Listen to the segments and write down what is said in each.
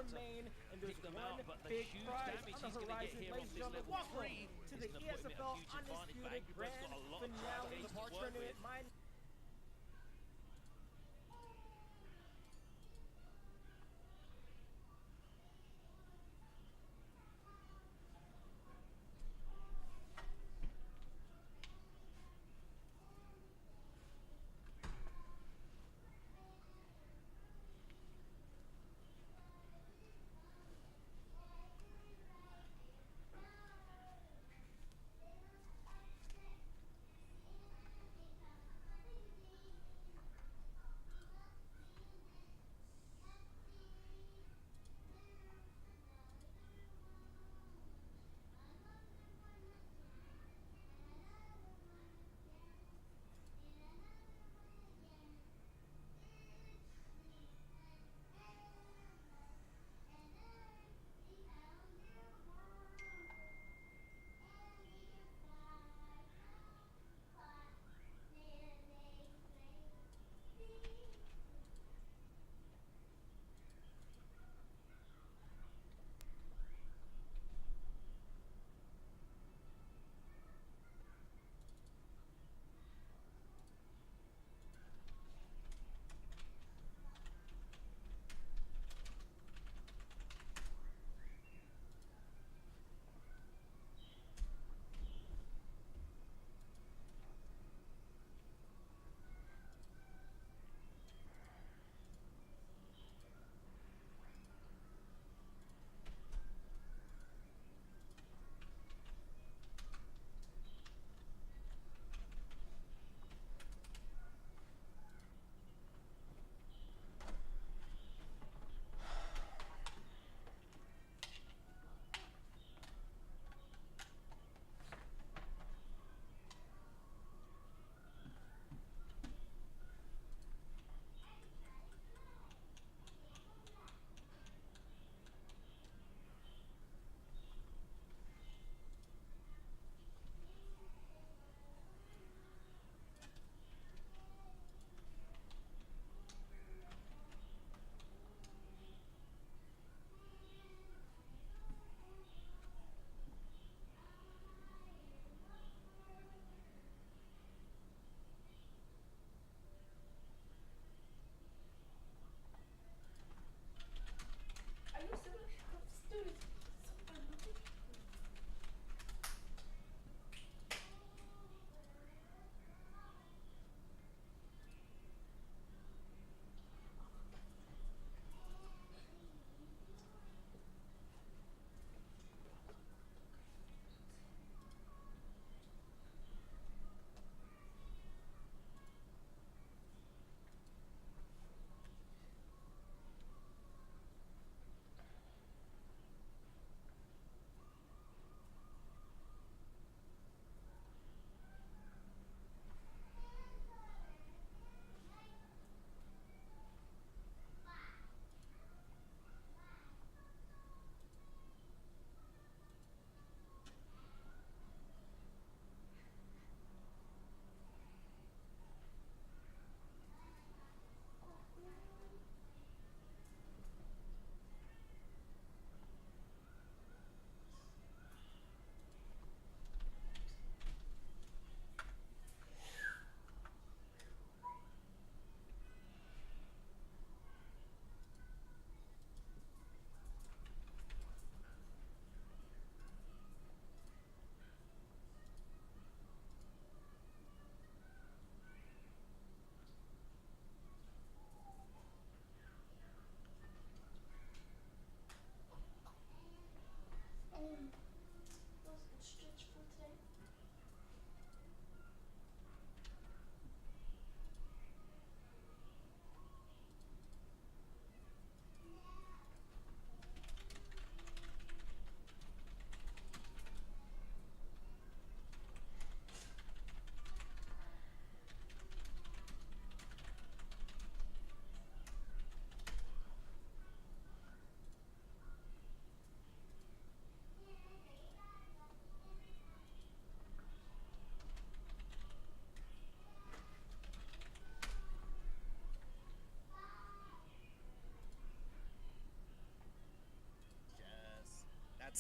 remain, and there's pick them one out, but the big huge prize damage on he's the going to get horizon. here Ladies off and this gentlemen, level welcome 3 to is the going to put him at a ESFL huge advantage. Undisputed Angry Bird's got Grand a lot of Finale targets to work Tournament. with. My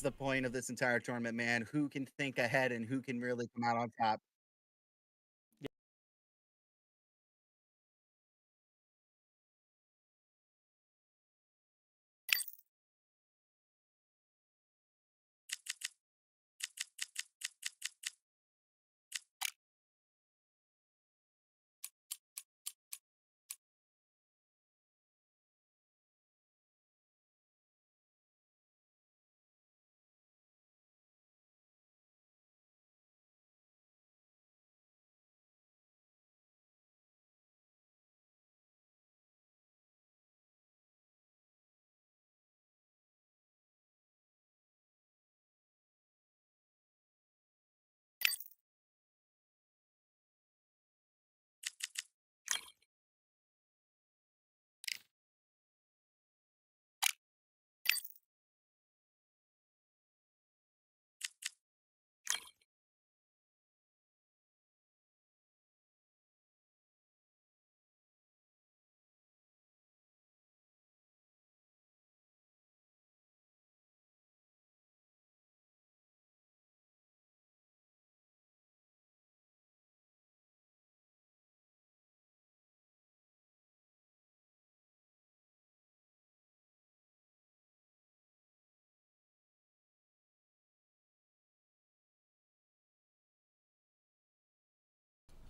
That's the point of this entire tournament, man. Who can think ahead and who can really come out on top?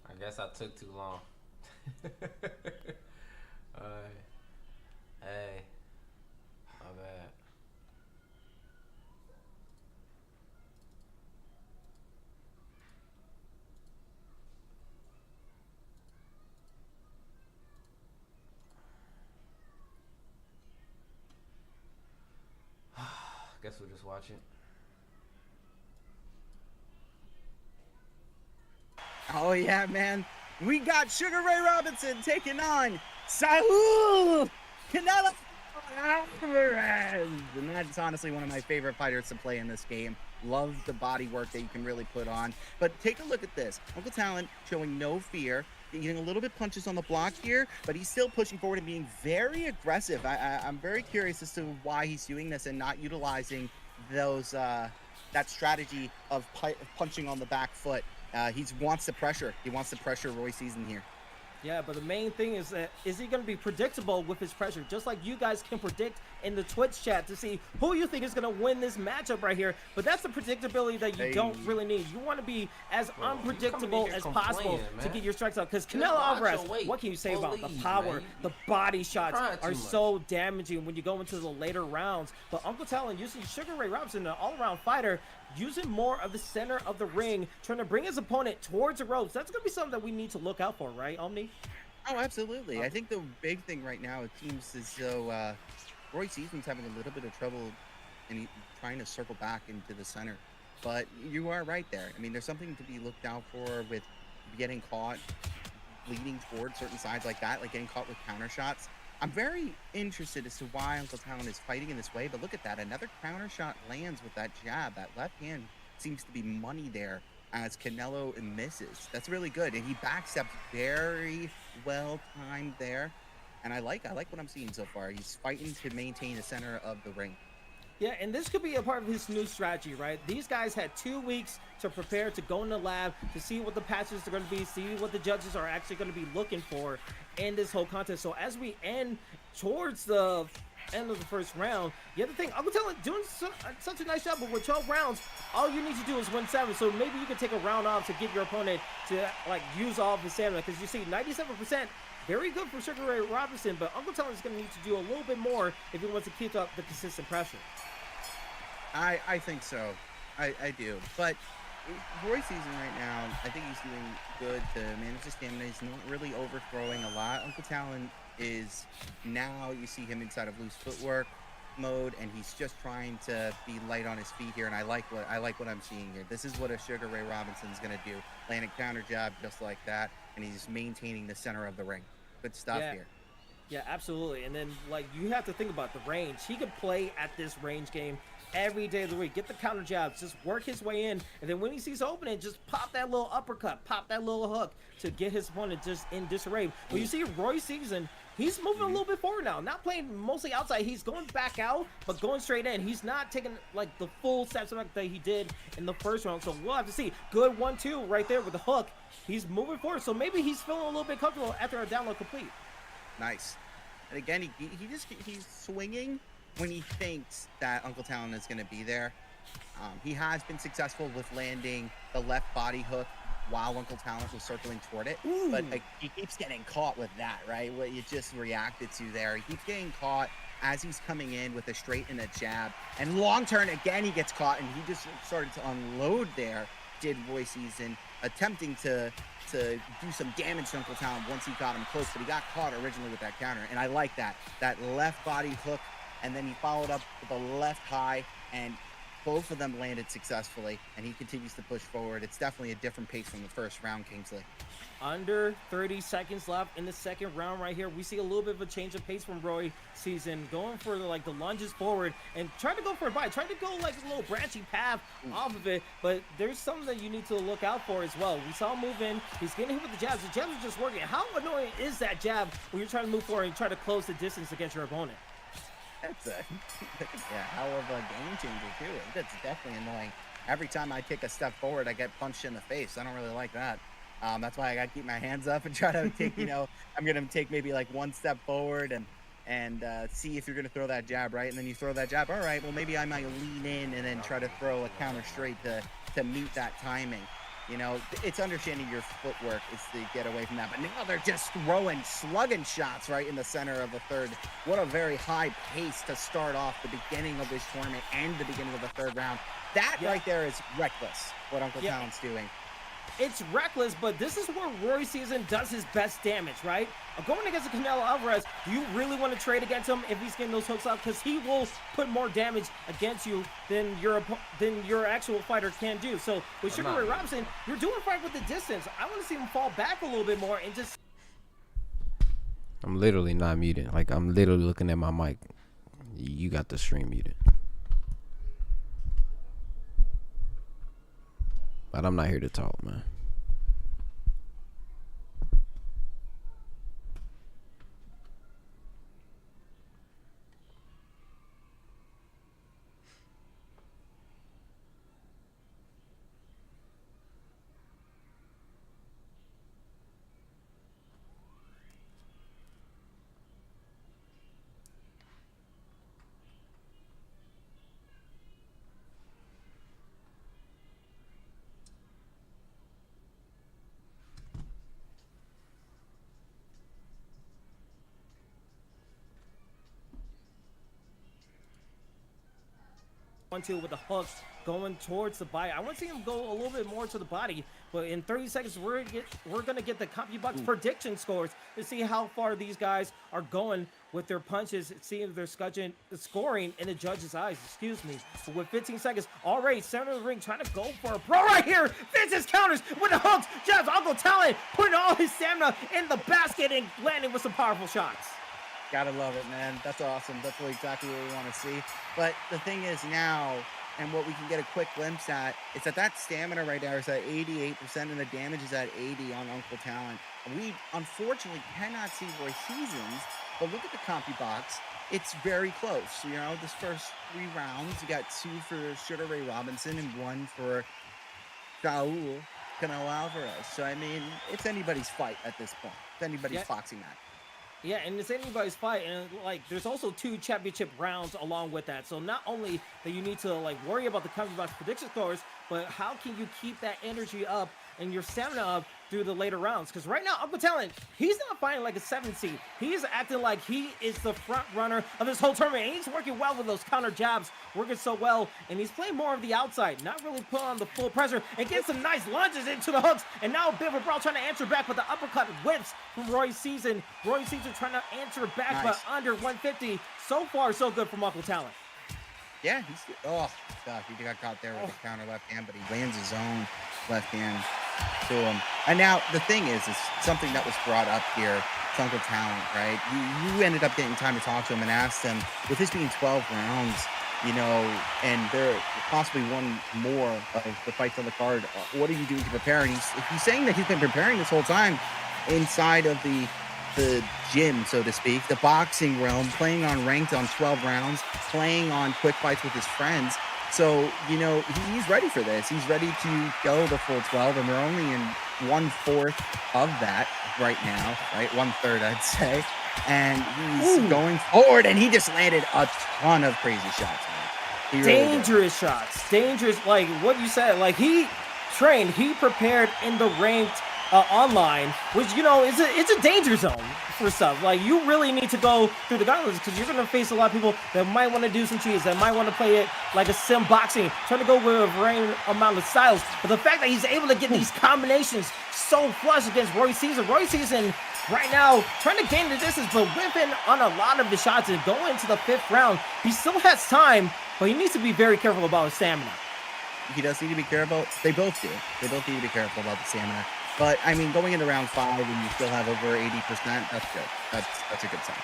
I guess I took too long. uh, hey, my bad. Guess we'll just watch it. Oh yeah, man. We got Sugar Ray Robinson taking on Saul Canelo Alvarez. And that's honestly one of my favorite fighters to play in this game. Love the body work that you can really put on. But take a look at this. Uncle Talon showing no fear, getting a little bit punches on the block here, but he's still pushing forward and being very aggressive. I'm very curious as to why he's doing this and not utilizing those that strategy of punching on the back foot. He wants the pressure. He wants to pressure Roy Season here. Yeah, but the main thing is that is he going to be predictable with his pressure, just like you guys can predict in the Twitch chat to see who you think is going to win this matchup right here. But that's the predictability that you don't really need. You want to be as unpredictable as possible to get your strikes out. Because Canelo Alvarez, what can you say about the power? The body shots are so damaging when you go into the later rounds. But Uncle Talon using Sugar Ray Robinson, an all-around fighter, using more of the center of the ring, trying to bring his opponent towards the ropes. That's going to be something that we need to look out for, right, Omni? Oh, absolutely. I think the big thing right now, it seems as though Roy Season's having a little bit of trouble and trying to circle back into the center. But you are right there. I mean, there's something to be looked out for with getting caught, leading towards certain sides like that, like getting caught with counter shots. I'm very interested as to why Uncle Talon is fighting in this way, but look at that. Another counter shot lands with that jab. That left hand seems to be money there as Canelo misses. That's really good. And he backsteps very well timed there. And I like what I'm seeing so far. He's fighting to maintain the center of the ring. Yeah, and this could be a part of his new strategy, right? These guys had 2 weeks to prepare to go in the lab to see what the patches are going to be, see what the judges are actually going to be looking for in this whole contest. So as we end towards the end of the first round, you have to think, Uncle Talon doing such a nice job, but with 12 rounds, all you need to do is win 7. So maybe you can take a round off to give your opponent to like use all of his stamina, because you see 97%. Very good for Sugar Ray Robinson, but Uncle Talon is going to need to do a little bit more if he wants to keep up the consistent pressure. I think so. I do. But Roy Season right now, I think he's doing good to manage his stamina. He's not really overthrowing a lot. Uncle Talon is now, you see him inside of loose footwork mode, and he's just trying to be light on his feet here. And I like what I'm seeing here. This is what a Sugar Ray Robinson's gonna do. Land a counter jab just like that, and he's maintaining the center of the ring. Good stuff Yeah, here. yeah, absolutely. And then, like, you have to think about the range. He could play at this range game every day of the week. Get the counter jabs, just work his way in, and then when he sees opening, just pop that little uppercut, pop that little hook to get his opponent just in disarray. But you see Roy Season he's moving a little bit forward now, not playing mostly outside. He's going back out, but going straight in. He's not taking like the full steps back that he did in the first round. So we'll have to see. Good 1-2 right there with the hook. He's moving forward, so maybe he's feeling a little bit comfortable after a download complete. Nice. And again, he's swinging when he thinks that Uncle Talon is going to be there. He has been successful with landing the left body hook while Uncle Talent was circling toward it. Ooh. But like, he keeps getting caught with that, right? What you just reacted to there. He keeps getting caught as he's coming in with a straight and a jab. And long turn, again, he gets caught, and he just started to unload there, did Roy Season, attempting to do some damage to Uncle Talon once he got him close, but he got caught originally with that counter. And I like that left body hook, and then he followed up with a left high, and both of them landed successfully, and he continues to push forward. It's definitely a different pace from the first round, Kingsley. Under 30 seconds left in the second round right here. We see a little bit of a change of pace from Roy Season, going for like the lunges forward and trying to go for a bite, trying to go like a little branching path off of it. But there's something that you need to look out for as well. We saw him move in. He's getting hit with the jabs. The jabs are just working. How annoying is that jab when you're trying to move forward and try to close the distance against your opponent? That's a hell of a game changer too. That's definitely annoying. Every time I take a step forward, I get punched in the face. I don't really like that. That's why I got to keep my hands up and try to take, I'm going to take maybe like one step forward and see if you're going to throw that jab, right? And then you throw that jab. All right, well, maybe I might lean in and then try to throw a counter straight to meet that timing. It's understanding your footwork is to get away from that. But now they're just slugging shots right in the center of the third. What a very high pace to start off the beginning of this tournament and the beginning of the third round. That right there is reckless, what Uncle Talon's doing. It's reckless, but this is where Roy Season does his best damage, right? Going against Canelo Alvarez, do you really want to trade against him if he's getting those hooks out? Because he will put more damage against you than your actual fighter can do. So with Sugar Ray Robinson, you're doing fine with the distance. I want to see him fall back a little bit more and just... I'm literally not muted. Like, I'm literally looking at my mic. You got the stream muted. But I'm not here to talk, man. With the hooks going towards the body. I want to see him go a little bit more to the body, but in 30 seconds we're gonna get the CompuBox prediction scores to see how far these guys are going with their punches, see if they're scoring in the judge's eyes. Excuse me. But with 15 seconds already, center of the ring trying to go for a pro right here. Vince's counters with the hooks. Jabs, Uncle Talon putting all his stamina in the basket and landing with some powerful shots. Gotta love it, man. That's awesome. That's exactly what we want to see. But the thing is now, and what we can get a quick glimpse at, is that stamina right there is at 88% and the damage is at 80 on Uncle Talon. We unfortunately cannot see Roy Seasons, but look at the CompuBox. It's very close. This first 3 rounds, you got 2 for Sugar Ray Robinson and 1 for Saul Canelo Alvarez. So, I mean, it's anybody's fight at this point. It's anybody's boxing match. Yeah, and it's anybody's fight, and like there's also 2 championship rounds along with that. So not only that you need to like worry about the CompuBox prediction scores, but how can you keep that energy up and your stamina up through the later rounds? Because right now, Uncle Talon, he's not fighting like a 7 seed. He's acting like he is the front runner of this whole tournament. And he's working well with those counter jabs, working so well, and he's playing more of the outside, not really putting on the full pressure, and getting some nice lunges into the hooks. And now a bit of a brawl trying to answer back with the uppercut whips from Roy Season. Roy Season trying to answer back, but under 150. So far, so good from Uncle Talon. Yeah, he got caught there with the counter left hand, but he lands his own left hand to him. And now the thing is something that was brought up here. It's Uncle Talon, right? You ended up getting time to talk to him and asked him, with this being 12 rounds, and there possibly one more of the fights on the card, what are you doing to prepare? And he's saying that he's been preparing this whole time inside of the the gym, so to speak, the boxing realm, playing on ranked on 12 rounds, playing on quick fights with his friends. So, he's ready for this. He's ready to go the full 12, and we're only in 1/4 of that right now, right? 1/3, I'd say. And he's going forward, and he just landed a ton of crazy shots, man. He really Dangerous shots. Dangerous, like what you said. Like, he trained, he prepared in the ranked online, which, it's a danger zone for stuff. Like, you really need to go through the guidelines because you're going to face a lot of people that might want to do some cheats, that might want to play it like a sim boxing, trying to go with a varying amount of styles. But the fact that he's able to get these combinations so flush against Roy Caesar right now trying to gain the distance, but whipping on a lot of the shots and going into the 5th round. He still has time, but he needs to be very careful about his stamina. He does need to be careful. They both do. They both need to be careful about the stamina. But, I mean, going into round 5 and you still have over 80%, that's good. That's a good sign.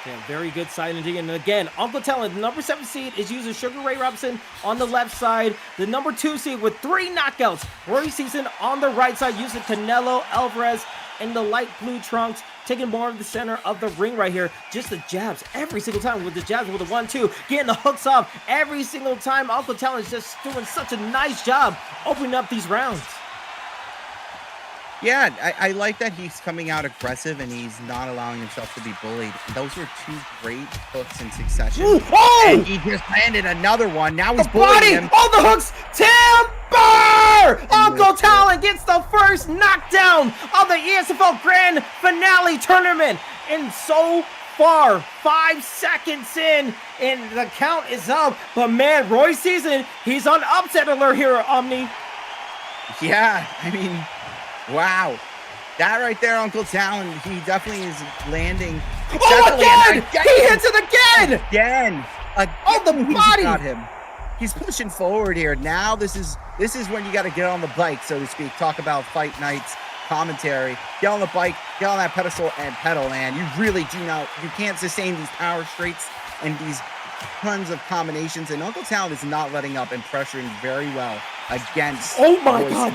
Yeah, very good sign indeed. And again, Uncle Talent, the number 7 seed, is using Sugar Ray Robinson on the left side. The number 2 seed with 3 knockouts, Roy Season on the right side, using Canelo Alvarez in the light blue trunks, taking more of the center of the ring right here. Just the jabs every single time with the jabs, with the 1-2, getting the hooks off every single time. Uncle Talent is just doing such a nice job opening up these rounds. Yeah, I like that he's coming out aggressive and he's not allowing himself to be bullied. Those were 2 great hooks in succession. Ooh, oh! And he just landed another one. Now he's bullying him. Oh, the hooks! Timber! Uncle Talent gets the first knockdown of the ESFL Grand Finale tournament. And so far, 5 seconds in, and the count is up. But man, Roy Season, he's on upset alert here, Omni. Yeah, I mean, wow. That right there, Uncle Talon, he definitely is landing. Oh, again! He hits it again! Again. Oh, the body! Got him. He's pushing forward here. Now this is when you got to get on the bike, so to speak. Talk about fight nights commentary. Get on the bike, get on that pedestal and pedal, man. You really do not. You can't sustain these power straights and these tons of combinations. And Uncle Talon is not letting up and pressuring very well against. Oh my God!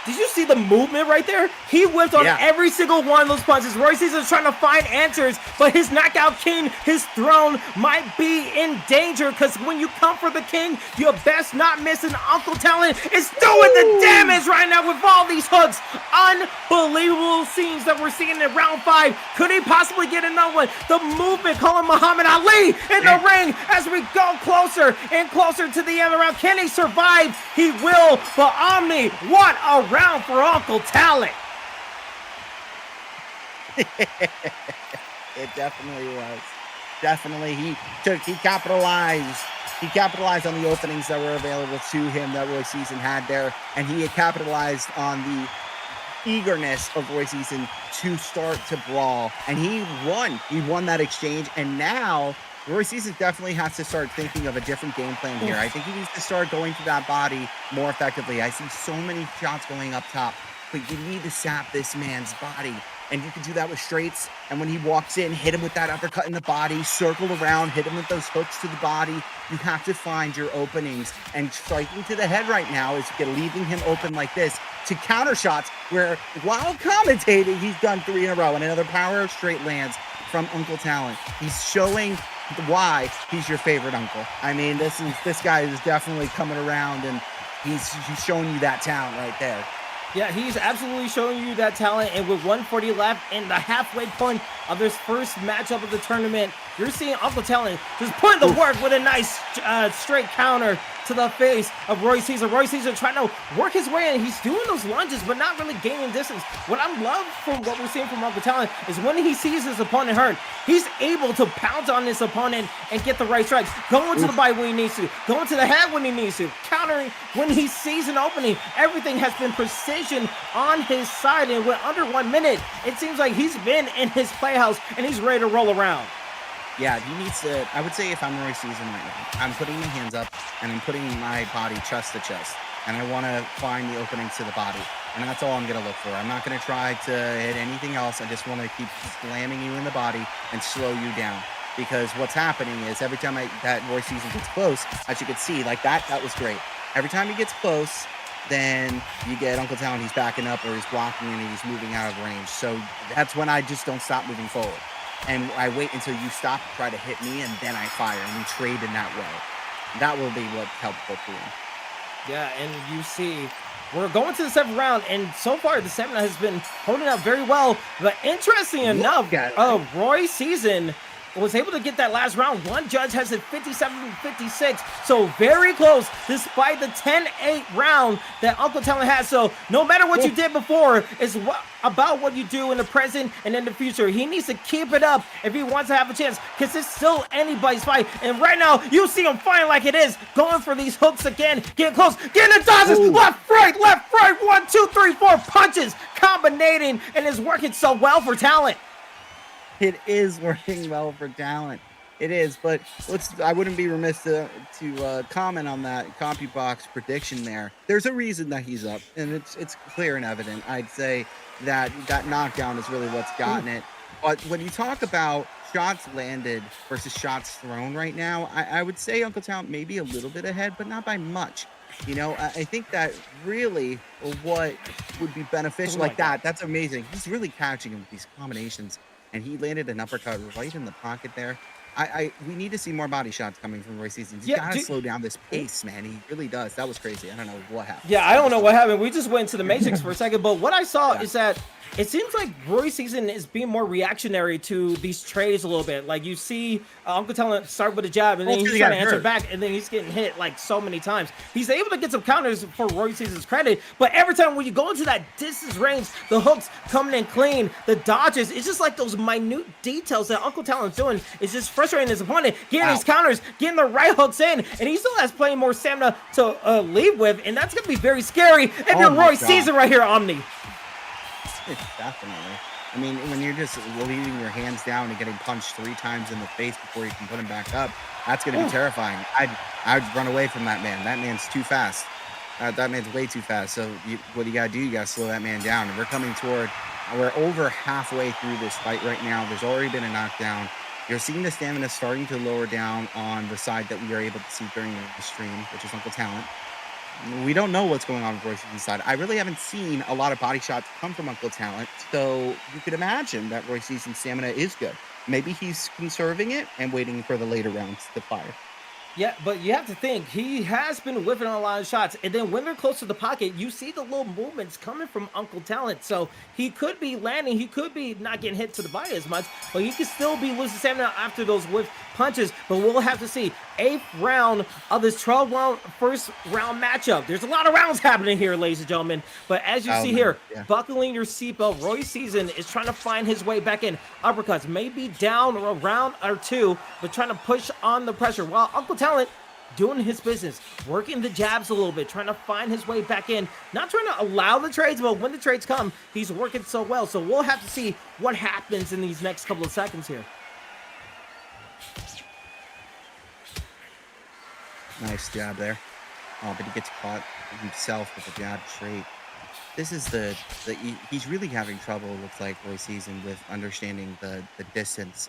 Did you see the movement right there? He whipped on every single one of those punches. Roy Caesar's trying to find answers, but his knockout king, his throne, might be in danger because when you come for the king, you best not miss. And Uncle Talon is doing the damage right now with all these hooks. Unbelievable scenes that we're seeing in round 5. Could he possibly get another one? The movement calling Muhammad Ali in the ring as we go closer and closer to the end of the round. Can he survive? He will. But Omni, what a round for Uncle Talent. It definitely was. Definitely, he capitalized. He capitalized on the openings that were available to him that Roy Season had there, and he had capitalized on the eagerness of Roy Season to start to brawl, and he won. He won that exchange, and now Roy Season definitely has to start thinking of a different game plan here. I think he needs to start going to that body more effectively. I see so many shots going up top, but you need to sap this man's body. And you can do that with straights. And when he walks in, hit him with that uppercut in the body, circle around, hit him with those hooks to the body. You have to find your openings. And striking to the head right now is leaving him open like this to counter shots where, while commentating, he's done 3 in a row. And another power of straight lands from Uncle Talent. He's showing why he's your favorite uncle. I mean, this guy is definitely coming around, and he's showing you that talent right there. Yeah, he's absolutely showing you that talent, and with 140 left in the halfway point of this first matchup of the tournament, you're seeing Uncle Talent just putting the work with a nice straight counter to the face of Roy Caesar. Roy Caesar trying to work his way in. He's doing those lunges, but not really gaining distance. What I love from what we're seeing from Uncle Talent is when he sees his opponent hurt, he's able to pounce on his opponent and get the right strikes. Going to the body when he needs to. Going to the head when he needs to. Countering when he sees an opening. Everything has been precision on his side, and with under 1 minute, it seems like he's been in his playhouse and he's ready to roll around. Yeah, he needs to. I would say if I'm Roy Season right now, I'm putting my hands up and I'm putting my body chest to chest, and I want to find the openings to the body, and that's all I'm going to look for. I'm not going to try to hit anything else. I just want to keep slamming you in the body and slow you down, because what's happening is every time that Roy Season gets close, as you can see, like that was great. Every time he gets close, then you get Uncle Talon, he's backing up or he's blocking and he's moving out of range. So that's when I just don't stop moving forward. And I wait until you stop to try to hit me, and then I fire, and we trade in that way. That will be what helps both of them. Yeah, and you see, we're going to the 7th round, and so far the stamina has been holding up very well. But interesting enough, Roy Season was able to get that last round. One judge has it 57-56, so very close despite the 10-8 round that Uncle Talon has. So no matter what you did before, it's about what you do in the present and in the future. He needs to keep it up if he wants to have a chance, because it's still anybody's fight. And right now, you see him fighting like it is, going for these hooks again, getting close, getting the dodges, left, right, 1, 2, 3, 4 punches, combinating, and it's working so well for Talent. It is working well for Talent. It is, but I wouldn't be remiss to comment on that CompuBox prediction there. There's a reason that he's up, and it's clear and evident. I'd say that knockdown is really what's gotten it. But when you talk about shots landed versus shots thrown right now, I would say Uncle Talent may be a little bit ahead, but not by much. You know, I think that really what would be beneficial that's amazing. He's really catching him with these combinations. And he landed an uppercut right in the pocket there. We need to see more body shots coming from Roy Season. He's got to slow down this pace, man. He really does. That was crazy. I don't know what happened. Yeah, I don't know what happened. We just went into the Matrix for a second. But what I saw is that it seems like Roy Season is being more reactionary to these trades a little bit. Like you see Uncle Talon start with a jab, and then he's trying to answer back, and then he's getting hit like so many times. He's able to get some counters for Roy Season's credit, but every time when you go into that distance range, the hooks coming in clean, the dodges, it's just like those minute details that Uncle Talon's doing is just frustrating his opponent, getting his counters, getting the right hooks in, and he still has plenty more stamina to leave with, and that's going to be very scary if you're Roy Season right here, Omni. Definitely. I mean, when you're just leaving your hands down and getting punched 3 times in the face before you can put him back up, that's going to be terrifying. I'd run away from that man. That man's too fast. That man's way too fast. So what you got to do, you got to slow that man down. And we're over halfway through this fight right now. There's already been a knockdown. You're seeing the stamina starting to lower down on the side that we are able to see during the stream, which is Uncle Talent. We don't know what's going on with Roy Season's side. I really haven't seen a lot of body shots come from Uncle Talent, so you could imagine that Roy Season's stamina is good. Maybe he's conserving it and waiting for the later rounds to fire. Yeah, but you have to think, he has been whiffing on a lot of shots, and then when they're close to the pocket, you see the little movements coming from Uncle Talent, so he could be landing, he could be not getting hit to the body as much, but he could still be losing stamina after those whiff punches, but we'll have to see. 8th round of this 12-round first round matchup. There's a lot of rounds happening here, ladies and gentlemen, but as you see here, buckling your seatbelt, Roy Season is trying to find his way back in. Uppercuts, maybe down a round or 2, but trying to push on the pressure, while Uncle Talent doing his business, working the jabs a little bit, trying to find his way back in, not trying to allow the trades, but when the trades come, he's working so well. So we'll have to see what happens in these next couple of seconds here. Nice jab there. Oh, but he gets caught himself with a jab straight. This is he's really having trouble, it looks like, Roy Season, with understanding the distance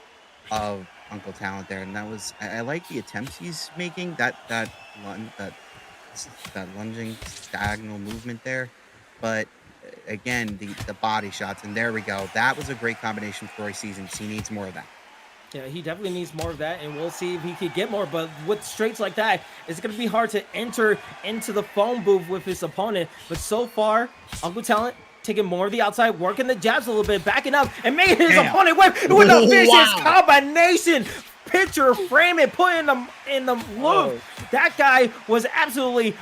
of Uncle Talent there, and I like the attempts he's making, that lunging diagonal movement there, but again the body shots, and there we go. That was a great combination for Roy Season. He needs more of that. Yeah, he definitely needs more of that, and we'll see if he can get more. But with straights like that, it's going to be hard to enter into the phone booth with his opponent. But so far, Uncle Talent taking more of the outside, working the jabs a little bit, backing up, and making his opponent whip with a vicious combination. Picture frame it, put in the loop. That guy was absolutely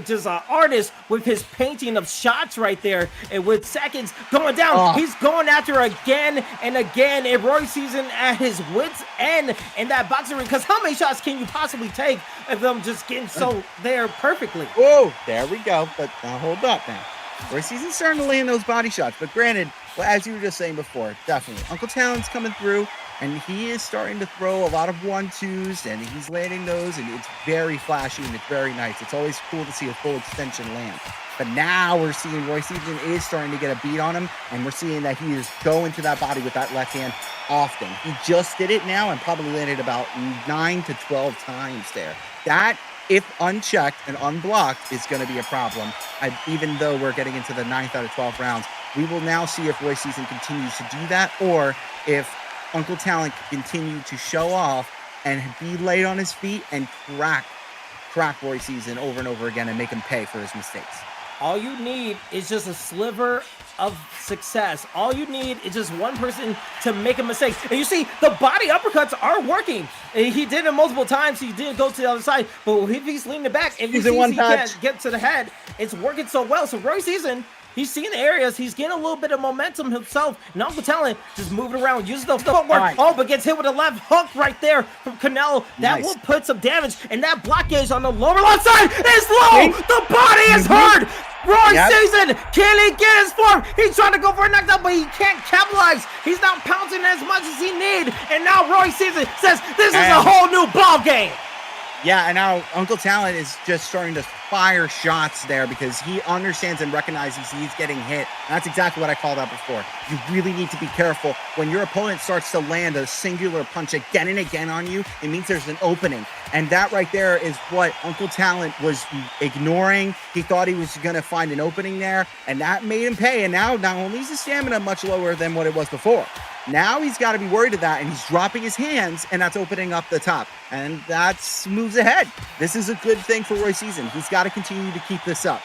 just an artist with his painting of shots right there, and with seconds going down, he's going after again and again. And Roy Season at his wits' end in that boxing ring, because how many shots can you possibly take of them just getting so there perfectly? Whoa, there we go. But hold up now. Roy Season's starting to land those body shots, but granted, as you were just saying before, definitely Uncle Talent's coming through, and he is starting to throw a lot of 1-2s, and he's landing those, and it's very flashy and it's very nice. It's always cool to see a full extension land. But now we're seeing Roy Season is starting to get a beat on him, and we're seeing that he is going to that body with that left hand often. He just did it now and probably landed about 9 to 12 times there. That if unchecked and unblocked, is going to be a problem. Even though we're getting into the 9th out of 12 rounds, we will now see if Roy Season continues to do that, or if Uncle Talent can continue to show off and be late on his feet and crack Roy Season over and over again and make him pay for his mistakes. All you need is just a sliver of success. All you need is just one person to make a mistake. And you see, the body uppercuts are working. He did it multiple times. He did go to the other side. But if he's leaning back, if he sees he can't get to the head, it's working so well. So Roy Season, he's seeing the areas. He's getting a little bit of momentum himself. And Uncle Talent just moving around, using the footwork. Right. Oh, but gets hit with a left hook right there from Canelo. That will put some damage. And that blockage on the lower left side is low. The body is hurt. Roy Season, can he get his form? He's trying to go for a knockdown, but he can't capitalize. He's not pouncing as much as he need. And now Roy Season says this is a whole new ball game. Yeah, and now Uncle Talent is just starting to fire shots there because he understands and recognizes he's getting hit. And that's exactly what I called out before. You really need to be careful. When your opponent starts to land a singular punch again and again on you, it means there's an opening. And that right there is what Uncle Talent was ignoring. He thought he was going to find an opening there, and that made him pay. And now not only is his stamina much lower than what it was before, now he's got to be worried of that, and he's dropping his hands, and that's opening up the top. And that's moves ahead. This is a good thing for Roy Season. He's got to continue to keep this up.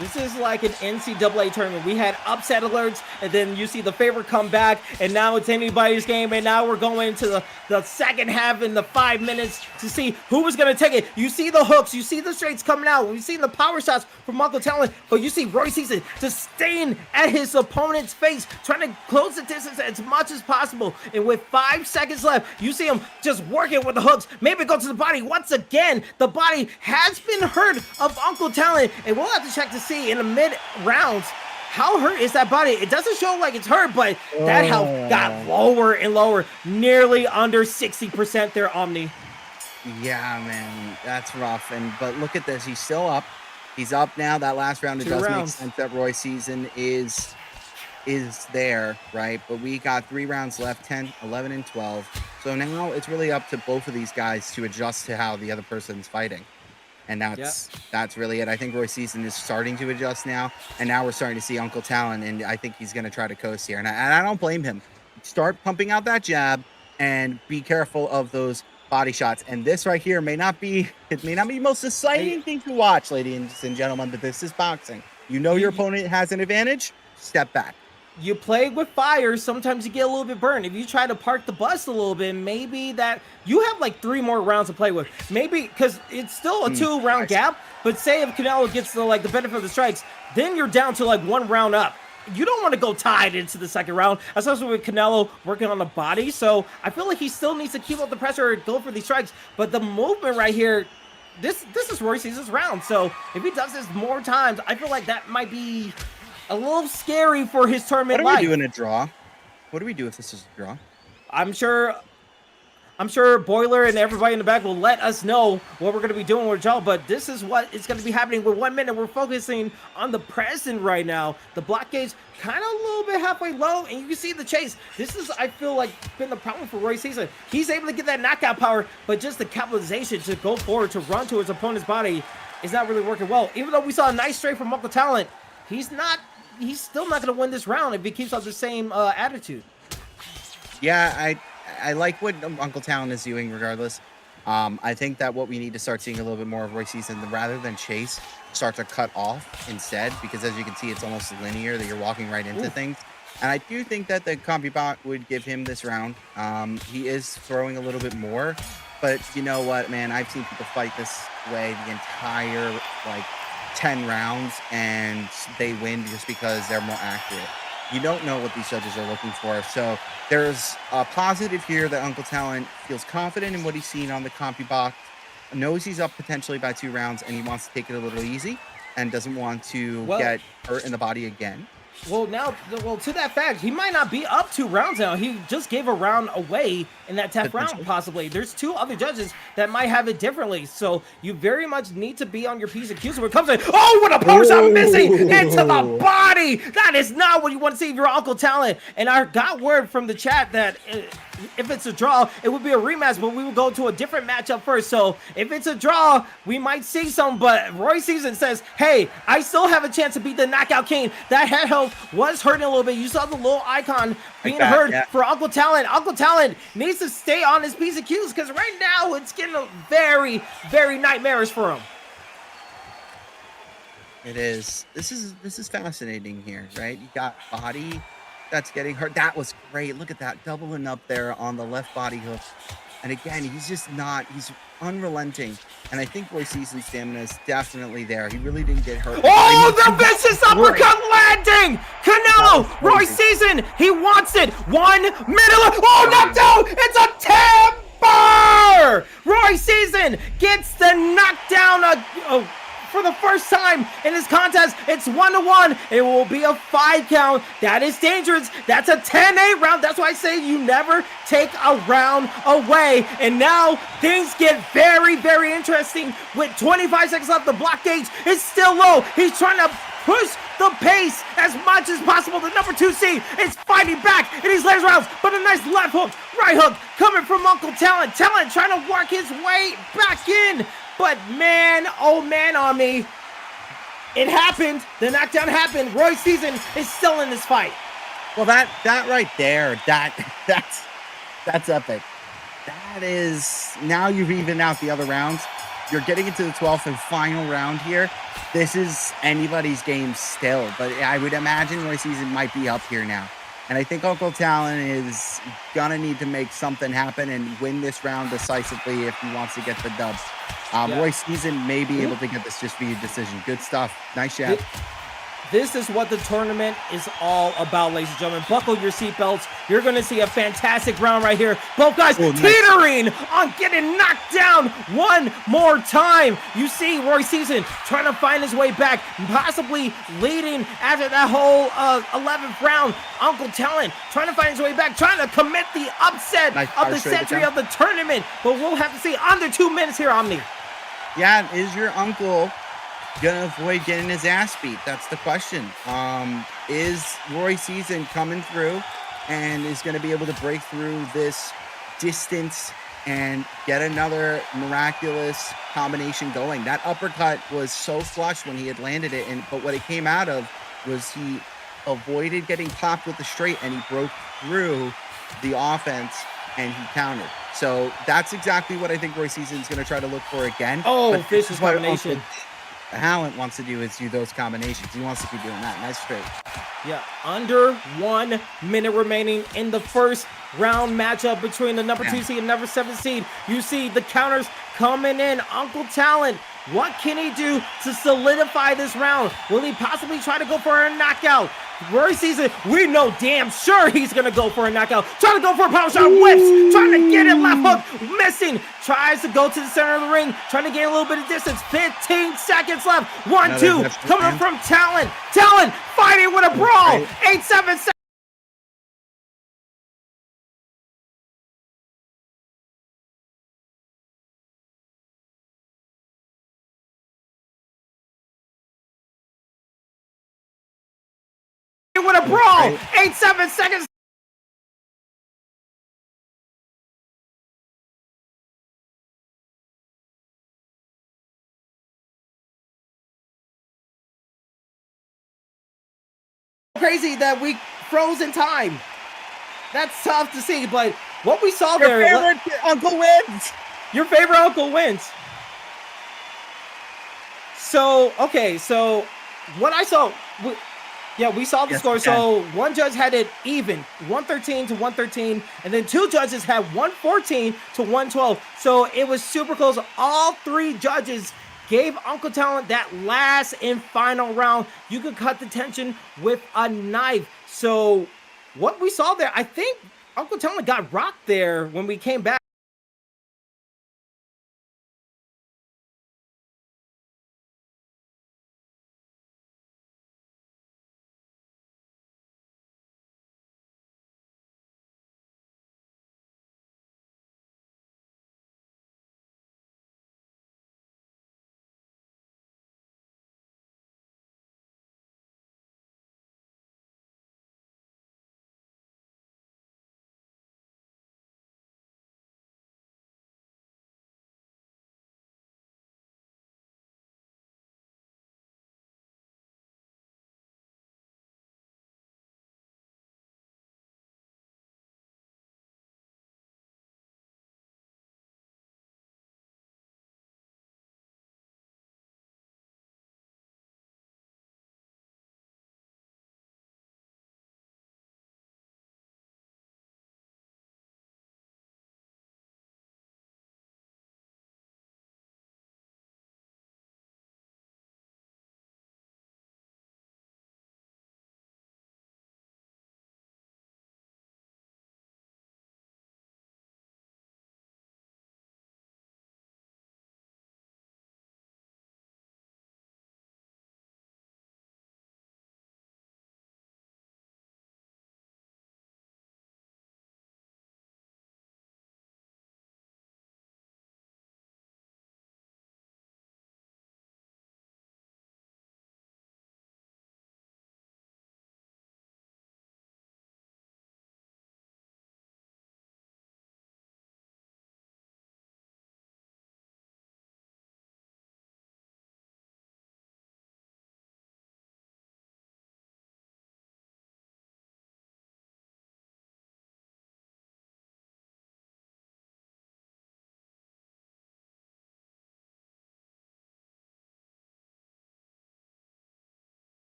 This is like an NCAA tournament. We had upset alerts, and then you see the favorite come back, and now it's anybody's game, and now we're going into the second half in the 5 minutes to see who was going to take it. You see the hooks, you see the straights coming out, we've seen the power shots from Uncle Talent, but you see Roy Season just staying at his opponent's face, trying to close the distance as much as possible, and with 5 seconds left, you see him just working with the hooks, maybe go to the body. Once again, the body has been hurt of Uncle Talent, and we'll have to check to see in the mid rounds how hurt is that body. It doesn't show like it's hurt, but that health got lower and lower, nearly under 60% there, Omni. Yeah, man, that's rough. But look at this, he's still up. He's up now. That last round, it does make sense that Roy Season is there, right? But we got 3 rounds left, 10, 11, and 12. So now it's really up to both of these guys to adjust to how the other person's fighting. And that's really it. I think Roy Season is starting to adjust now, and now we're starting to see Uncle Talent, and I think he's going to try to coast here. And I don't blame him. Start pumping out that jab, and be careful of those body shots. And this right here may not be the most exciting thing to watch, ladies and gentlemen, but this is boxing. You know your opponent has an advantage. Step back. You play with fire, sometimes you get a little bit burned. If you try to park the bus a little bit, maybe that you have like 3 more rounds to play with. Maybe because it's still a 2-round gap, but say if Canelo gets the benefit of the strikes, then you're down to like 1 round up. You don't want to go tied into the second round, especially with Canelo working on the body. So I feel like he still needs to keep up the pressure and go for these strikes. But the movement right here, this is Roy Season's round. So if he does this more times, I feel like that might be a little scary for his tournament life. What do we do in a draw? What do we do if this is a draw? I'm sure Boiler and everybody in the back will let us know what we're going to be doing with y'all, but this is what is going to be happening with 1 minute. We're focusing on the present right now. The blockage kind of a little bit halfway low, and you can see the chase. This is, I feel like, been the problem for Roy Season. He's able to get that knockout power, but just the capitalization to go forward, to run to his opponent's body is not really working well. Even though we saw a nice straight from Uncle Talent, he's still not going to win this round if he keeps up the same attitude. Yeah, I like what Uncle Talent is doing regardless. I think that what we need to start seeing a little bit more of Roy Season, rather than chase, start to cut off instead, because as you can see, it's almost linear that you're walking right into things. And I do think that the CompuBot would give him this round. He is throwing a little bit more, but you know what, man? I've seen people fight this way the entire 10 rounds, and they win just because they're more accurate. You don't know what these judges are looking for. So there's a positive here that Uncle Talent feels confident in what he's seen on the CompuBot, knows he's up potentially by 2 rounds, and he wants to take it a little easy and doesn't want to get hurt in the body again. Well, now, well, to that fact, he might not be up 2 rounds now. He just gave a round away in that 10th round, Potentially. possibly. There's 2 other judges that might have it differently. So you very much need to be on your P's and Q's when it comes to, oh, what a power shot missing into the body. That is not what you want to see if you're Uncle Talent. And I got word from the chat that if it's a draw, it would be a rematch, but we will go to a different matchup first. So if it's a draw, we might see some, but Roy Season says, hey, I still have a chance to beat the Knockout King. That head health was hurting a little bit. You saw the little icon being heard for Uncle Talent. Uncle Talent needs to stay on his P's and Q's because right now it's getting very, very nightmarish for him. It is. This is fascinating here, right? You got body that's getting hurt. That was great. Look at that, doubling up there on the left body hook. And again, he's just not. He's unrelenting. And I think Roy Season's stamina is definitely there. He really didn't get hurt. Oh, the vicious uppercut landing! Canelo, Roy Season, he wants it. 1 minute. Oh, knocked out! It's a timber! Roy Season gets the knockdown. For the first time in this contest, it's 1-1. It will be a 5 count. That is dangerous. That's a 10-8 round. That's why I say you never take a round away. And now things get very, very interesting. With 25 seconds left, the block gauge is still low. He's trying to push the pace as much as possible. The number 2 seed is fighting back in these last rounds, but a nice left hook, right hook coming from Uncle Talent. Talent trying to work his way back in. But man, oh man on me. It happened. The knockdown happened. Roy Season is still in this fight. Well, that right there, that's epic. That is, now you've evened out the other rounds. You're getting into the 12th and final round here. This is anybody's game still, but I would imagine Roy Season might be up here now. And I think Uncle Talon is gonna need to make something happen and win this round decisively if he wants to get the dub. Roy Season may be able to get this just via decision. Good stuff. Nice shot. This is what the tournament is all about, ladies and gentlemen. Buckle your seatbelts. You're going to see a fantastic round right here. Both guys teetering on getting knocked down one more time. You see Roy Season trying to find his way back, possibly leading after that whole 11th round. Uncle Talon trying to find his way back, trying to commit the upset of the century of the tournament. But we'll have to see under 2 minutes here, Omni. Yeah, is your uncle gonna avoid getting his ass beat? That's the question. Is Roy Season coming through and is gonna be able to break through this distance and get another miraculous combination going? That uppercut was so flush when he had landed it, but what it came out of was he avoided getting popped with the straight and he broke through the offense and he countered. So that's exactly what I think Roy Season's going to try to look for again. Oh, vicious combination. Talent wants to do is do those combinations. He wants to keep doing that. Nice straight. Yeah, under 1 minute remaining in the first round matchup between the number 2 seed and number 7 seed. You see the counters coming in. Uncle Talent, what can he do to solidify this round? Will he possibly try to go for a knockout? Roy Season, we know damn sure he's going to go for a knockout. Trying to go for a power shot, whips, trying to get it, left hook, missing. Tries to go to the center of the ring, trying to gain a little bit of distance. 15 seconds left. 1-2, coming from Talon. Talon fighting with a brawl. 8-7 seconds. With a brawl. 8-7 seconds. Crazy that we froze in time. That's tough to see, but what we saw Your there. favorite uncle wins. Your favorite uncle wins. So, okay, so what I saw. Yeah, we saw the score. So one judge had it even, 113 to 113, and then 2 judges had 114 to 112. So it was super close. All 3 judges gave Uncle Talent that last and final round. You could cut the tension with a knife. So what we saw there, I think Uncle Talent got rocked there when we came back.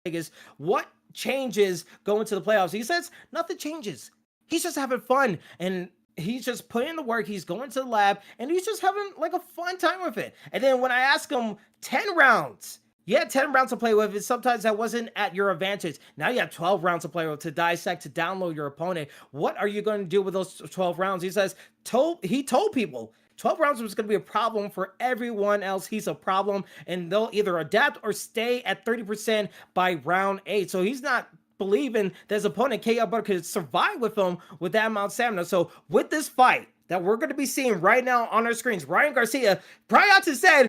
Vegas, what changes going to the playoffs? He says nothing changes. He's just having fun and he's just putting in the work. He's going to the lab and he's just having like a fun time with it. And then when I ask him 10 rounds, you had 10 rounds to play with, and sometimes that wasn't at your advantage. Now you have 12 rounds to play with, to dissect, to download your opponent. What are you going to do with those 12 rounds? He says, he told people 12 rounds was going to be a problem for everyone else. He's a problem, and they'll either adapt or stay at 30% by round 8. So he's not believing that his opponent, KO Butter, could survive with him with that amount of stamina. So with this fight that we're going to be seeing right now on our screens, Ryan Garcia, Pryoxis said,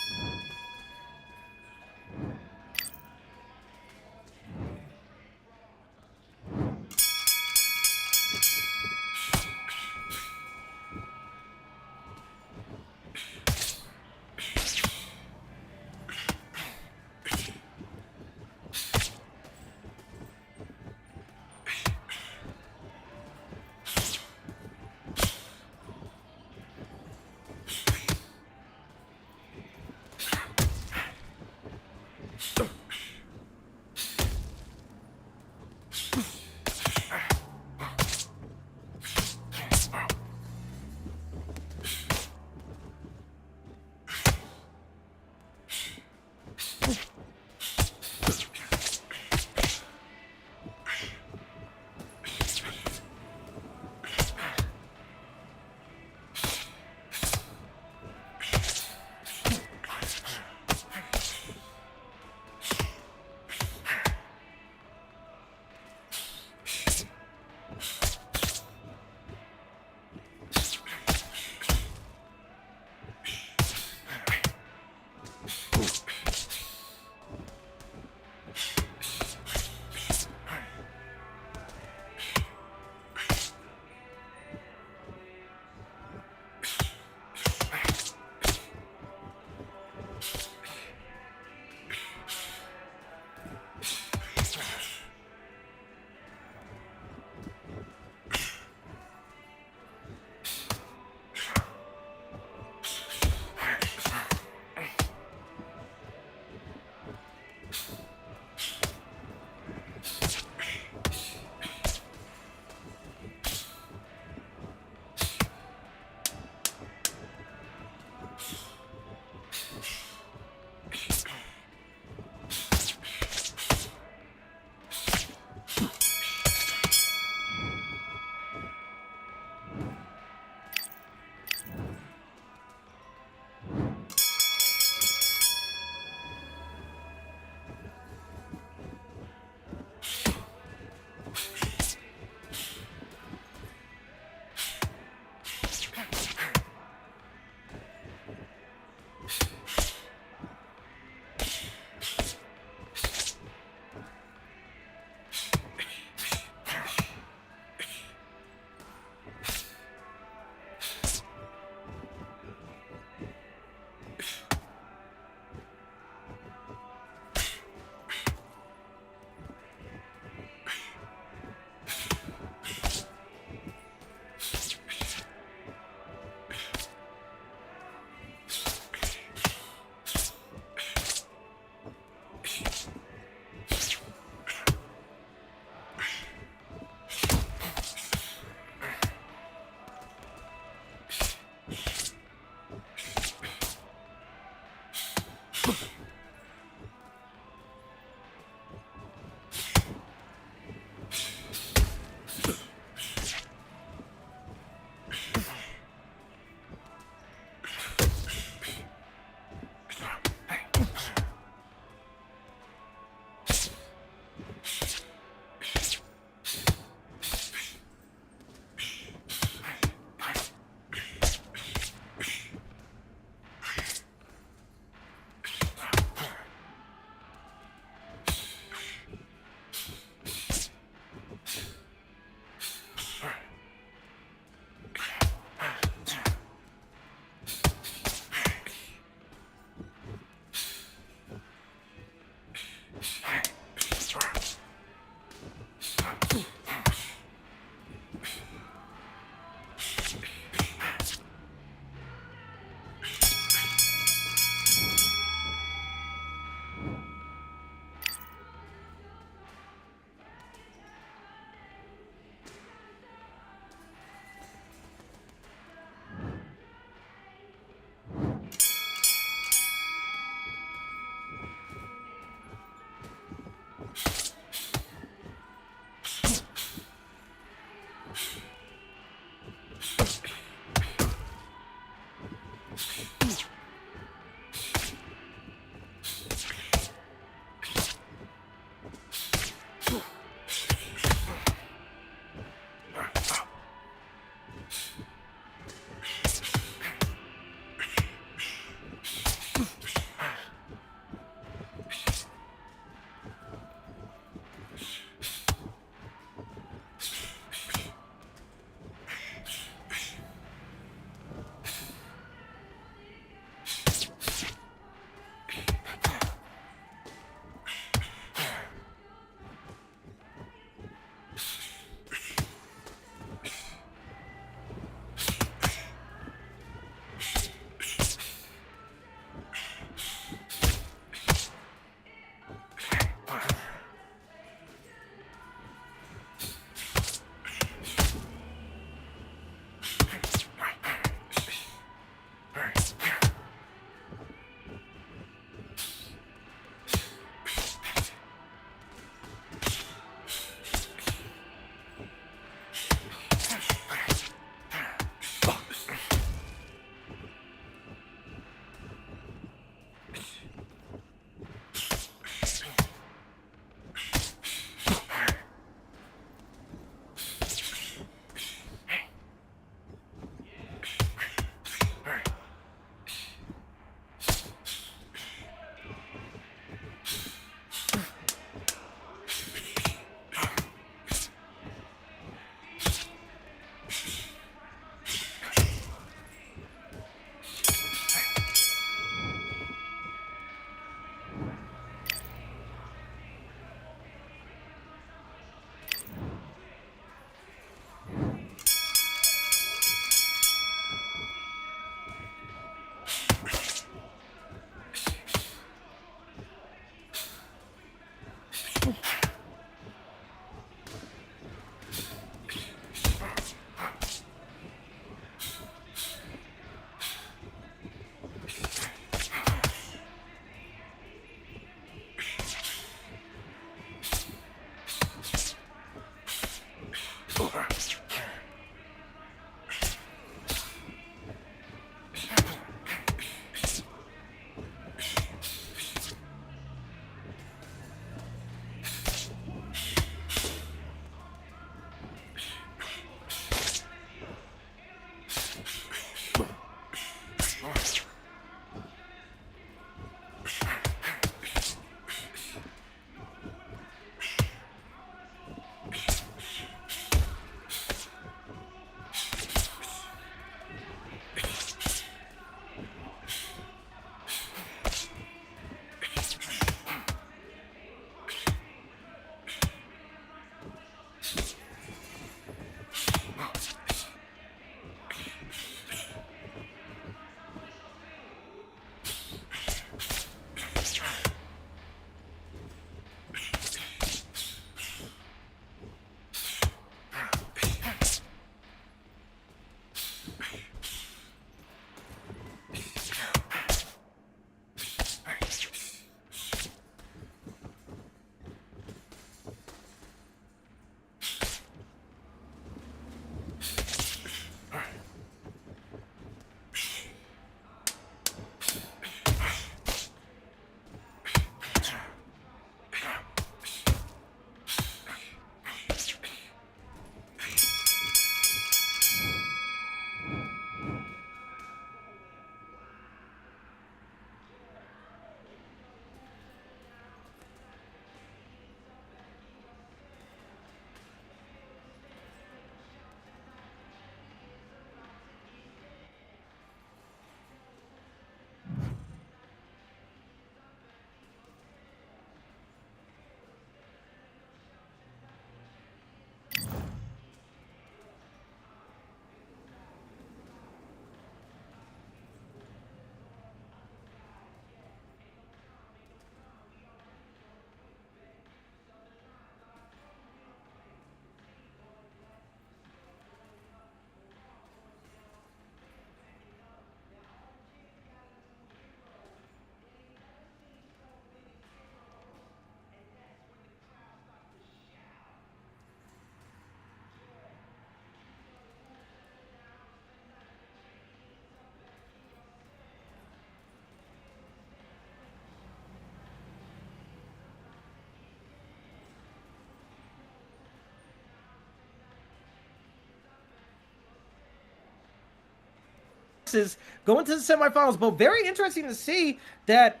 Is going to the semifinals, but very interesting to see that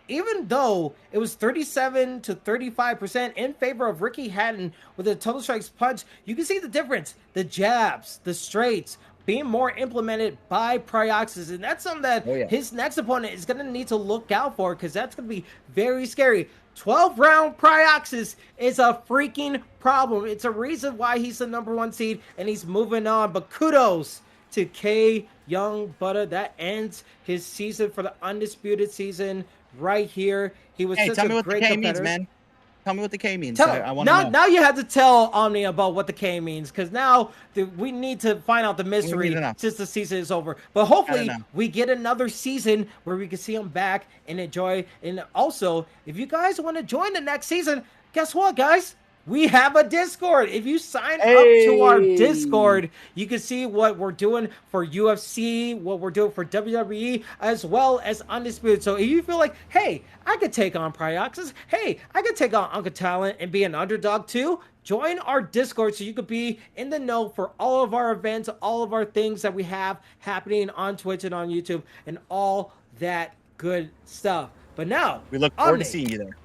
even though it was 37 to 35% in favor of Ricky Hatton with a total strikes punch, you can see the difference. The jabs, the straights being more implemented by Pryoxis, and that's something that his next opponent is going to need to look out for, because that's going to be very scary. 12-round Pryoxis is a freaking problem. It's a reason why he's the #1 seed and he's moving on, but kudos to K Young Butter. That ends his season for the undisputed season right here. He was such tell me a what great the K competitor. means, man. Tell me what the K means. Tell I want to know. Now you have to tell Omni about what the K means, because now we need to find out the mystery since the season is over. But hopefully we get another season where we can see him back and enjoy. And also, if you guys want to join the next season, guess what, guys? We have a Discord. If you sign up to our Discord, you can see what we're doing for UFC, what we're doing for WWE, as well as Undisputed. So if you feel like, hey, I could take on Pryoxis, hey, I could take on Uncle Talent and be an underdog too, join our Discord so you could be in the know for all of our events, all of our things that we have happening on Twitch and on YouTube, and all that good stuff. But now, we look forward to seeing you there.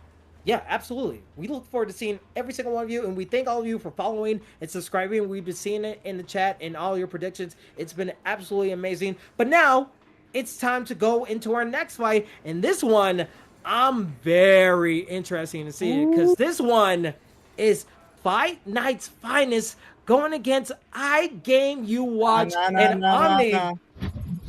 Yeah, absolutely. We look forward to seeing every single one of you, and we thank all of you for following and subscribing. We've been seeing it in the chat and all your predictions. It's been absolutely amazing. But now, it's time to go into our next fight, and this one, I'm very interested to see it, because this one is Fight Night's finest going against iGame Watch and Omni.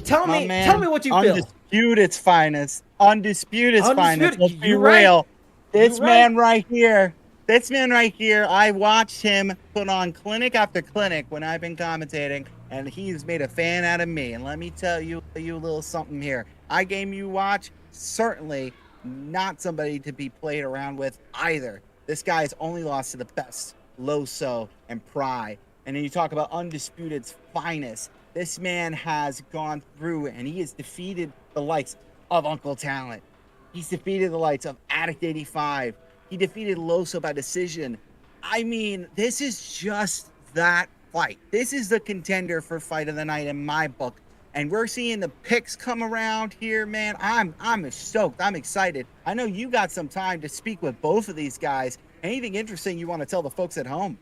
Tell me what you feel. Undisputed's finest. Undisputed's finest. Let's be real. This man right here, I watched him put on clinic after clinic when I've been commentating, and he's made a fan out of me. And let me tell you a little something here. iGame Watch, certainly not somebody to be played around with either. This guy's only lost to the best, Loso and Pry. And then you talk about Undisputed's finest. This man has gone through and he has defeated the likes of Uncle Talent. He's defeated the likes of Addict 85. He defeated Loso by decision. I mean, this is just that fight. This is the contender for fight of the night in my book. And we're seeing the picks come around here, man. I'm stoked. I'm excited. I know you got some time to speak with both of these guys. Anything interesting you want to tell the folks at home?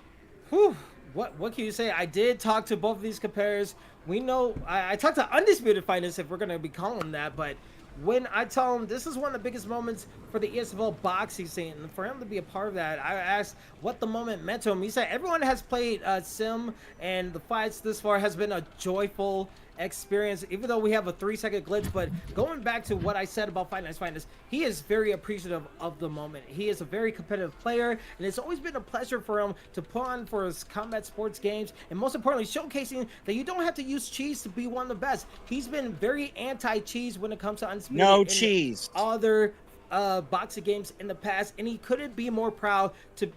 Whew. What can you say? I did talk to both of these competitors. We know I talked to Undisputed Fighters, if we're going to be calling them that, but when I tell him this is one of the biggest moments for the ESFL boxing scene, and for him to be a part of that, I asked what the moment meant to him. He said everyone has played Sim, and the fights this far has been a joyful experience, even though we have a 3-second glitch. But going back to what I said about Fight Night's Finest, he is very appreciative of the moment. He is a very competitive player, and it's always been a pleasure for him to put on for his combat sports games, and most importantly, showcasing that you don't have to use cheese to be one of the best. He's been very anti-cheese when it comes to Undisputed No and cheese. other boxing games in the past, and he couldn't be more proud to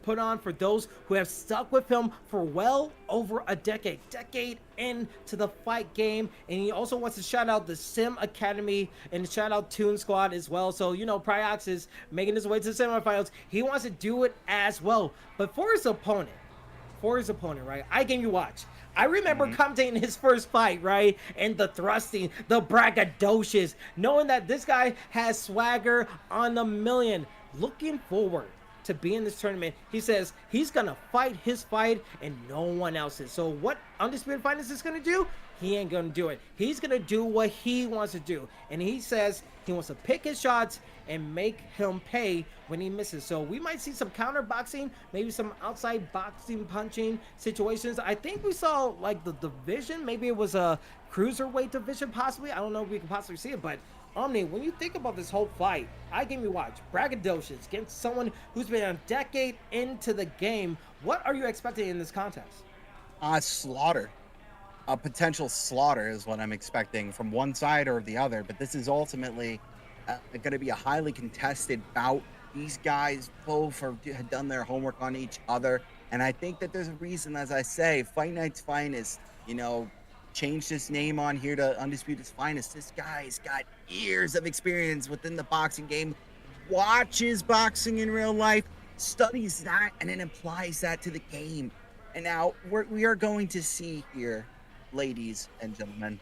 put on for those who have stuck with him for well over a decade into the fight game. And he also wants to shout out the Sim Academy and shout out Toon Squad as well. So, you know, Pryoxis making his way to the semifinals. He wants to do it as well. But for his opponent, right? I Game You Watch. I remember commentating his first fight, right? And the thrusting, the braggadocious, knowing that this guy has swagger on a million. Looking forward to be in this tournament. He says he's gonna fight his fight and no one else's. So what Undisputed Finance is gonna do? He ain't gonna do it. He's gonna do what he wants to do. And he says he wants to pick his shots and make him pay when he misses. So we might see some counter boxing, maybe some outside boxing punching situations. I think we saw like the division, maybe it was a cruiserweight division possibly. I don't know if we can possibly see it, but Omni, when you think about this whole fight, I Game You Watch, braggadocious against someone who's been a decade into the game, what are you expecting in this contest? Slaughter. A potential slaughter is what I'm expecting from one side or the other, but this is ultimately going to be a highly contested bout. These guys both have done their homework on each other, and I think that there's a reason, as I say, Fight Night's Finest, you know, changed his name on here to Undisputed's Finest. This guy's got years of experience within the boxing game, watches boxing in real life, studies that, and then applies that to the game. And now we are going to see here, ladies and gentlemen,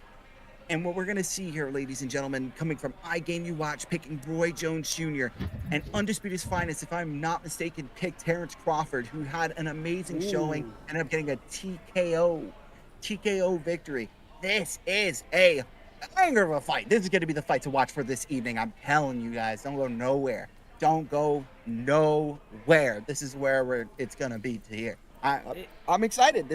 and what we're going to see here, ladies and gentlemen, coming from I Game You Watch, picking Roy Jones Jr. and Undisputed's Finest, if I'm not mistaken, picked Terrence Crawford, who had an amazing showing, ended up getting a TKO victory. This is a banger of a fight. This is going to be the fight to watch for this evening. I'm telling you guys, don't go nowhere. Don't go nowhere. This is where it's going to be to here. I'm excited.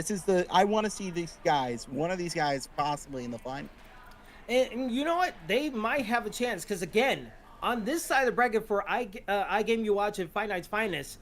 I want to see these guys, one of these guys possibly in the final. And you know what? They might have a chance because, again, on this side of the bracket for I Game You Watch and Fight Night's Finest,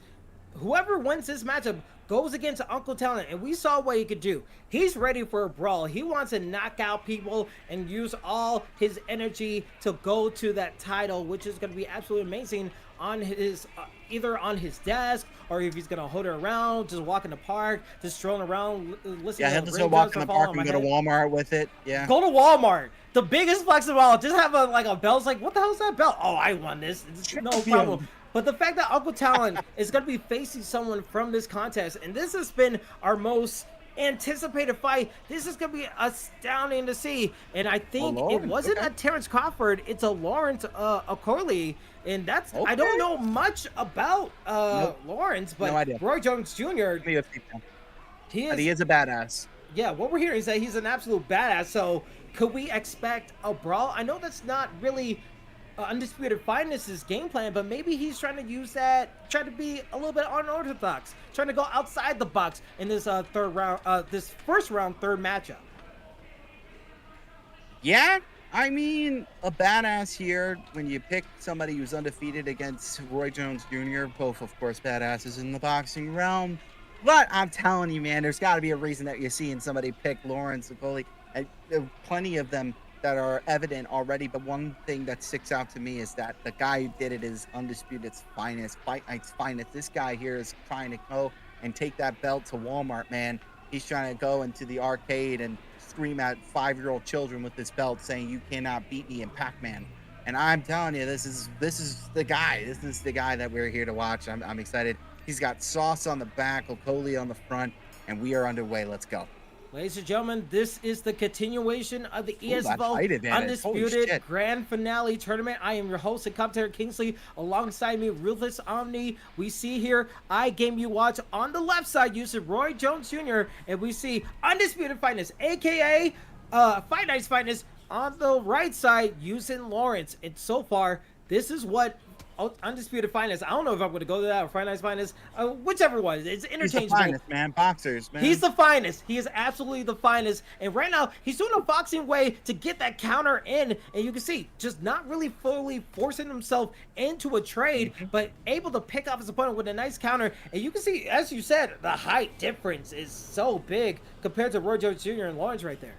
whoever wins this matchup goes against Uncle Talent, and we saw what he could do. He's ready for a brawl. He wants to knock out people and use all his energy to go to that title, which is going to be absolutely amazing on his either on his desk, or if he's going to hold it around, just walk in the park, just strolling around, listening he'll to just go walk in the park and go to Walmart with it. Yeah. Go to Walmart. The biggest flex of all. Just have a belt. It's like, what the hell is that belt? Oh, I won this. It's no problem. But the fact that Uncle Talon is going to be facing someone from this contest, and this has been our most anticipated fight. This is going to be astounding to see. And I think it wasn't a Terrence Crawford. It's a Lawrence Okorli. And that's, I don't know much about Lawrence, but no Roy Jones Jr. He is a badass. Yeah, what we're hearing is that he's an absolute badass. So could we expect a brawl? I know that's not really Undisputed Finest's game plan, but maybe he's trying to use that, try to be a little bit unorthodox, trying to go outside the box in this this first round third matchup. Yeah, I mean, a badass here when you pick somebody who's undefeated against Roy Jones Jr., both of course badasses in the boxing realm. But I'm telling you, man, there's got to be a reason that you're seeing somebody pick Lawrence Okorli. And there are plenty of them that are evident already, but one thing that sticks out to me is that the guy who did it is Undisputed's Finest, Fight Night's Finest. This guy here is trying to go and take that belt to Walmart, man. He's trying to go into the arcade and scream at 5-year-old children with this belt saying, "You cannot beat me in Pac-Man." And I'm telling you, this is the guy. This is the guy that we're here to watch. I'm excited. He's got Sauce on the back, Okorli on the front, and we are underway. Let's go. Ladies and gentlemen, this is the continuation of the ESFL Undisputed Grand Finale Tournament. I am your host and commentator, Kingsley. Alongside me, Ruthless Omni. We see here, I Game You Watch on the left side, using Roy Jones Jr., and we see Undisputed Finest, a.k.a. Fight Night's Finest, on the right side using Lawrence. And so far, this is what Undisputed Finest. I don't know if I'm going to go to that or Finance Finest, whichever one. It's He's the interchangeable. finest, man. Boxers, man. He's the finest. He is absolutely the finest. And right now, he's doing a boxing way to get that counter in. And you can see, just not really fully forcing himself into a trade, but able to pick off his opponent with a nice counter. And you can see, as you said, the height difference is so big compared to Roy Jones Jr. and Lawrence right there.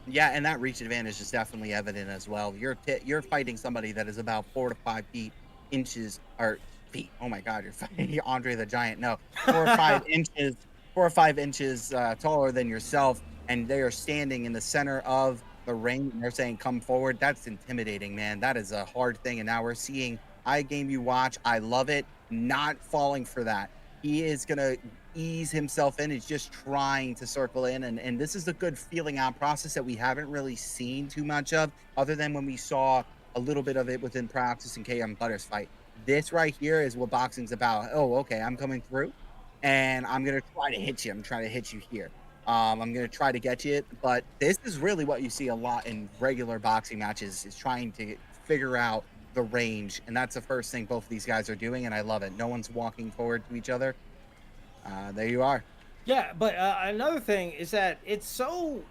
Yeah, and that reach advantage is definitely evident as well. You're fighting somebody that is about 4 to 5 inches or feet. Oh my God, you're fighting Andre the Giant. No, 4 or 5 inches taller than yourself, and they are standing in the center of the ring. And they're saying, "Come forward." That's intimidating, man. That is a hard thing. And now we're seeing iGame You Watch. I love it. Not falling for that. He is gonna ease himself in. He's just trying to circle in, and this is a good feeling out process that we haven't really seen too much of, other than when we saw a little bit of it within Pryoxis and KM Butter's fight. This right here is what boxing's about. Oh, okay, I'm coming through, and I'm gonna try to hit you. I'm trying to hit you here. I'm gonna try to get you, but this is really what you see a lot in regular boxing matches, is trying to figure out the range, and that's the first thing both of these guys are doing, and I love it. No one's walking forward to each other. There you are. Yeah, but another thing is that it's so...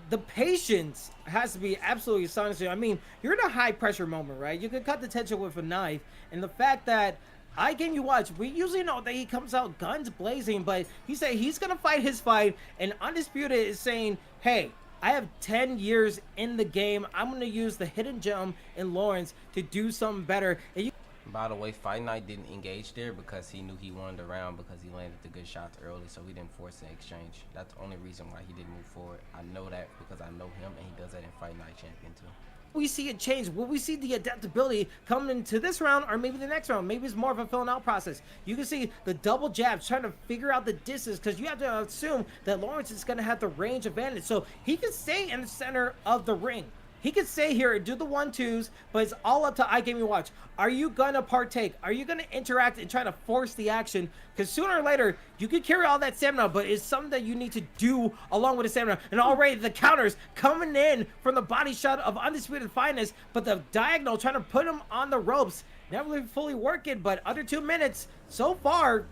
the patience has to be absolutely astonishing. I mean, you're in a high pressure moment, right? You can cut the tension with a knife, and the fact that iGame You Watch, we usually know that he comes out guns blazing, but he said he's gonna fight his fight, and Undisputed is saying, hey, I have 10 years in the game. I'm gonna use the hidden gem in Lawrence to do something better. And you... By the way, Fight Night didn't engage there because he knew he won the round because he landed the good shots early, so we didn't force an exchange. That's the only reason why he didn't move forward. I know that because I know him, and he does that in Fight Night Champion too. we see it change? Will we see the adaptability come into this round or maybe the next round? Maybe it's more of a filling out process. You can see the double jabs trying to figure out the distance, because you have to assume that Lawrence is going to have the range advantage. So he can stay in the center of the ring. He could stay here and do the 1-2s, but it's all up to iGame You Watch. Are you going to partake? Are you going to interact and try to force the action? Because sooner or later, you can carry all that stamina, but it's something that you need to do along with the stamina. And already the counters coming in from the body shot of Undisputed Finest, but the diagonal trying to put him on the ropes. Never really fully working, but under 2 minutes so far.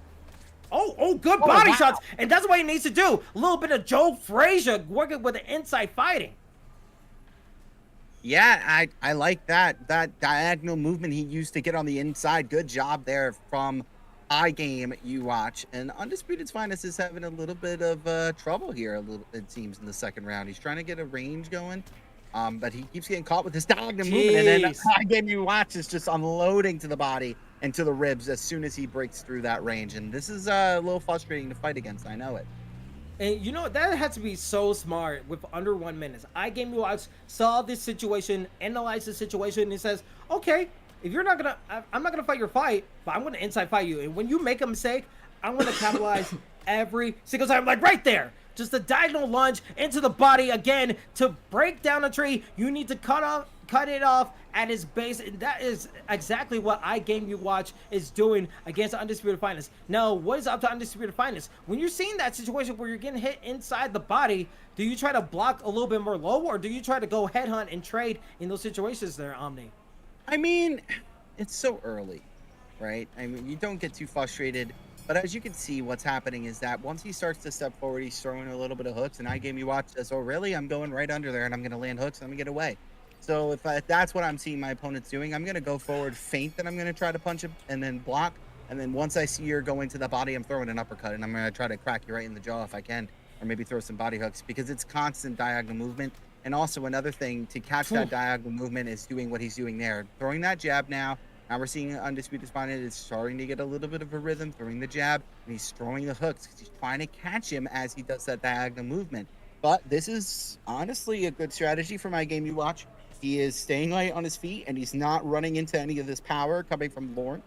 Oh, good body shots. And that's what he needs to do. A little bit of Joe Frazier working with the inside fighting. Yeah, I like that diagonal movement he used to get on the inside. Good job there from iGame You Watch. And Undisputed's Finest is having a little bit of trouble here, it seems, in the second round. He's trying to get a range going, but he keeps getting caught with this diagonal movement. And then iGame You Watch is just unloading to the body and to the ribs as soon as he breaks through that range. And this is a little frustrating to fight against. I know it. And you know, that had to be so smart with under 1 minute. iGame You Watch saw this situation, analyzed the situation, and he says, okay, if you're not gonna, I'm not gonna fight your fight, but I'm gonna inside fight you. And when you make a mistake, I'm gonna capitalize every single time. Like right there, just a diagonal lunge into the body again to break down a tree. You need to cut it off at his base, and that is exactly what iGame You Watch is doing against Undisputed Finest. Now, what is up to Undisputed Finest? When you're seeing that situation where you're getting hit inside the body, do you try to block a little bit more low, or do you try to go headhunt and trade in those situations there, Omni? I mean, it's so early, right? I mean, you don't get too frustrated, but as you can see, what's happening is that once he starts to step forward, he's throwing a little bit of hooks, and iGame You Watch says, oh, really? I'm going right under there, and I'm going to land hooks, and I'm going to get away. So if that's what I'm seeing my opponents doing, I'm going to go forward, feint, and I'm going to try to punch him and then block. And then once I see you're going to the body, I'm throwing an uppercut, and I'm going to try to crack you right in the jaw if I can, or maybe throw some body hooks, because it's constant diagonal movement. And also another thing to catch that diagonal movement is doing what he's doing there. Throwing that jab now. Now we're seeing Undisputed Finest is starting to get a little bit of a rhythm, throwing the jab, and he's throwing the hooks because he's trying to catch him as he does that diagonal movement. But this is honestly a good strategy for iGame You Watch. He is staying light on his feet, and he's not running into any of this power coming from Lawrence.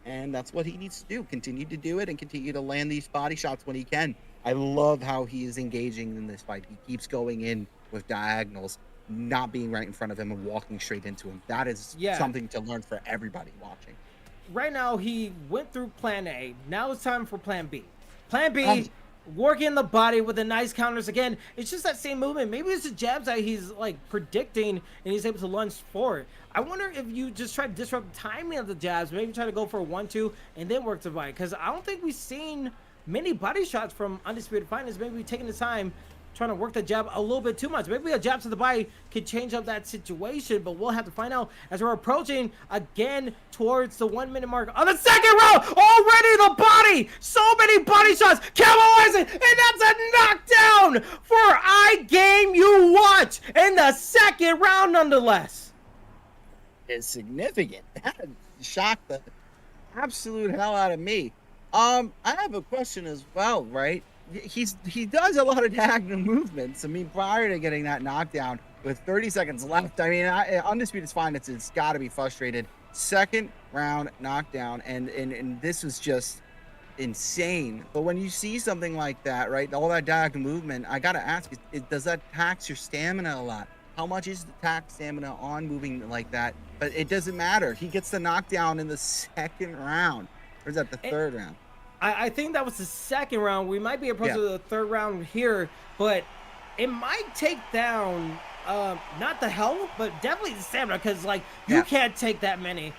And that's what he needs to do. Continue to do it and continue to land these body shots when he can. I love how he is engaging in this fight. He keeps going in with diagonals, not being right in front of him and walking straight into him. That is something to learn for everybody watching. Right now, he went through plan A. Now it's time for plan B. Plan B working the body with the nice counters again. It's just that same movement. Maybe it's the jabs that he's like predicting and he's able to lunge forward. I wonder if you just try to disrupt the timing of the jabs, maybe try to go for a 1-2 and then work the body, because I don't think we've seen many body shots from Undisputed Finest. Maybe taking the time trying to work the jab a little bit too much. Maybe a jab to the body could change up that situation, but we'll have to find out as we're approaching again towards the 1 minute mark on the second round. Already the body, so many body shots, capitalizing, and that's a knockdown for I Game You Watch in the second round nonetheless. Is significant. That shocked the absolute hell out of me. I have a question as well, right? He does a lot of diagonal movements. I mean, prior to getting that knockdown with 30 seconds left, I mean, Undisputed Finance has got to be frustrated. Second round knockdown, and this was just insane. But when you see something like that, right, all that diagonal movement, I got to ask, does that tax your stamina a lot? How much is the tax stamina on moving like that? But it doesn't matter. He gets the knockdown in the second round. Or is that the third round? I think that was the second round. We might be approaching the third round here, but it might take down not the health, but definitely the stamina, because like you can't take that many.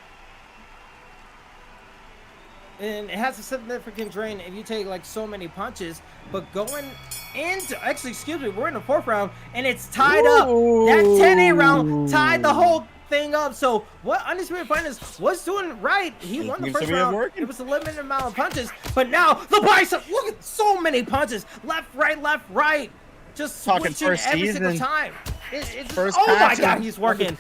And it has a significant drain if you take like so many punches. But going into, actually, excuse me, we're in the fourth round and it's tied up. That 10-8 round tied the whole thing up. So what Undisputed Finance was doing right, he won the first round. It was a limited amount of punches, but now the bicep, look at so many punches, left, right, just switching every single time. Oh my God, he's working.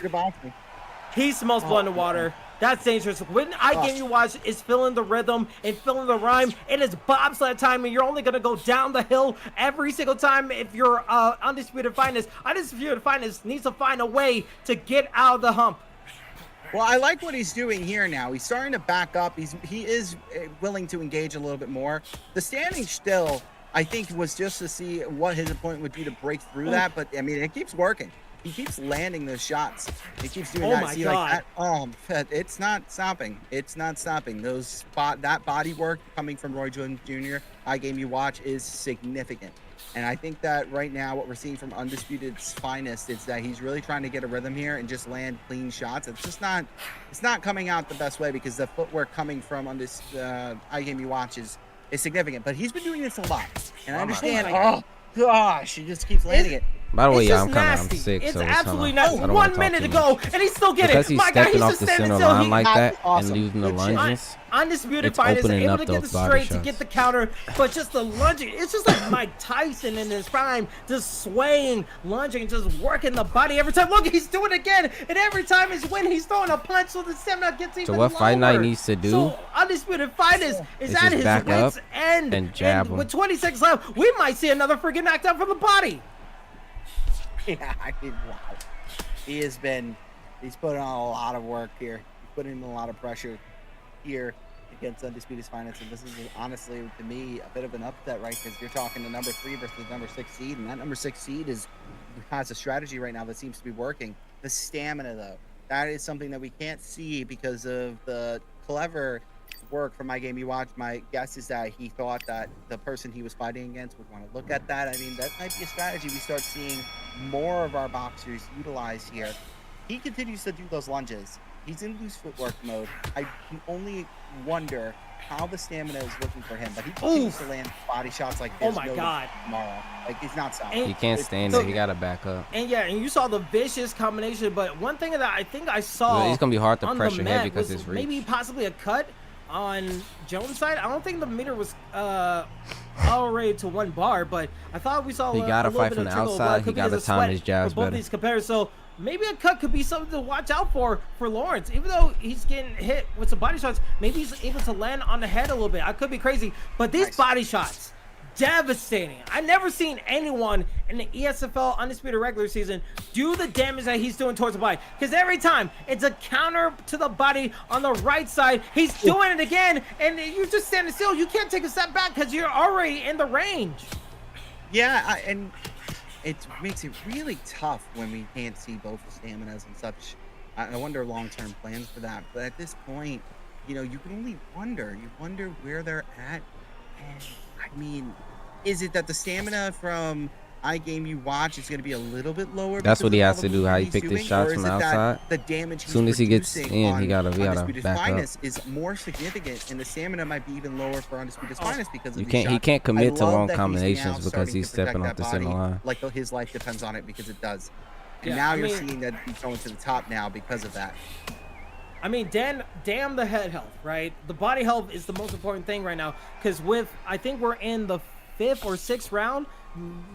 He smells blood in the water. That's dangerous. When I Game You Watch is feeling the rhythm and feeling the rhyme, it is bobsled time, and you're only going to go down the hill every single time if you're Undisputed Finest. Undisputed Finest needs to find a way to get out of the hump. Well, I like what he's doing here now. He's starting to back up. He is willing to engage a little bit more. The standing still, I think, was just to see what his opponent would do to break through that. But, I mean, it keeps working. He keeps landing those shots. He keeps doing that. My See, God. like that. It's not stopping. It's not stopping. That body work coming from Roy Jones Jr., I Game You Watch, is significant. And I think that right now what we're seeing from Undisputed's Finest is that he's really trying to get a rhythm here and just land clean shots. It's not coming out the best way, because the footwork coming from I Game You Watch is significant. But he's been doing this a lot. And I understand, gosh, he just keeps landing it. By the way, I'm sick. It's so absolutely nasty. 1 minute to go, and he's still getting because it. he's My God, stepping he's off just the standing center still. line like that Awesome. and leaving the lunges. Undisputed Finest opening able up to get the those body straight to shots. get the counter, but just the lunging. It's just like Mike Tyson in his prime, just swaying, lunging, just working the body every time. Look, he's doing it again, and every time is when he's throwing a punch, so the stamina gets even lower. So what Fight Night needs to do? So Undisputed Finest is at his back wit's up end, and jab him. with 20 seconds left, we might see another freaking knockdown from the body. Yeah, I mean, wow. He's putting on a lot of work here. He's putting in a lot of pressure here against Undisputed Finance, and this is honestly, to me, a bit of an upset, right? Because you're talking the number 3 versus the number 6 seed, and that number 6 seed has a strategy right now that seems to be working. The stamina, though, that is something that we can't see because of the clever work from My Game You Watch. My guess is that he thought that the person he was fighting against would want to look at that. I mean, that might be a strategy we start seeing more of our boxers utilize here. He continues to do those lunges. He's in loose footwork mode. I can only wonder how the stamina is looking for him, but he continues to land body shots like this. Oh my God. Tomorrow. Like, he's not stopping. He can't stand it. He got to back up. And yeah, and you saw the vicious combination, but one thing that I think I saw Well, it's going to be hard to on pressure the him mat because was it's reach. maybe possibly a cut on Jones' side. I don't think the meter was already to 1 bar, but I thought we saw He got to a little fight bit from of the trickle of blood. outside. He Could be got to because of time sweat his jabs for both better. these compares. So maybe a cut could be something to watch out for Lawrence. Even though he's getting hit with some body shots, maybe he's able to land on the head a little bit. I could be crazy, but these body shots, devastating. I've never seen anyone in the ESFL Undisputed regular season do the damage that he's doing towards the body. Because every time it's a counter to the body on the right side, he's doing it again, and you're just standing still. You can't take a step back because you're already in the range. Yeah, and it makes it really tough when we can't see both staminas and such. I wonder long-term plans for that. But at this point, you know, you can only wonder. You wonder where they're at. And I mean, Is it that the stamina from iGame you watch is going to be a little bit lower? That's because what he of all has the to do. movement How he he's picked his doing, shots or from is it that outside. the damage As he's soon as he gets producing in, he on gotta Undisputed back up. Finest is more significant, and the stamina might be even lower for Undisputed Finest because of You these can't. He shots. can't I commit to love long that he's combinations now because starting he's to protect stepping off that the center body line. like his life depends on it, because it does. And Yeah, now I you're mean- seeing that he's going to the top now because of that. I mean, damn the head health, right? The body health is the most important thing right now, because I think we're in the 5th or 6th round,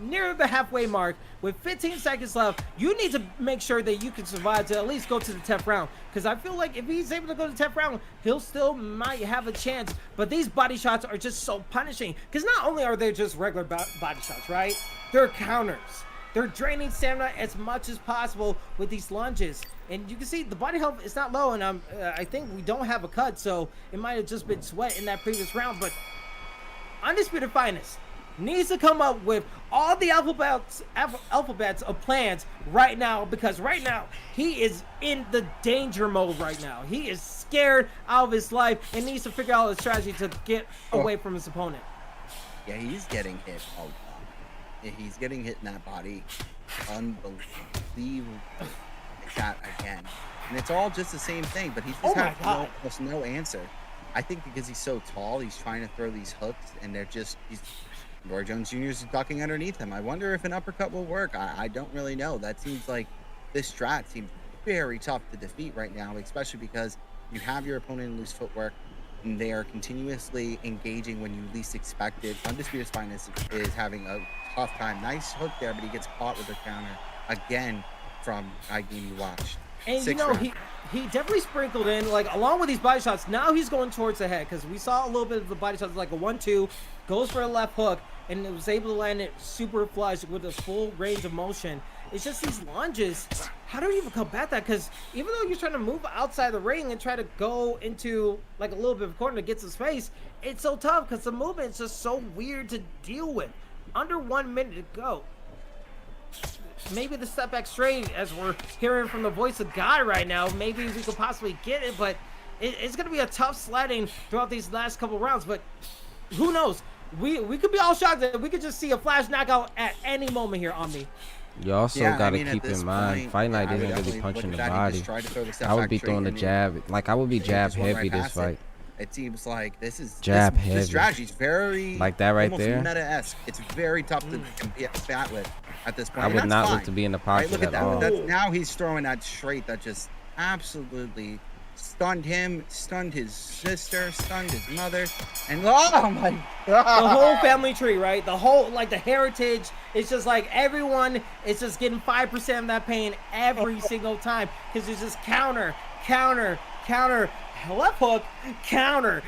near the halfway mark, with 15 seconds left. You need to make sure that you can survive to at least go to the 10th round, because I feel like if he's able to go to the 10th round, he'll still might have a chance. But these body shots are just so punishing, because not only are they just regular body shots, right? They're counters. They're draining stamina as much as possible with these lunges. And you can see the body health is not low, and I think we don't have a cut, so it might have just been sweat in that previous round. But Undisputed Finest needs to come up with all the alphabets of plans right now, because right now he is in the danger mode right now. He is scared out of his life and needs to figure out a strategy to get away from his opponent. Yeah, he's getting hit a lot. Yeah, he's getting hit in that body. Unbelievable. Like that again. And it's all just the same thing, but he's Oh just my has God. almost no answer. I think because he's so tall, he's trying to throw these hooks, and Roy Jones Jr. is ducking underneath him. I wonder if an uppercut will work. I don't really know. That seems like this strat seems very tough to defeat right now, especially because you have your opponent in loose footwork, and they are continuously engaging when you least expect it. Undisputed Finest is having a tough time. Nice hook there, but he gets caught with a counter again from iGame you watched. And you know, he definitely sprinkled in, like, along with these body shots, now he's going towards the head, because we saw a little bit of the body shots, like a 1-2, goes for a left hook, and it was able to land it super flush with a full range of motion. It's just these lunges. How do you even combat that? Because even though you're trying to move outside the ring and try to go into, like, a little bit of corner to get some space, it's so tough because the movement is just so weird to deal with. Under 1 minute to go. Maybe the step back straight, as we're hearing from the voice of God right now, maybe we could possibly get it, but it's going to be a tough sledding throughout these last couple rounds. But who knows? We could be all shocked that we could just see a flash knockout at any moment here on me. You also Yeah, I gotta mean, at keep this in mind, point, Fight Night I would isn't really definitely punching look the at that. He body. just tried to throw the step I would back be straight, throwing the and jab. Like I would be it jab just went heavy right this past it. fight. It seems like this Jab heavy. This strategy is very Like that right almost there? meta-esque. It's very tough to combat with at this point. I and would that's not fine. look to be in the Right, pocket look at at that. all. Now he's throwing that straight that just absolutely stunned him, stunned his sister, stunned his mother, and oh my God! The whole family tree, right? The whole, like, the heritage. It's just like everyone is just getting 5% of that pain every single time, because it's just counter, left hook, counter.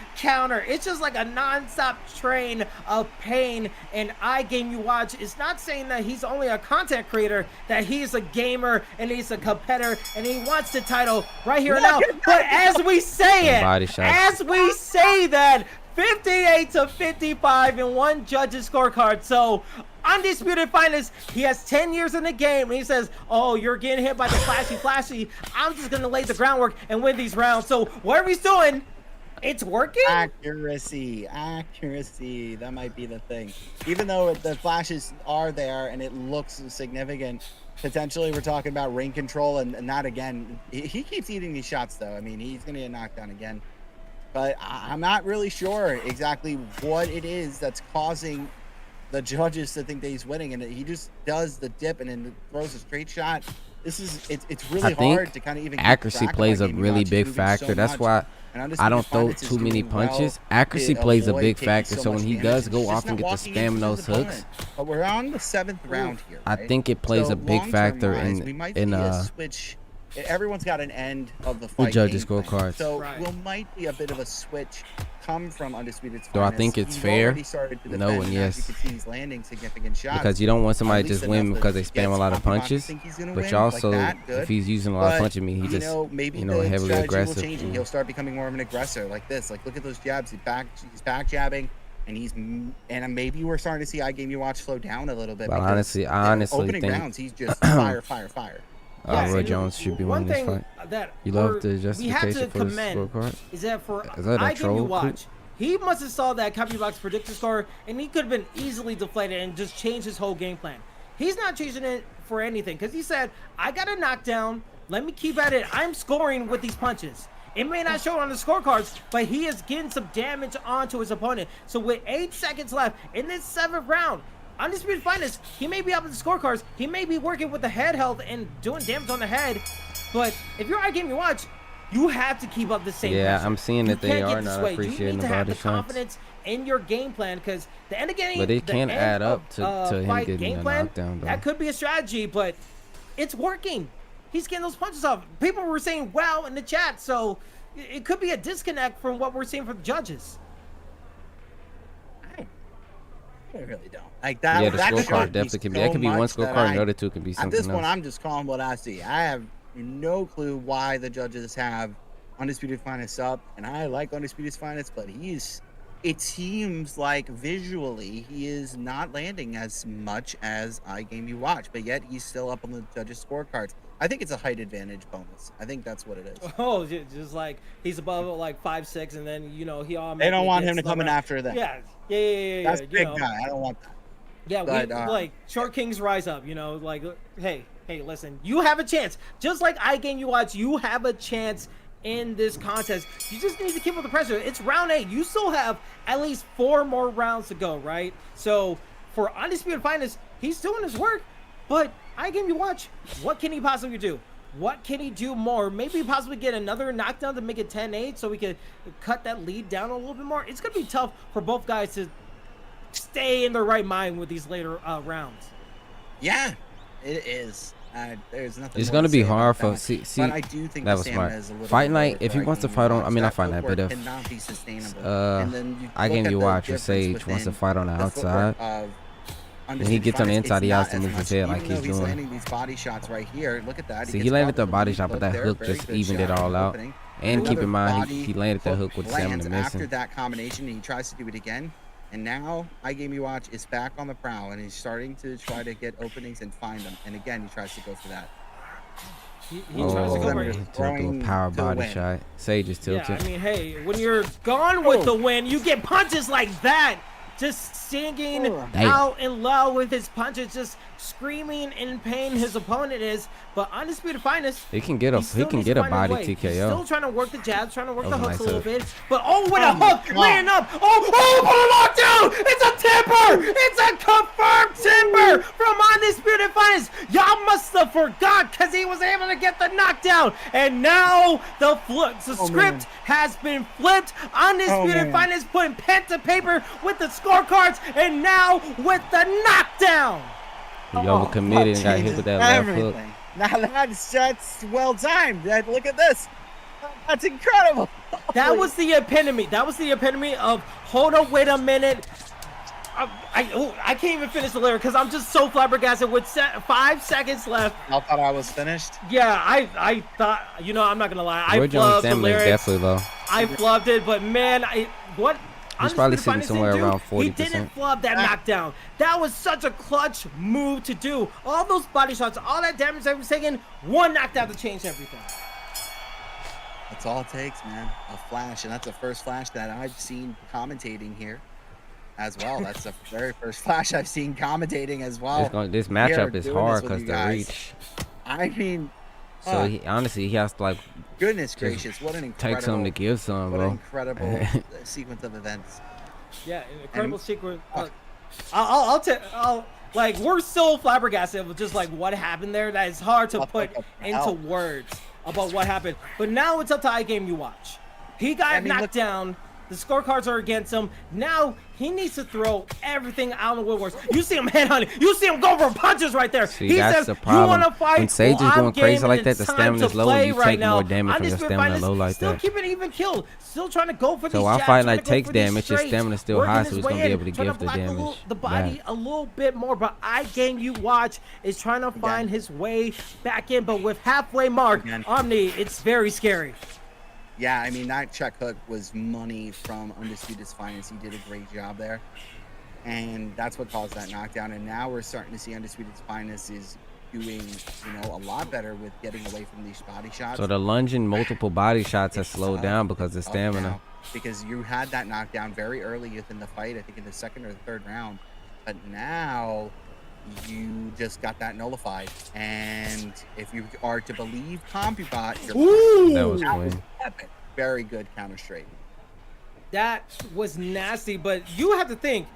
It's just like a non-stop train of pain. And iGame you watch is not saying that he's only a content creator, that he's a gamer and he's a competitor and he wants the title right here and now. But as we say Body it, shots. as we say that, 58-55 in one judge's scorecard. So Undisputed Finest, he has 10 years in the game, and he says, oh, you're getting hit by the flashy. I'm just going to lay the groundwork and win these rounds. So whatever he's doing, it's working. Accuracy. That might be the thing. Even though the flashes are there and it looks significant, potentially we're talking about ring control and not again. He keeps eating these shots, though. I mean, he's going to get knocked down again. But I'm not really sure exactly what it is that's causing the judges to think that he's winning, and he just does the dip and then throws a straight shot. It's really hard to kind of even keep accuracy track of plays a iGame. really He's big moving factor. so That's much, why and I Undisputed don't throw Finest is too many doing well punches. to Accuracy plays a avoid big taking factor. so So when much he damage. does He's go just off not and get the walking spam into those his hooks, opponent. But we're on the 7th round here, I right? think it plays So a big long-term factor wise, we might in see a switch. Everyone's got an end of the fight. judges' game plan. scorecards. So Right. we might be a bit of a switch come from Undisputed Do I Finest. think it's He's fair? already started to No, defend, and as yes. you can see, he's landing significant shots. because you don't want somebody At to least just win enough because that they he spam a gets lot of Pokemon to punches. think he's gonna But win, you also, like that, good. if he's using a lot of But, punches, I mean, he you just know, maybe the the heavily strategy aggressive. will change and he'll start becoming more of an aggressor like this. Like, look at those jabs. He's back jabbing, and maybe we're starting to see iGame you watch slow down a little bit. But because honestly, the I honestly opening think rounds, he's just fire. Yeah, Roy and Jones should be one winning this thing fight. that You love we the have to justification for this commend scorecard? is that for Is that a iGame you troll watch, clip? He must have saw that copy box predictor score, and he could have been easily deflated and just changed his whole game plan. He's not changing it for anything because he said, I got a knockdown. Let me keep at it. I'm scoring with these punches. It may not show on the scorecards, but he is getting some damage onto his opponent. So with 8 seconds left in this 7th round, Undisputed Finest, he may be up in the scorecards. He may be working with the head health and doing damage on the head. But if you're iGame You Watch, you have to keep up the same pressure. I'm seeing that they are not swayed. appreciating you need the to have body the shots. confidence in your game plan because the end of game, But it can add up to him fight getting game a plan, knockdown, though. that could be a strategy, but it's working. He's getting those punches off. People were saying wow in the chat, so it could be a disconnect from what we're seeing from the judges. I really don't. Like that. Yeah, the that scorecard should be definitely can be. so That could be one much that scorecard, and the other two can be At something this point, else. I'm just calling what I see. I have no clue why the judges have Undisputed Finest up, and I like Undisputed Finest, but it seems like visually he is not landing as much as iGame You Watch, but yet he's still up on the judges' scorecards. I think it's a height advantage bonus. I think that's what it is. Oh, just like he's above like 5'6", and then he all. They don't want him to come in after that. Yeah. That's a big guy. I don't want that. Yeah, But, like short kings rise up. Like hey, listen, you have a chance. Just like iGame You Watch, you have a chance in this contest. You just need to keep up the pressure. It's round 8. You still have at least 4 more rounds to go, right? So for Undisputed Finest, he's doing his work, but iGame You Watch, what can he possibly do? What can he do more? Maybe possibly get another knockdown to make it 10-8 so we could cut that lead down a little bit more. It's going to be tough for both guys to stay in their right mind with these later rounds. Yeah, it is. There's nothing. It's more gonna to be say about hard for that. see. But I do think That the was stamina smart. is a little Fight bit night. lower If for he wants to iGame fight You on, I mean, I Watch. find that, but if cannot be sustainable. And then you I look game at You the Watch or difference Sage wants to within fight on the the footwork outside. of When he gets on the Undisputed inside, he Finest, has to it's move his not as head much. like Even he's though he's doing. landing these body shots right here. Look at that. See, gets he landed the caught body with shot, but that there. hook Very just good evened it shot all out. opening. And keep Another in mind, body he landed that hook with the lands stamina after missing. that combination, and he tries to do it again. And now iGame You Watch is back on the prowl, and he's starting to try to get openings and find them. And again, he tries to go for that. He tries to go right. He took a power to the body win. shot. Sage is Yeah, tilted. I mean, hey, when you're gone with the win, you get punches like that. Just singing out and loud with his punches, just screaming in pain his opponent is. But Undisputed Finest, He can get a body He's TKO. still trying to work the jabs, trying to work the That was hooks a a little nice bit. But with a my hook, God. laying up. Oh, put a lockdown! It's a timber! It's a confirmed timber from Undisputed Finest. Y'all must have forgot because he was able to get the knockdown. And now the script has been flipped. Undisputed Finest putting pen to paper with the scorecards and now with the knockdown. He overcommitted and got hit with that left hook. Now that's well timed. Look at this. That's incredible. That was the epitome. That was the epitome of hold up, wait a minute. I can't even finish the lyric because I'm just so flabbergasted with 5 seconds left. I thought I was finished. Yeah, I thought, I'm not gonna lie, I Roy Jones' flubbed the stamina is lyrics. definitely low. I flubbed it, but man, what? He's probably Undisputed sitting Finest somewhere didn't do, around 40%. He didn't flub that knockdown. That was such a clutch move to do. All those body shots, all that damage that was taken, one knockdown to change everything. That's all it takes, man. A flash, and that's the first flash that I've seen commentating here as well. That's the very first flash I've seen commentating as well. This Here, matchup is doing hard this with because you the guys. reach. I mean, So honestly, he has to like goodness gracious, what an incredible, take some to give some, what an bro. incredible sequence of events. Yeah, an incredible sequence. Like, we're so flabbergasted with just like what happened there that it's hard to put into words about what happened. But now it's up to iGame You Watch. He got knocked down. The scorecards are against him. Now he needs to throw everything out of the woodworks. You see him headhunting. You see him go for punches right there. See, he that's says, the problem. "You want to fight? When Sage is Well, going I'm crazy game like and that, the it's time stamina's to low, and play you right take now." more damage from your Undisputed stamina Finest low like still that. keeping even killed. Still trying to go for these So our jabs, fight trying night to go takes for these damage, his straights, stamina's still working high, his so he's way gonna be in, able to trying give the block damage the body back. a little bit more. But iGame You Watch is trying to find his way back in. But with halfway mark, Omni, it's very scary. Yeah, I mean, that check hook was money from Undisputed's Finest. He did a great job there. And that's what caused that knockdown. And now we're starting to see Undisputed's Finest is doing, a lot better with getting away from these body shots. So the lunging multiple body shots has slowed down because of the up stamina. now. because you had that knockdown very early within the fight, I think in the second or the third round. But now you just got that nullified. And if you are to believe CompuBot, That was that clean. epic. Very good counter straight. That was nasty, but you have to think.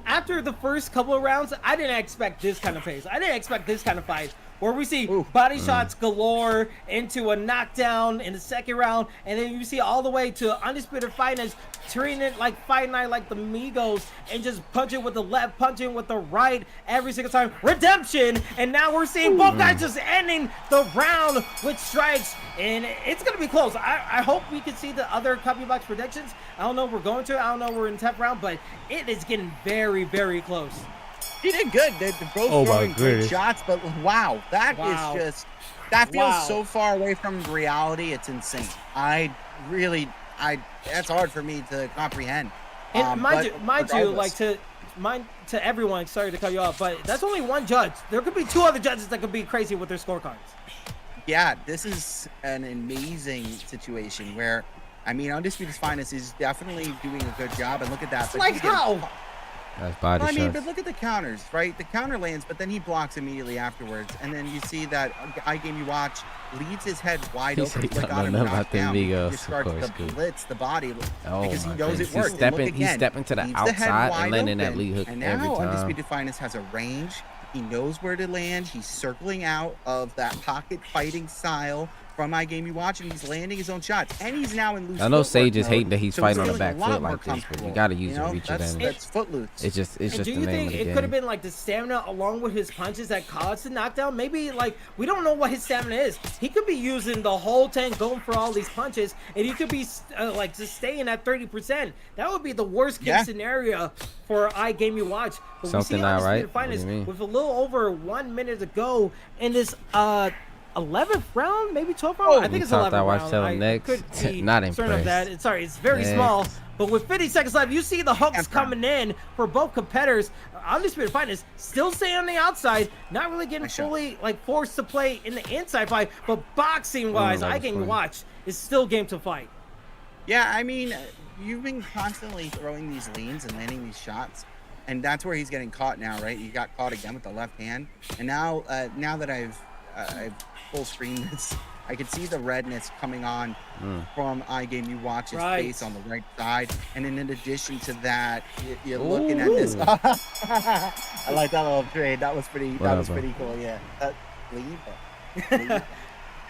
After the first couple of rounds, I didn't expect this kind of pace. I didn't expect this kind of fight where we see body shots galore into a knockdown in the second round, and then you see all the way to Undisputed Finest treating it like Fight Night, like the Migos, and just punching with the left, punching with the right every single time. Redemption, and now we're seeing both guys just ending the round with strikes, and it's gonna be close. I hope we can see the other copy box predictions. I don't know if we're going to. I don't know if we're in 10th round, but it is getting very, very close. He did good. They're both throwing great shots, but wow, that is that feels so far away from reality. It's insane. That's hard for me to comprehend. And mind you, like to everyone, sorry to cut you off, but that's only one judge. There could be 2 other judges that could be crazy with their scorecards. Yeah, this is an amazing situation where, I mean, Undisputed Finest is definitely doing a good job, and look at that. But like how? That's body shots. I mean, but look at the counters, right? The counter lands, but then he blocks immediately afterwards. And then you see that iGame You Watch leads his head wide open. He don't know about the Migos, he starts to blitz the body because he knows it works. He's stepping to the outside and landing that lead hook and every now time. Undisputed Finest has a range. He knows where to land. He's circling out of that pocket fighting style from iGame You Watch, and he's landing his own shots. And he's now in loose. I know Sage is mode, hating that he's so fighting on the feeling back a lot foot more like this, but you comfortable. gotta use your reach advantage. That's footloose. It's just And the do you name think of the it game. could have been like the stamina along with his punches that caused the knockdown? Maybe like we don't know what his stamina is. He could be using the whole tank going for all these punches, and he could be like just staying at 30%. That would be the worst case scenario for iGame You Watch. But Something we see not right? Undisputed Finest What do you mean? with a little over 1 minute to go in this 11th round, maybe 12th round. I think it's 11th round. Tell him next. Could be Not certain of impressed. that. Sorry, it's very small. But with 50 seconds left, you see the hooks coming in for both competitors. Undisputed Finest still staying on the outside, not really getting fully like forced to play in the inside fight. But boxing wise, iGame You Watch is still game to fight. Yeah, I mean, you've been constantly throwing these leans and landing these shots, and that's where he's getting caught now, right? He got caught again with the left hand, and now that I've full screen this, I could see the redness coming on from iGame You Watch's face on the right side, and then in addition to that, you're looking at this. I like that little trade. That was pretty. That was pretty cool. Yeah. Leave.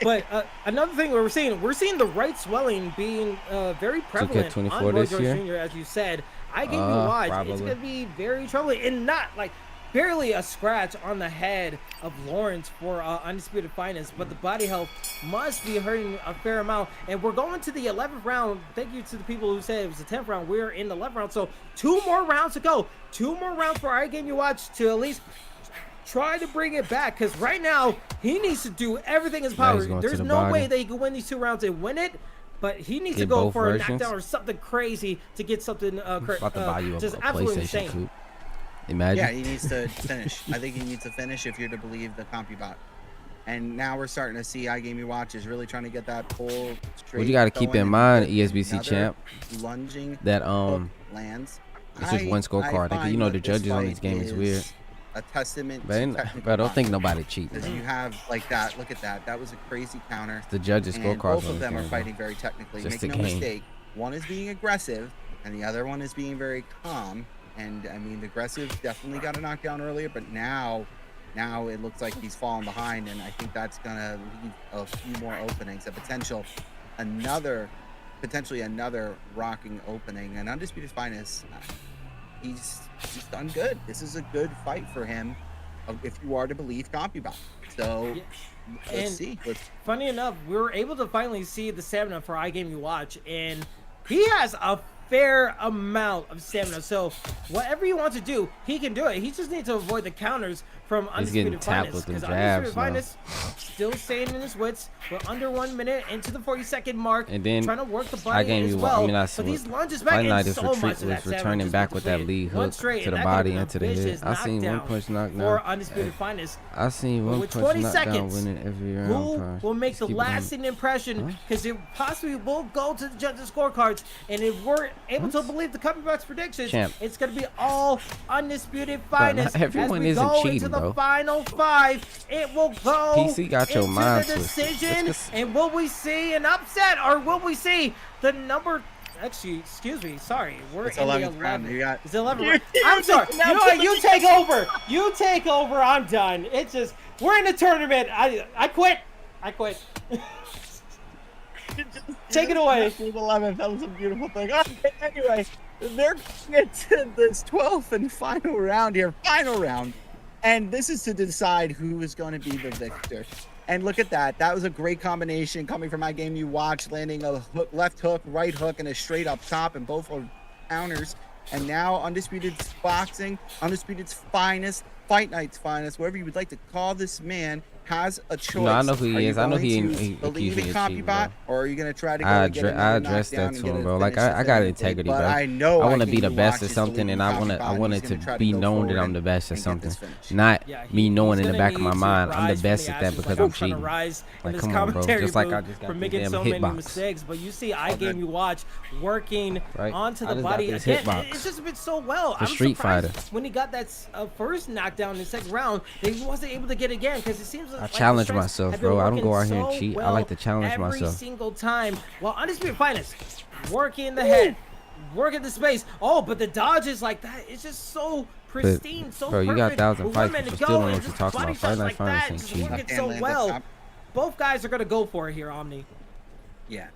But another thing we're seeing the right swelling being very prevalent on Roy Jones Jr. As you said, iGame You Watch, it's gonna be very troubling, and not like barely a scratch on the head of Lawrence for Undisputed Finest, but the body health must be hurting a fair amount. And we're going to the 11th round. Thank you to the people who said it was the 10th round. We're in the 11th round, so 2 more rounds to go. 2 more rounds for iGame You Watch to at least try to bring it back, because right now he needs to do everything in his power. There's no way that he can win these 2 rounds and win it, but he needs to go for a knockdown or something crazy to get something just absolutely insane. Coupe. Imagine. Yeah, he needs to finish. I think he needs to finish if you're to believe the CompuBot. And now we're starting to see iGame You Watch is really trying to get that pull straight. Well, you got to keep in mind, ESBC champ, lunging that lands. It's just one scorecard. You know the judges on this game is weird. A testament but I don't think nobody cheating. Because you have like that. Look at that. That was a crazy counter. The judges' scorecards. Both of them are fighting very technically. Make no mistake. One is being aggressive, and the other one is being very calm. And I mean, the aggressive definitely got a knockdown earlier, but now it looks like he's falling behind, and I think that's gonna leave a few more openings. Potentially another rocking opening. And Undisputed Finest, he's done good. This is a good fight for him, if you are to believe CompuBot. So let's see. Funny enough, we were able to finally see the stamina for iGame You Watch, and he has a fair amount of stamina. So whatever he wants to do, he can do it. He just needs to avoid the counters from getting Undisputed tapped Finest. with them Because jabs Undisputed now. Finest still staying in his wits. We're under 1 minute into the 40-second mark. And then trying to work the I body gave as you. well. I mean, I But these lunges back Fight in Night is so much of that stamina returning just back with that completed. lead One hook straight, to the and that body could've and to the been a head. vicious I seen one knockdown punch knockdown. for Undisputed Finest. I seen But one with punch 20 knockdown seconds, winning every round. who bro. will make Just the keep it going. lasting impression? Huh? Because it possibly will go to the judges' scorecards, and if we're able to believe the Copybox predictions, Champ. it's going to be all Undisputed Bro, not Finest. everyone As we isn't go cheating, into the bro. final 5, it will go PC got your into mind the twisted. decision. It's just- And will we see an upset, or will we see the number? Actually, excuse me. Sorry, we're It's in the 11th round. 11th. You got- It's 11th You- round. you I'm sorry. just You know what? You take over. You take over. I'm done. It's just we're in a tournament. I quit. I quit. Take it away. 11th. That was a beautiful thing. Okay, anyway, they're going to this 12th and final round here. Final round. And this is to decide who is going to be the victor. And look at that. That was a great combination coming from my game you watched, landing a hook, left hook, right hook, and a straight up top, and both are counters. And now Undisputed's boxing, Undisputed's finest, Fight Night's finest, whatever you would like to call this man, has a choice. No, I know who he Are you is. I know he going to he believe in accused me of cheating, bro. CopyBot, or are you going to try to go I and get another addressed knockdown that and to get him, a bro. Like finish I got definitively? integrity, But bro. I know I want to think be the you best watch at this something, believe and in I CopyBot, wanted he's to gonna try be go known that forward I'm the best at and get something. this finish. Not Yeah, me knowing he's in the gonna back of my need to mind I'm the rise from best the at that ashes because like I'm trying to cheating. rise in Like, this come on, bro. commentary Just like I booth just got for this making damn so many hitbox. mistakes. But you see, I All game good. you watch working Right. onto I the just got body this again. hitbox. It's just been so well. For I'm Street surprised Fighter. when he got that first knockdown in the second round that he wasn't able to get again because it seems like challenge the strengths myself, have been bro. I don't working go out here and so cheat. I well like to challenge every myself. single time. While Undisputed Finest working the head, working the space. Oh, but the dodges like that, it's just so pristine, so bro, you perfect. got 1,000 With fights, 1 but minute you to still go don't know and what you're just talking body about. Fight shots Night like Finals that, ain't just cheating. working Left hand so lands up well. top. Both guys are gonna go for it here, Omni. Yeah.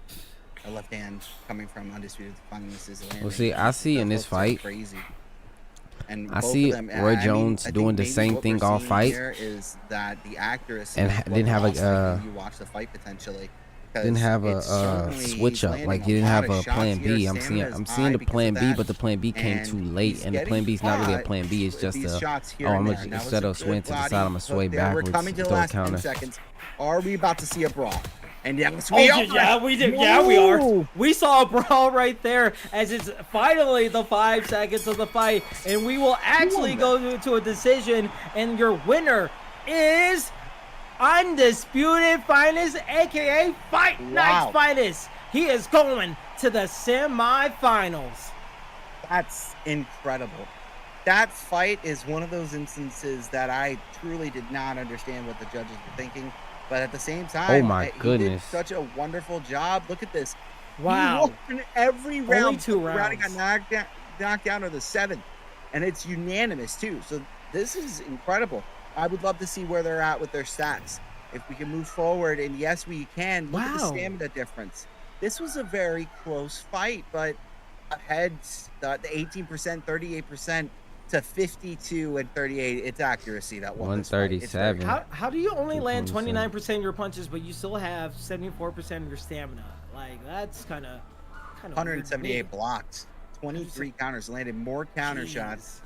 A left hand coming from Undisputed Finest is landing. Well, see, I see in The this hooks are fight, crazy. And I both see of them, Roy I mean, Jones I think doing the maybe same what thing we're all seeing fight. here is that the accuracy And is what didn't have a, lost it when you watch the fight potentially. Didn't have a It's certainly switch up. landing Like a he didn't lot have of a shots plan here. B. I'm Stamina seeing is the high because plan of B, that. but the plan B came And too late, he's and the getting plan B is not really a caught plan B. It's with just these a shots here oh, and I'm there. gonna That was instead a of swing good to the body side, I'm gonna hook sway there. We're backwards, coming to the throw a last 10 counter. seconds. Are we about to see a brawl? And yes, Oh, we are. yeah, we did. Yeah, we are. Woo! We saw a brawl right there as it's finally the 5 seconds of the fight, and we will actually go to a decision. And your winner is Undisputed Finest, aka Fight Night's Finest. He is going to the semifinals. That's incredible. That fight is one of those instances that I truly did not understand what the judges were thinking. But at the same time, Oh my he did goodness. such a wonderful job. Look at this. Wow. He won every round. 2 The round he rounds. got knocked down to the 7th. And it's unanimous, too. So this is incredible. I would love to see where they're at with their stats. If we can move forward, and yes, we can. Look at the Wow. stamina difference. This was a very close fight, but ahead the 18%, 38% to 52 and 38. It's accuracy that won this fight. It's very 137. How do you only land 227. 29% of your punches, but you still have 74% of your stamina? Like, that's kind of 178 blocks, 23 counters, landed more counter shots,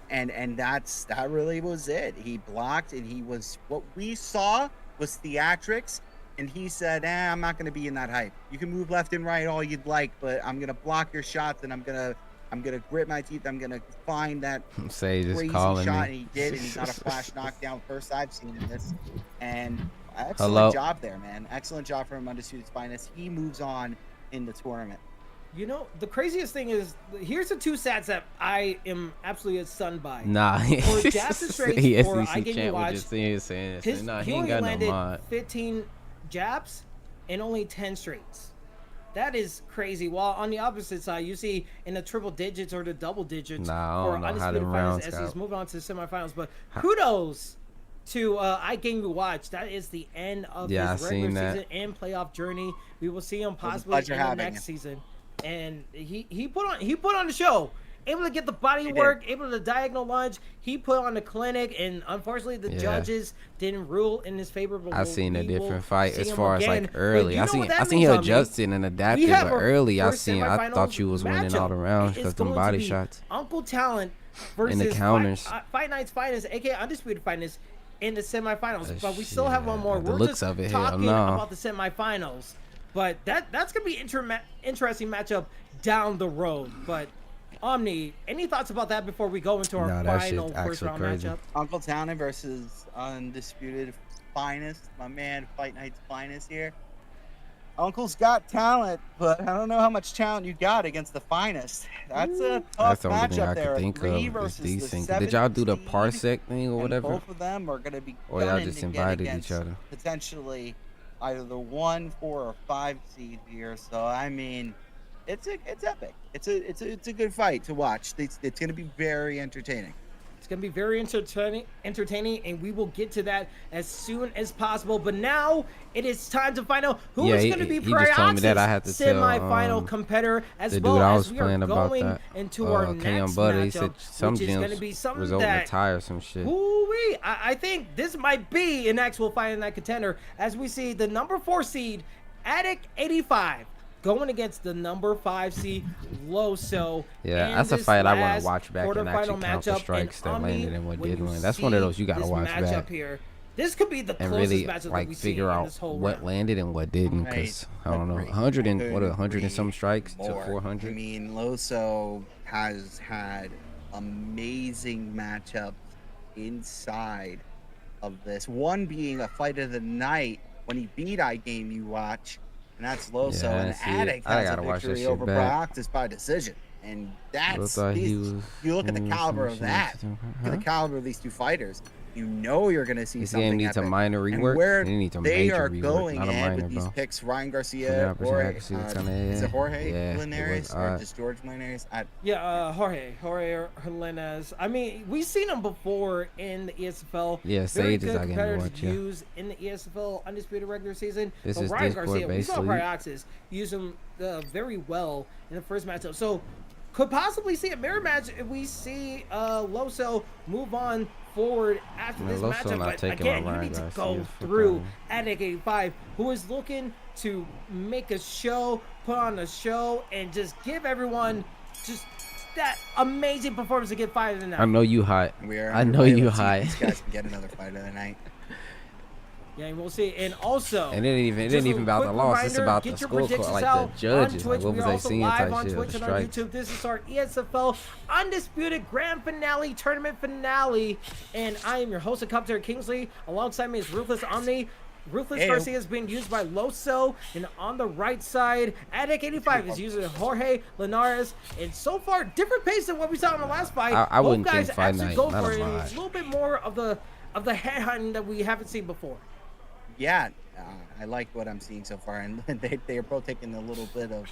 and that really was it. He blocked, and he was what we saw was theatrics, and he said, I'm not going to be in that hype. You can move left and right all you'd like, but I'm going to block your shots, and I'm gonna grit my teeth. I'm gonna find that Say just crazy calling shot, and me. he did, and he got a flash knockdown. First I've seen in this, and excellent Hello? job there, man. Excellent job from Undisputed Finest. He moves on in the tournament. You know, the craziest thing is, here's the 2 stats that I am absolutely stunned by. Nah, For Jabs and Straights, the or I SEC Game You champ Watch, was just saying, nah, he he ain't only got no landed mod. 15 jabs and only 10 straights. That is crazy. While on the opposite side, you see in the triple digits or the double digits Nah, I for don't know how Undisputed them Finest rounds as go. he's moving on to the semifinals. But kudos to I Game You Watch. That is the end of Yeah, his I regular seen that. season and playoff journey. We will see him a possibly pleasure in the having next you. season. And he put on the show. able to get the body did. work, able to diagonal lunge. He put on the clinic, and unfortunately, the judges didn't rule in his favor. But I seen a we will different fight see as him far as again. like early. But I you know what that seen he means, Omni? adjusted and adapted, have but our early I first thought you was winning all the matchup. rounds It is because them going to body be shots. Uncle Talent versus And the counters. Fight Night's Finest, aka Undisputed Finest, in the semifinals. But we still Shit. have one more. The We're looks just of it, hell talking no. about the semifinals. But that's gonna be interesting matchup down the road. But Omni, any thoughts about that before we go into our No, that final shit's first actually round crazy. matchup? Uncle Talon versus Undisputed Finest, my man, Fight Night's Finest here. Uncle's got talent, but I don't know how much talent you got against the Finest. That's a tough That's the only thing matchup I there. could think Three of is versus the decent. 7th Did y'all do the seed, parsec thing or and whatever? both of them are going to be Or y'all gunning just to get invited against each other? potentially either the 1, 4, or 5 seed here. So I mean, it's epic. It's a good fight to watch. It's going to be very entertaining. It's going to be very entertaining, and we will get to that as soon as possible. But now it is time to find out who is going to be he just told me that. I Pryoxis' had to tell semifinal competitor, as the well dude I as was we are playing about going that. into our Kenyon next Butter, he said matchup, some which is going to gyms be something result in a that tie or some shit. Ooh-wee. I think this might be an actual Fight Night contender, as we see the number 4 seed, Addict 85, going against the number 5 seed, Loso. Yeah, in that's a this fight I want last to watch back and actually quarterfinal count the matchup. strikes And that Omni, landed and what when didn't you land. That's one of see those you got to this watch matchup back here, this could be the and closest really matchup that like we see figure in out this whole what round. landed and what didn't. Because I don't know, 100 and what 100 and some strikes to More. 400. I mean, Loso has had amazing matchups inside of this. One being a fight of the night when he beat iGame You Watch, and that's Loso. Yeah, I and didn't see it. Addict I has a gotta watch that victory shit over back. Pryoxis by decision. And that's thought he these, was you look at the doing caliber some of that. shit. Look Huh? at the caliber of these two fighters. You know you're going to see This something game needs a epic. minor And rework. where They need a they major are rework, going not a ahead minor, with these bro. picks, Ryan Garcia, Jorge, is it Jorge Yeah, Linares it or was, just George Linares? Yeah, Jorge Hernandez. I mean, we've seen him before in the ESFL. Yeah, Very Sage is good I can competitor watch, to yeah. use in the ESFL undisputed regular season. This but is Ryan Discord Garcia, we saw basically. Pryoxis use him very well in the first matchup. So could possibly see a mirror match if we see Loso move on forward after this Loso matchup. not But taking again, on you Ryan need to Garcia go for through time. Addict 85, who is looking to make a show, put on a show, and just give everyone just that amazing performance to get fired tonight. I know you hot. We are I know underway. you Let's see if hot. These guys can get another fight of the night. Yeah, and we'll see. And also, And it ain't just even a about the quick loss. It's reminder, about get the your scorecard, predictions like out the judges. on Like Twitch. what We was are they also seeing live type on shit. Twitch The and on strikes. YouTube. This is our ESFL Undisputed Grand Finale Tournament Finale. And I am your host and commentator, Kingsley. Alongside me is Ruthless Omni. Ruthless Heyo. Garcia is being used by Loso. And on the right side, Addict 85 is using Jorge Linares. And so far, different pace than what we saw in the last fight. I Both wouldn't guys think Fight actually Night, go not for a it. And lot. a little bit more of the head hunting that we haven't seen before. Yeah, I like what I'm seeing so far, and they are both taking a little bit of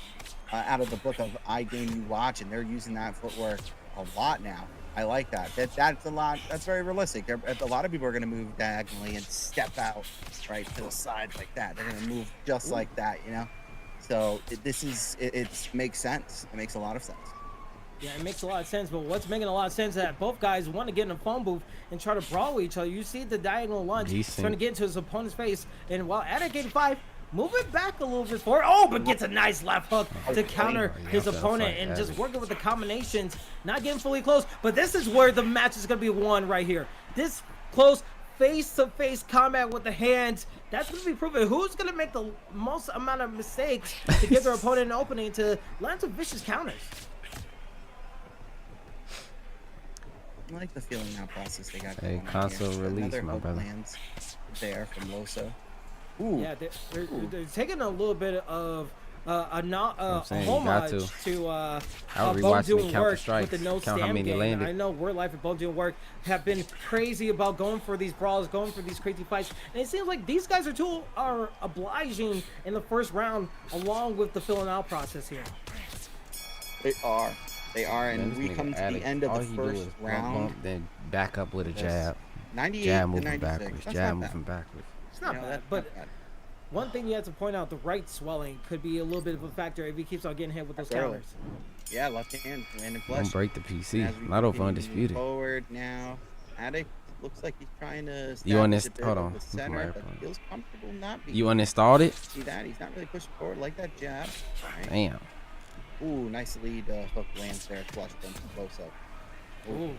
out of the book of iGame You Watch, and they're using that footwork a lot now. I like that. That's a lot. That's very realistic. A lot of people are going to move diagonally and step out right to the side like that. They're going to move just like that, you know. So it makes sense. It makes a lot of sense. Yeah, it makes a lot of sense, but what's making a lot of sense is that both guys want to get in a phone booth and try to brawl with each other. You see the diagonal lunge Decent. trying to get into his opponent's face, and while Addict 85 moving back a little bit forward, but gets a nice left hook to counter his that's opponent, like and just Addict. working with the combinations, not getting fully close. But this is where the match is going to be won right here. This close face-to-face combat with the hands, that's going to be proven. Who's going to make the most amount of mistakes to give their opponent an opening to land some vicious counters? I like the feeling out process they got. Hey, going on console here. release, Another my hook brother. lands there from Loso. Ooh. Yeah, they're taking a little bit of a I'm saying, you got homage to I was Bone rewatching doing the count the work with strikes, the no count how stand many game. landed. I know We're Life and Bone doing work have been crazy about going for these brawls, going for these crazy fights, and it seems like these guys are obliging in the first round, along with the filling out process here. They are, Man, and this we nigga come to the Addict, end of all the he do first is bump, round. bump, then back up with a Yes. jab. 98 Jab to moving 96. backwards. That's Jab not bad. moving backwards. It's not You know, bad, that's but not bad. one thing you have to point out, the right swelling could be a little bit of a factor if he keeps on getting hit with those That's early. counters. Yeah, left hand, landing flush. Don't break the And PC. as we Not over continue to move undisputed. forward now, Addict looks like he's trying to You on establish this? a bit Hold of on. the Let me put my center, but AirPod. feels comfortable not being. You uninstalled it? See that? He's not really pushing forward like that jab. Right. Damn. Ooh, nice lead hook lands there, flush from Loso. Ooh.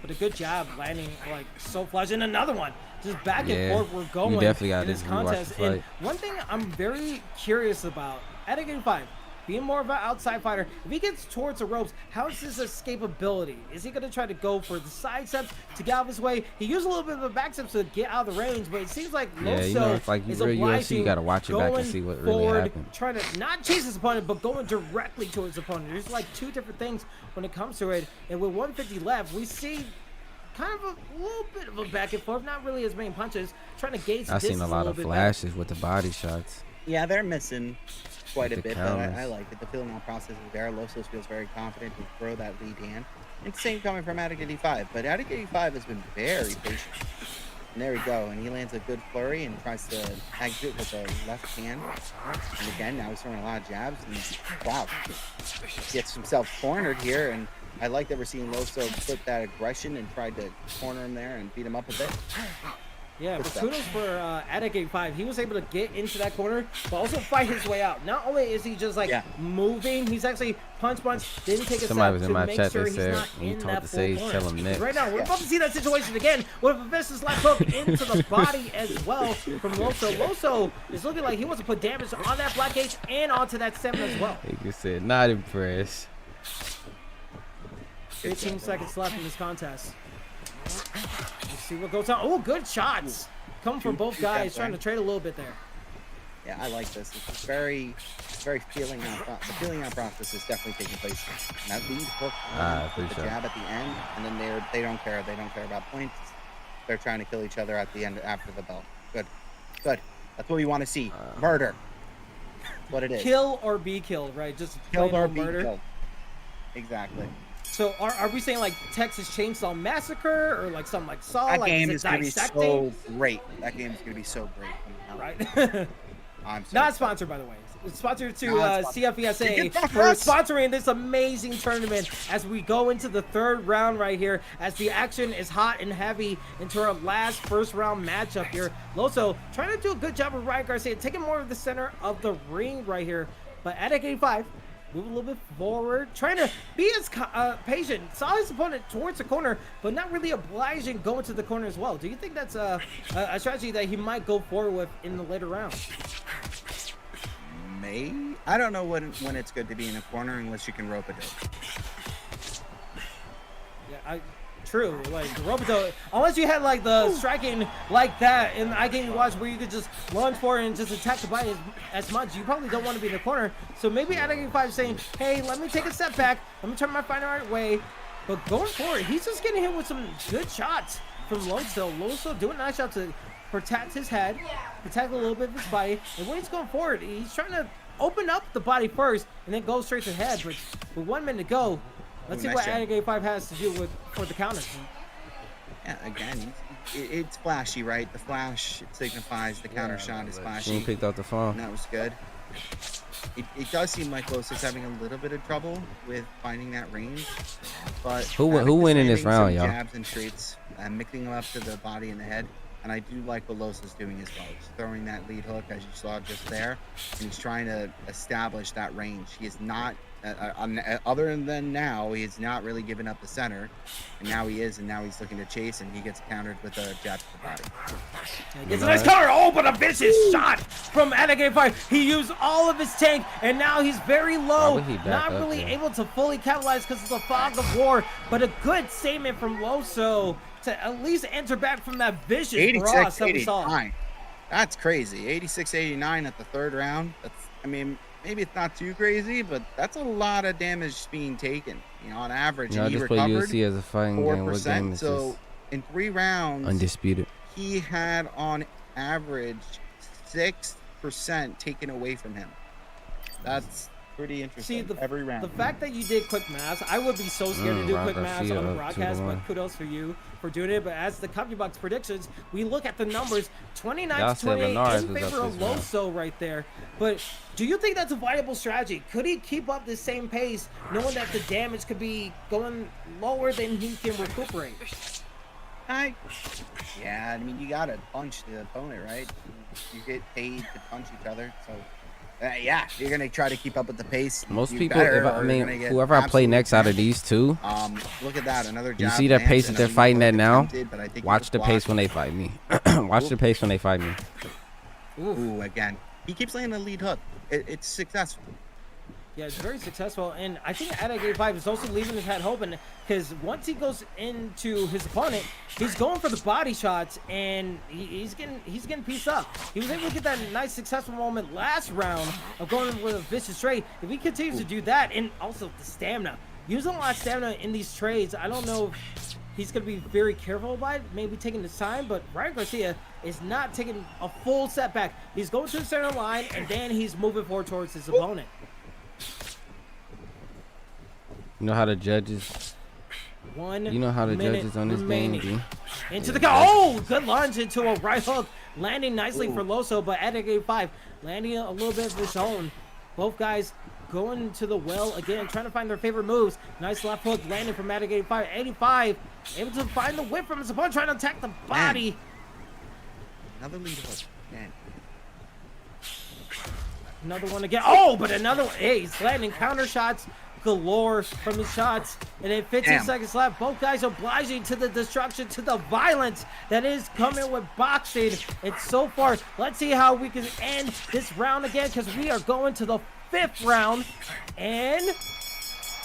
But a good job landing like so flush. And another one. Just back and Yeah, forth we're going definitely gotta in this rewatch the contest. And fight. one thing I'm very curious about, at a game 5, being more of an outside fighter, if he gets towards the ropes, how is his escapability? Is he going to try to go for the side steps to get out of his way? He used a little bit of a back step to get out of the range, but it seems like Yeah, Loso you know, it's like is real UFC, obliging, you gotta watch it back and going see what really forward, happened. trying to not chase his opponent, but going directly towards his opponent. There's like two different things when it comes to it. And with 150 left, we see kind of a little bit of a back and forth, not really as many punches, trying to gauge I've distance seen a lot little of bit flashes with the body shots. Yeah, they're missing quite a The bit, but counters. I like it. The feeling out process is there. Losos feels very confident to throw that lead hand. And same coming from Addict 85, but Addict 85 has been very patient. And there we go, and he lands a good flurry and tries to exit with a left hand. And again, now he's throwing a lot of jabs, and wow, gets himself cornered here. And I like that we're seeing Loso put that aggression and tried to corner him there and beat him up a bit. Yeah, Good but stuff. kudos for Addict 85. He was able to get into that corner, but also fight his way out. Not only is he just like Yeah. moving, he's actually punch, didn't take a Somebody step was in to my make chat sure that he's said, not when you in talk that to full Sage, corner. tell him next. Right now, we're Yeah. about to see that situation again with a vicious left hook into the body as well from Loso. Loso is looking like he wants to put damage on that black cage and onto that 7 as well. Like you said, not impressed. 15 seconds left in this contest. Let's see what goes on. Oh, good shots. Coming from both Two guys, steps, trying to right? trade a little bit there. Yeah, I like this. It's very feeling out. The feeling out process is definitely taking place. And that lead hook, with the appreciate it. jab at the end, and then they don't care. They don't care about points. They're trying to kill each other at the end after the bell. Good, good. That's what we want to see. Murder. That's what it is. Kill or be killed, right? Just Killed plain or old be murder. killed. Exactly. So are we saying like Texas Chainsaw Massacre or like something like Saw? That Like game is is it going to be dissecting? so great. That game is going to be so great. Right. I'm so Not excited. sponsored, by the way. It's sponsored to Not sponsored. CFESA Get that for press. sponsoring this amazing tournament as we go into the third round right here, as the action is hot and heavy into our last first round matchup here. Loso trying to do a good job with Ryan Garcia, taking more of the center of the ring right here. But Addict 85, move a little bit forward, trying to be as patient. Saw his opponent towards the corner, but not really obliging going to the corner as well. Do you think that's a strategy that he might go forward with in the later rounds? I don't know when it's good to be in a corner unless you can rope a dope. Yeah, true. Like Roboto, unless you had like the striking like that in the iGaming Watch where you could just lunge for it and just attack the body as much, you probably don't want to be in the corner. So maybe Addict 5 saying, hey, let me take a step back, let me turn my fight the right way. But going forward, he's just getting hit with some good shots from Loso. Loso doing a nice job to protect his head, protect a little bit of his body. And when he's going forward, he's trying to open up the body first and then go straight to the head. But with 1 minute to go, let's see Nice what job. Addict 5 has to do for the counters. Yeah, again, it's flashy, right? The flash signifies the counter shot is She flashy. ain't picked up the phone. And that was good. It does seem like Loso's having a little bit of trouble with finding that range, but Who Addict is winning this landing round, some y'all? jabs and straights, mixing them up to the body and the head, and I do like what Loso's doing as well. He's throwing that lead hook as you saw just there, and he's trying to establish that range. He is not, other than now, he has not really given up the center, and now he is, and now he's looking to chase, and he gets countered with a jab to the body. Gets a nice counter. Oh, but a vicious shot from Addict 5. He used all of his tank, and now he's very Why low. would he back Not up really there? able to fully capitalize because of the fog of war. But a good statement from Loso to at least enter back from that vicious 86, cross that we saw. 89. That's crazy. 86, 89 at the third round. That's, I mean, maybe it's not too crazy, but that's a lot of damage being taken. You know, on average, You know, I and he just play recovered UFC as a fighting game. What game 4%. is So this? in 3 rounds, Undisputed. he had on average 6% taken away from him. That's pretty interesting. Every round. The fact that you did quick math, I would be so scared to do quick math on the broadcast, but kudos for you for doing it. But as the CompuBox predictions, we look at the numbers, 29-28 in favor of Loso right there. But do you think that's a viable strategy? Could he keep up the same pace, knowing that the damage could be going lower than he can recuperate? Yeah, I mean, you gotta punch the opponent, right? You get paid to punch each other, so yeah, you're gonna try to keep up with the pace. Most people, whoever I play next out of these two, look at that, another jab. You see that pace that they're fighting at now? Watch the pace when they fight me. Watch the pace when they fight me. Ooh, again, he keeps landing a lead hook. It's successful. Yeah, it's very successful, and I think Attic 85 is also leaving his head open because once he goes into his opponent, he's going for the body shots, and he's getting pieced up. He was able to get that nice successful moment last round of going with a vicious trade. If he continues to do that, and also the stamina, using a lot of stamina in these trades, I don't know if he's going to be very careful about it, maybe taking his time, but Ryan Garcia is not taking a full setback. He's going to the center line, and then he's moving forward towards his opponent. You know how the judges. You know how the judges on this game do. Into the good lunge into a right hook, landing nicely for Loso, but at 85, landing a little bit of his own. Both guys going to the well again, trying to find their favorite moves. Nice left hook landing from Attic 85. 85 able to find the whip from his opponent, trying to attack the body. Man. Another lead hook. Man. Another one again. But another one. Hey, he's landing counter shots galore from his shots, and then 15 seconds left. Both guys obliging to the destruction, to the violence that is coming with boxing. And so far, let's see how we can end this round again, because we are going to the 5th round. And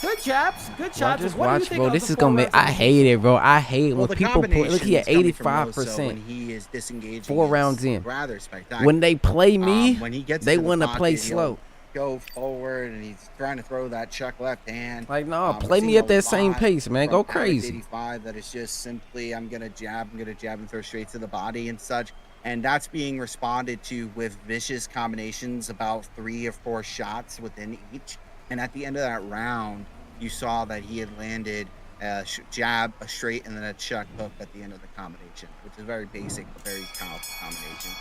good jabs, good shots. Just watch, bro. This is gonna make. I hate it, bro. I hate when people put. Look here, 85%. He is disengaging. 4 rounds in. Rather spectacular. When they play me, when he gets they want to play slow. Go forward, and he's trying to throw that chuck left hand. Like, no, play me at that same pace, man. Go crazy. 85, that is just simply, I'm gonna jab and throw straight to the body and such. And that's being responded to with vicious combinations, about 3 or 4 shots within each. And at the end of that round, you saw that he had landed a jab, a straight, and then a chuck hook at the end of the combination, which is very basic but very powerful combination.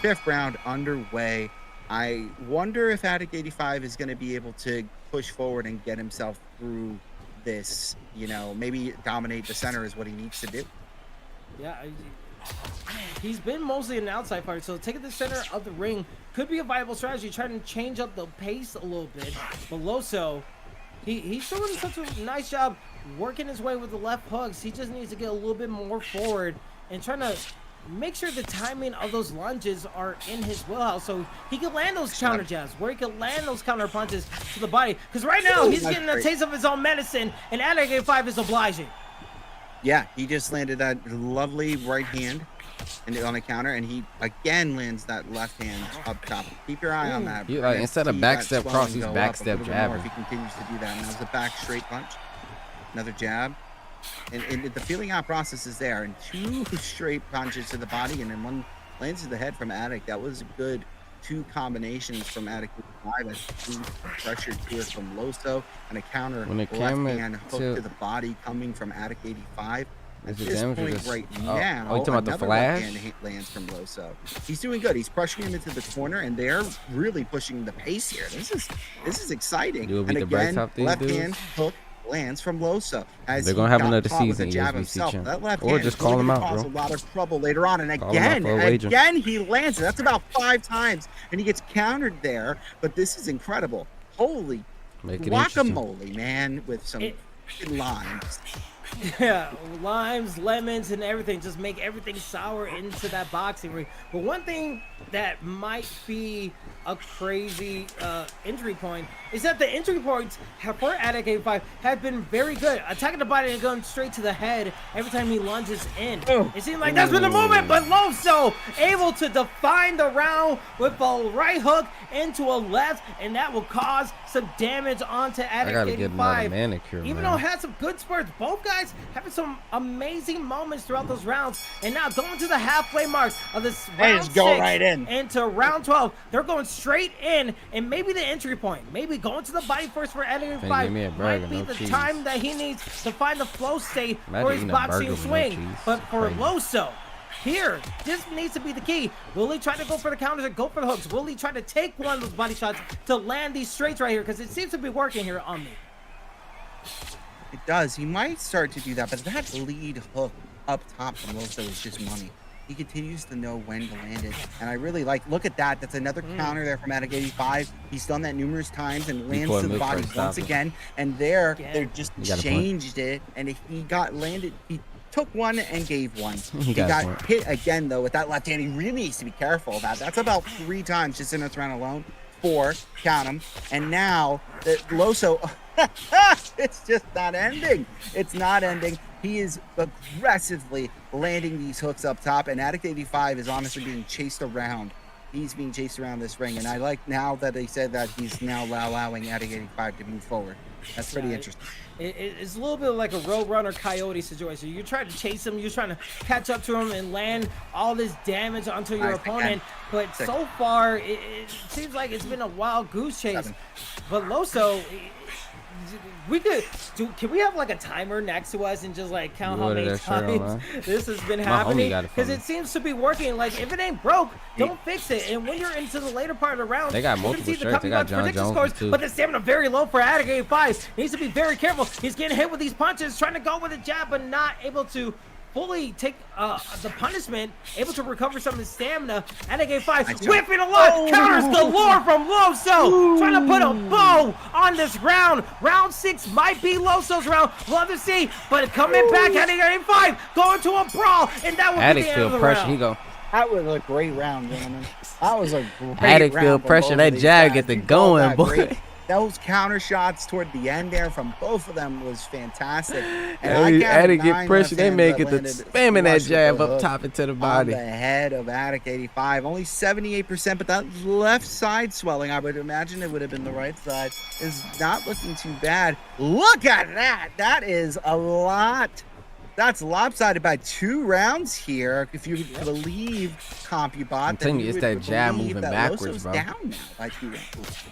5th round underway. I wonder if Attic 85 is going to be able to push forward and get himself through this, maybe dominate the center is what he needs to do. Yeah, he's been mostly an outside fighter, so taking the center of the ring could be a viable strategy, trying to change up the pace a little bit. But Loso, he's doing such a nice job working his way with the left hooks. He just needs to get a little bit more forward and trying to make sure the timing of those lunges are in his wheelhouse, so he can land those counter jabs, where he can land those counter punches to the body. Because right now, he's getting a taste of his own medicine, and Attic 85 is obliging. Yeah, he just landed that lovely right hand on a counter, and he again lands that left hand up top. Keep your eye on that. You instead of backstep cross, he's backstep jabbing. If he continues to do that, and that was a back straight punch, another jab. And the feeling out process is there, and 2 straight punches to the body, and then 1 lands to the head from Attic. That was a good 2 combinations from Attic 85. That's 2 pressured here from Loso, and a counter left hand hook to the body coming from Attic 85. At this point right now, talking about the flash? Left hand lands from Loso. He's doing good. He's pressuring him into the corner, and they're really pushing the pace here. This is exciting. And again, left hand hook lands from Loso. They're gonna have another season, that left or hand just call him out, cause bro. a lot of trouble later on, and again he lands it. That's about 5 times, and he gets countered there. But this is incredible. Holy guacamole, man, with some limes. Yeah, limes, lemons, and everything. Just make everything sour into that boxing ring. But one thing that might be a crazy injury point is that the injury points for Attic 85 have been very good. Attacking the body and going straight to the head every time he lunges in. It seems like that's been the movement, but Loso able to define the round with a right hook into a left, and that will cause some damage onto I Addict gotta get another 85. manicure, Even man. though it had some good spurts, both guys having some amazing moments throughout those rounds. And now going to the halfway mark of this round just go 6 right in. into round 12. They're going straight in, and maybe the entry point, maybe going to the body first for Addict Finna 85 give me a might burger, be no the cheese. time that he needs to find the flow state Imagine for his eating a burger boxing with no swing. cheese. But for Crazy. Loso, here, this needs to be the key. Will he try to go for the counters and go for the hooks? Will he try to take one of those body shots to land these straights right here? Because it seems to be working here on me. It does. He might start to do that, but that lead hook up top from Loso is just money. He continues to know when to land it, and I really look at that. That's another counter there from Attic 85. He's done that numerous times and lands Before to the mid body first once stop it. again. And there, Again. they just You got a point. changed it, and he got landed. He took one and gave one. He got a point. hit again though with that left hand. He really needs to be careful of that. That's about 3 times just in this round alone. 4, count them. And now the Loso, it's just not ending. It's not ending. He is aggressively landing these hooks up top, and Addict 85 is honestly being chased around. He's being chased around this ring, and I like now that they said that he's now allowing Addict 85 to move forward. That's pretty interesting. It's a little bit like a Roadrunner Coyote situation. You're trying to chase him, you're trying to catch up to him and land all this damage onto your Nice, opponent. again. But Sick. so far, it seems like it's been a wild goose chase. 7. But Loso, can we have like a timer next to us and just like count how What many did that shirt on, times man? this has been My homie happening? got it for Because me. it seems to be working. Like if it ain't broke, don't fix it. And when you're into the later part of the round, They got you're gonna multiple see the shirts. They got Copybox John prediction Jones scores, too. but the stamina very low for Addict 85. Needs to be very careful. He's getting hit with these punches, trying to go with a jab, but not able to fully take the punishment, able to recover some of his stamina. Addict 85 Nice job. whipping a lot, counters galore from Loso, trying to put a bow on this round. Round 6 might be Loso's round. Love to see, but coming back, Addict 85 going to a brawl, and that will be Addict the end of feel the pressure. round. He go. That was a great round, gentlemen. That was a great Addict round feel from pressure. both That of these jab guys. get the You called going, that boy. great. Those counter shots toward the end there from both of them was fantastic. And I counted Addict 9 get pressure. left They hands make that it to landed spamming that flush with jab the up hook top into the on body. the head of Addict 85. Only 78%, but that left side swelling, I would imagine it would have been the right side, is not looking too bad. Look at that. That is a lot. That's lopsided by 2 rounds here. If you believe CompuBot, I'm telling you, it's that jab moving backwards, Loso's bro. down now by 2 rounds.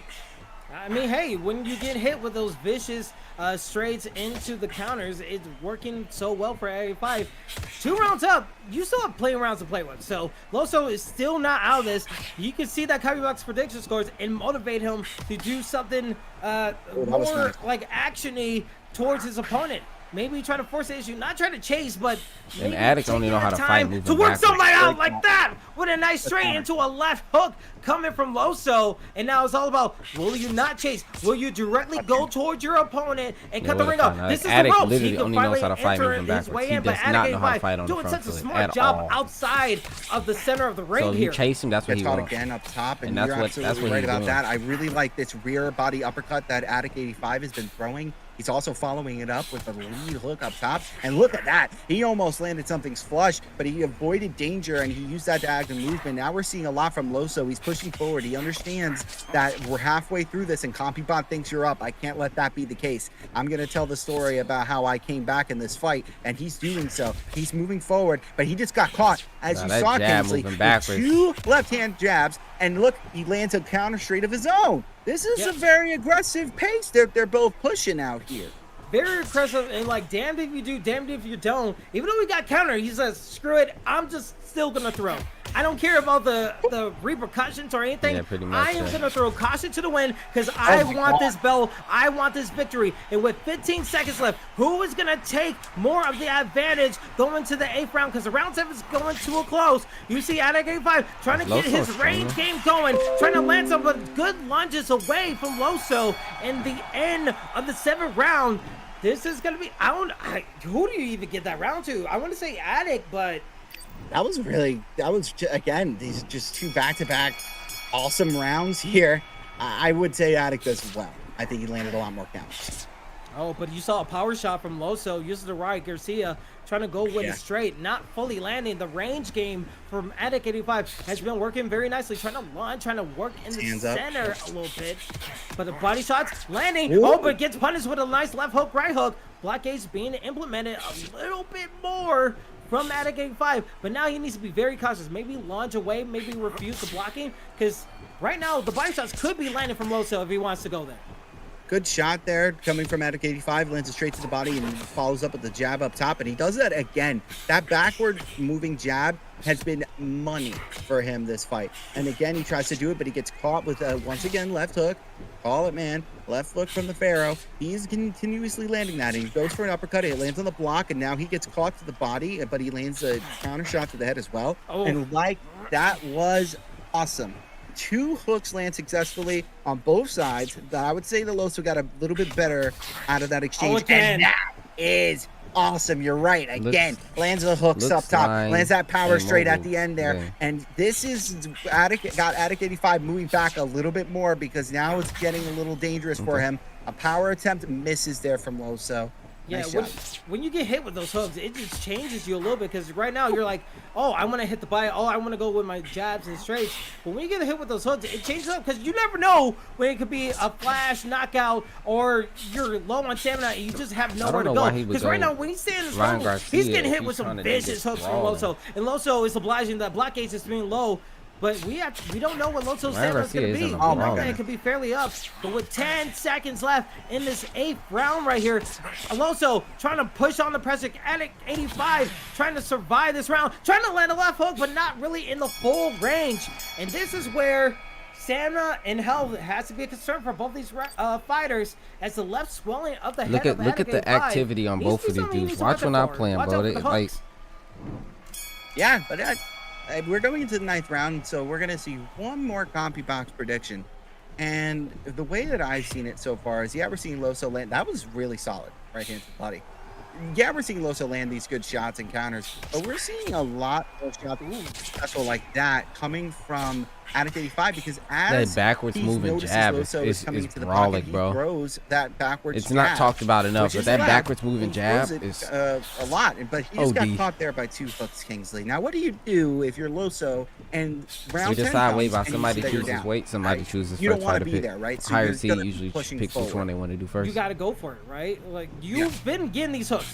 I mean, hey, when you get hit with those vicious straights into the counters, it's working so well for 85. 2 rounds up, you still have plenty of rounds to play with. So Loso is still not out of this. You can see that Copybox prediction scores and motivate him to do something was more nice. like action-y towards his opponent. Maybe try to force the issue, not try to chase, but And maybe Addict only taking know how the to fight time moving to work backwards. somebody out Great like that with a nice straight counter. into a left hook coming from Loso. And now it's all about, will you not chase? Will you directly go towards your opponent and cut the what a ring up? fight. This is Addict the ropes. literally He can only knows finally how to fight enter moving his backwards. way He in, but does not know Addict how to 85 fight on the doing front such a foot smart at job all. outside of the center of the ring So if here. you chase him, that's what Gets he caught wants. again up top, and, And you're that's what absolutely right he's about doing. that. I really like this rear body uppercut that Addict 85 has been throwing. He's also following it up with a lead hook up top. And look at that. He almost landed something's flush, but he avoided danger, and he used that to act in movement. Now we're seeing a lot from Loso. He's pushing forward. He understands that we're halfway through this, and CompuBot thinks you're up. I can't let that be the case. I'm going to tell the story about how I came back in this fight, and he's doing so. He's moving forward, but he just got caught, as Nah, you that saw, jab Kingsley, moving with backwards. 2 left-hand jabs, and look, he lands a counter straight of his own. This is Yep. a very aggressive pace they're both pushing out here. Very impressive, and like, damned if you do, damned if you don't. Even though we got counter, he says, screw it, I'm just still gonna throw. I don't care about the repercussions or anything. Yeah, pretty much, I am yeah. gonna throw caution to the wind because I my want God. this bell. I want this victory. And with 15 seconds left, who is gonna take more of the advantage going to the 8th round? Because the round 7 is going to a close. You see Addict 85 trying to get his Loso's range strong. game going, trying to land some good lunges away from Loso. And the end of the 7th round. This is gonna be. Who do you even get that round to? I want to say Addict, but Again, these are just 2 back-to-back awesome rounds here. I would say Addict as well. I think he landed a lot more counters. oh, but you saw a power shot from Loso. Uses the right Garcia trying to go with it straight, not fully landing. The range game from Attic 85 has been working very nicely, trying to launch, trying to work in the center a little bit. But the body shots landing. Ooh. Oh, but gets punished with a nice left hook, right hook. Blockades being implemented a little bit more from Attic 85, but now he needs to be very cautious. Maybe launch away, maybe refuse the blocking, because right now the body shots could be landing from Loso if he wants to go there. Good shot there coming from Attic 85, lands it straight to the body and follows up with the jab up top, and he does that again. That backward moving jab has been money for him this fight, and again he tries to do it, but he gets caught with once again left hook. Call it, man. Left hook from the Pharaoh. He's continuously landing that, and he goes for an uppercut. It lands on the block, and now he gets caught to the body, but he lands a counter shot to the head as well. Oh. And like, that was awesome. 2 hooks land successfully on both sides. I would say the Loso got a little bit better out of that exchange, and that is awesome. You're right. Again, lands the hooks up top, lands that power straight at the end there. And this is got Attic 85 moving back a little bit more, because now it's getting a little dangerous for him. A power attempt misses there from Loso. Yeah, when you get hit with those hooks, it just changes you a little bit, because right now you're like, oh, I want to hit the body. Oh, I want to go with my jabs and straights. But when you get hit with those hooks, it changes up, because you never know when it could be a flash knockout or you're low on stamina and you just have nowhere to go. Because right now when he's standing strong, he's getting hit with some vicious hooks from Loso. And Loso is obliging that blockade is being low. But we don't know what Loso's stamina is going to be. We know that it could be fairly up. But with 10 seconds left in this 8th round right here, Loso trying to push on the pressure. Attic 85 trying to survive this round. Trying to land a left hook, but not really in the full range. And this is where stamina and health has to be a concern for both these fighters, as the left swelling of the head look at the activity on both of these dudes. Watch when I'm playing, bro. Like, yeah, but we're going into the 9th round, so we're going to see one more CompuBox prediction. And the way that I've seen it so far is, yeah, we're seeing Loso land. That was really solid, right hand to the body. Yeah, we're seeing Loso land these good shots and counters, but we're seeing a lot of shots special like that coming from Attic 85, because as that backwards moving jab is brolic, bro. Throws that backwards it's not talked about enough, but that backwards moving jab is a lot. But he just got caught there by 2 hooks, Kingsley. Now, what do you do if you're Loso and round 10 comes by somebody chooses weight, somebody chooses you don't want to be there, right? So higher seed usually picks which one they want to do first. You got to go for it, right? Like, you've been getting these hooks.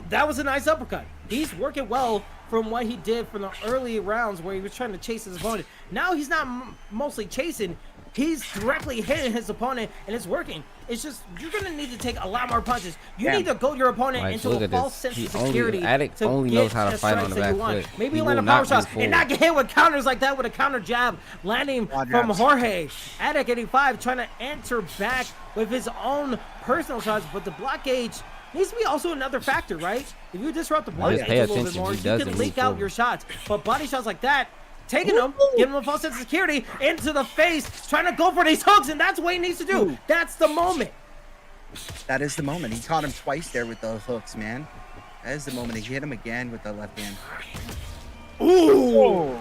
That was a nice uppercut. He's working well from what he did from the early rounds where he was trying to chase his opponent. Now he's not mostly chasing. He's directly hitting his opponent, and it's working. It's just, you're going to need to take a lot more punches. You need to goad your opponent into a false sense of security. Attic only knows how to fight on the back foot. Maybe land a power shot and not get hit with counters like that, with a counter jab landing from Jorge. Attic 85 trying to answer back with his own personal shots, but the block gauge needs to be also another factor, right? If you disrupt the block gauge a little bit more, you can leak out your shots. But body shots like that, taking them, giving him a false sense of security into the face, trying to go for these hooks, and that's what he needs to do. That's the moment. That is the moment. He caught him twice there with those hooks, man. That is the moment. He hit him again with the left hand. Ooh!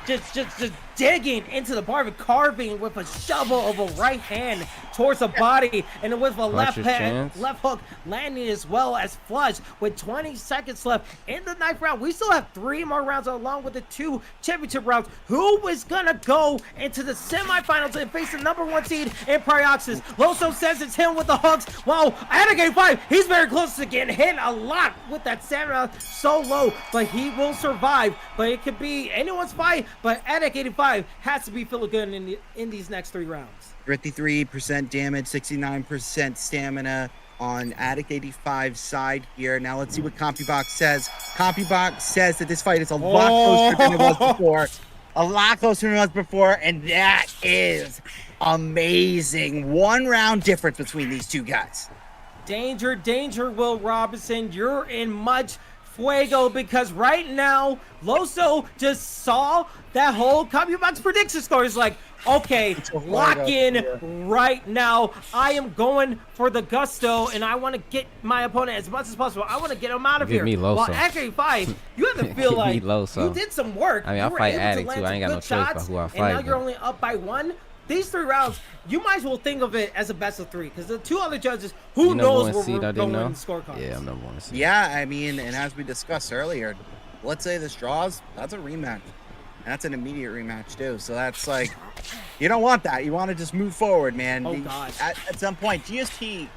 Just digging into the bar, carving with a shovel of a right hand towards the body, and with a left hook landing as well as flush. With 20 seconds left in the 9th round, we still have 3 more rounds along with the 2 championship rounds. Who is gonna go into the semifinals and face the #1 seed in Pryoxis? Loso says it's him with the hooks. Wow, Attic 85, he's very close to getting hit a lot with that stamina so low, but he will survive. But it could be anyone's fight, but Attic 85 has to be feeling good in these next 3 rounds. 53% damage, 69% stamina on Attic 85's side here. Now let's see what CompuBox says. CompuBox says that this fight is a lot closer than it was before. A lot closer than it was before, and that is amazing. 1 round difference between these 2 guys. Danger, danger, Will Robinson. You're in much fuego, because right now Loso just saw that whole CompuBox prediction score. Is like, okay, lock in right now. I am going for the gusto, and I want to get my opponent as much as possible. I want to get him out of here. While Attic 85, you have to feel like you did some work. I mean, I'll fight Attic too. I ain't got no choice about who I fight. And now you're only up by 1. these 3 rounds, you might as well think of it as a best of 3 because the 2 other judges, who You number knows one where seed, we're I didn't going know. in scorecards. Yeah, I'm number 1 seed. Yeah, I mean, and as we discussed earlier, let's say this draws, that's a rematch. And that's an immediate rematch too. So that's like, you don't want that. You want to just move forward, man. Oh, God. At some point, GSP,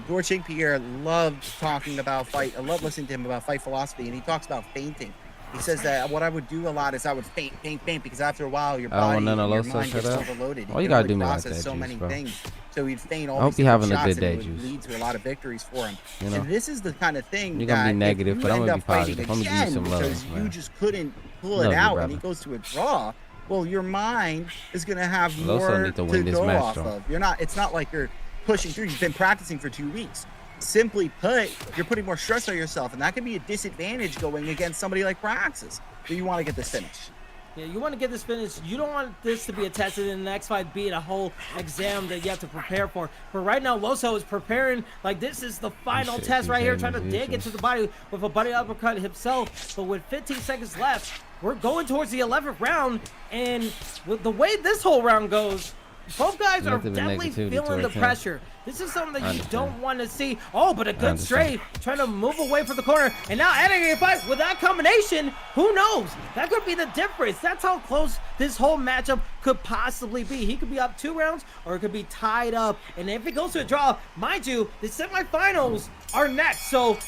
George St. Pierre loved talking about fight. I love listening to him about fight philosophy, and he talks about feinting. He says that what I would do a lot is I would feint, because after a while your I don't body want none and of your those mind shut gets up. overloaded. Why you can gotta only do me like process that, so Juice, many bro? things. So he'd feint all I hope these you different having a shots, good and day, it would Juice. lead to a lot of victories for him. You know? And this is the kind of thing You're gonna be that negative, if but you I'm end gonna be up fighting positive. I'm gonna give you again some love, because you man. just couldn't pull Love it you, out brother. and he goes to a draw, well, your mind is going to have Loso more need to to win this go match, off though. of. It's not like you're pushing through. You've been practicing for 2 weeks. Simply put, you're putting more stress on yourself, and that can be a disadvantage going against somebody like Pryoxis. So you want to get this finished. Yeah, you want to get this finished. You don't want this to be a test and then the next fight being a whole exam that you have to prepare for. But right now, Loso is preparing like this is the final shit test keep right here, saying trying to as dig usual. into the body with a body uppercut himself. But with 15 seconds left, we're going towards the 11th round. And with the way this whole round goes, both guys are Nothing but definitely negativity feeling the towards him. pressure. This is something that you understand. don't want to see. Oh, but a good understand. straight, trying to move away from the corner. And now adding a fight with that combination, who knows? That could be the difference. That's how close this whole matchup could possibly be. He could be up 2 rounds or it could be tied up. And if it goes to a draw, mind you, the semifinals are next. So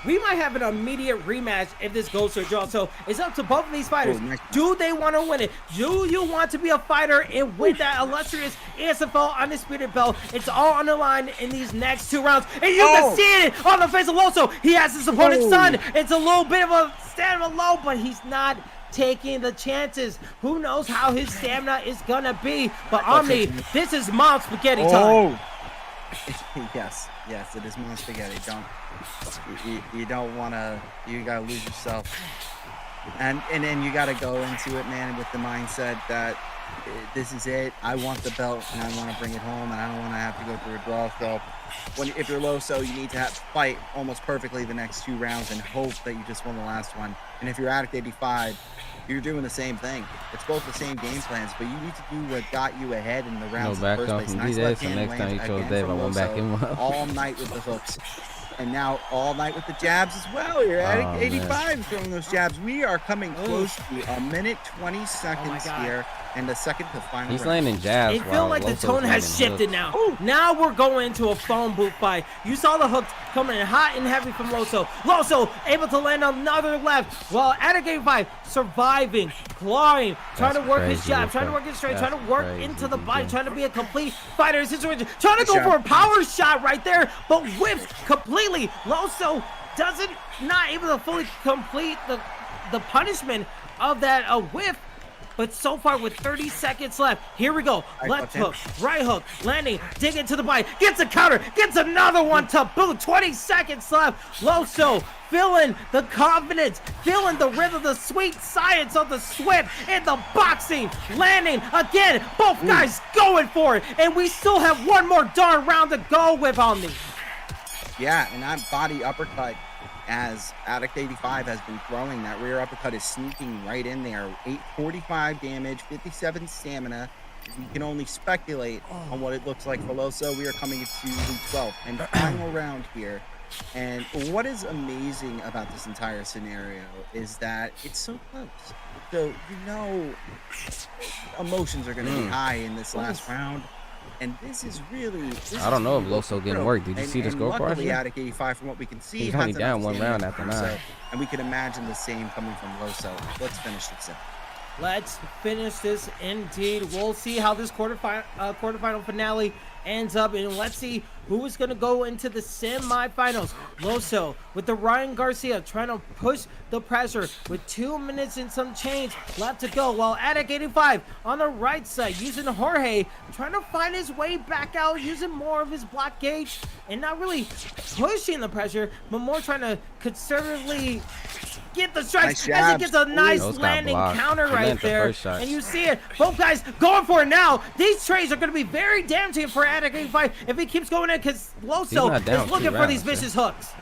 we might have an immediate rematch if this goes to a draw. So it's up to both of these fighters. Do they want to win it? Do you want to be a fighter and win that illustrious ESFL Undisputed belt? It's all on the line in these next 2 rounds. And you can see it on the face of Loso. He has his opponent's son. It's a little bit of a stamina low, but he's not taking the chances. Who knows how his stamina is going to be. But Omni, this is mom spaghetti time. Yes, it is Mom Spaghetti. You don't want to, you got to lose yourself. And then you got to go into it, man, with the mindset that this is it. I want the belt and I want to bring it home and I don't want to have to go through a draw. So if you're Loso, you need to fight almost perfectly the next 2 rounds and hope that you just won the last one. And if you're Addict 85, you're doing the same thing. It's both the same game plans, but you need to do what got you ahead in the rounds in the back first off place. and Nice do that, left so hand next time lands you chose again Dave, from I went back in Loso one. all night with the hooks. And now all night with the jabs as well. You're Addict 85 throwing those jabs. We are coming close to a minute 20 seconds here and the second to final He's round. landing jabs. It feels like the Loso's tone has landing shifted hooks. now. Now we're going into a phone booth fight. You saw the hooks coming in hot and heavy from Loso. Loso able to land another left while Addict 85 surviving, clawing, trying to work his crazy, jab, trying to Luca. work his straight, That's trying to work crazy, into the Luca. body, trying to be a complete fighter situation, trying to go Good for a shot. power shot right there, but whips completely. Loso doesn't, not able to fully complete the punishment of that whiff. But so far with 30 seconds left, here we go. Left hook, right hook, landing, dig into the body, gets a counter, gets another one to boot. 20 seconds left. Loso feeling the confidence, feeling the rhythm, the sweet science of the sweat and the boxing. Landing again, both guys going for it. And we still have one more darn round to go with Omni. Yeah, and that body uppercut, as Addict 85 has been throwing, that rear uppercut is sneaking right in there. 845 damage, 57 stamina. We can only speculate on what it looks like for Loso. We are coming into the 12th and final round here. And what is amazing about this entire scenario is that it's so close. So, you know, emotions are going to be high in this last round. And this is really... I don't know if Loso getting work. Did you see the scorecard? Luckily, Addict 85, from what we can see, He's has only enough down one stamina round to after do 9. so, and we can imagine the same coming from Loso. Let's finish this up. Let's finish this indeed. We'll see how this quarterfinal finale ends up, and let's see who is going to go into the semifinals. Loso with the Ryan Garcia trying to push the pressure with 2 minutes and some change left to go, while Addict 85 on the right side using Jorge, trying to find his way back out, using more of his block gauge and not really pushing the pressure, but more trying to conservatively get the strikes as he gets a nice Those got landing blocked. counter He right landed the there. first shot. And you see it, both guys going for it now. These trades are going to be very damaging for Addict 85 if he keeps going in, because Loso not down is looking 2 for these rounds, vicious hooks.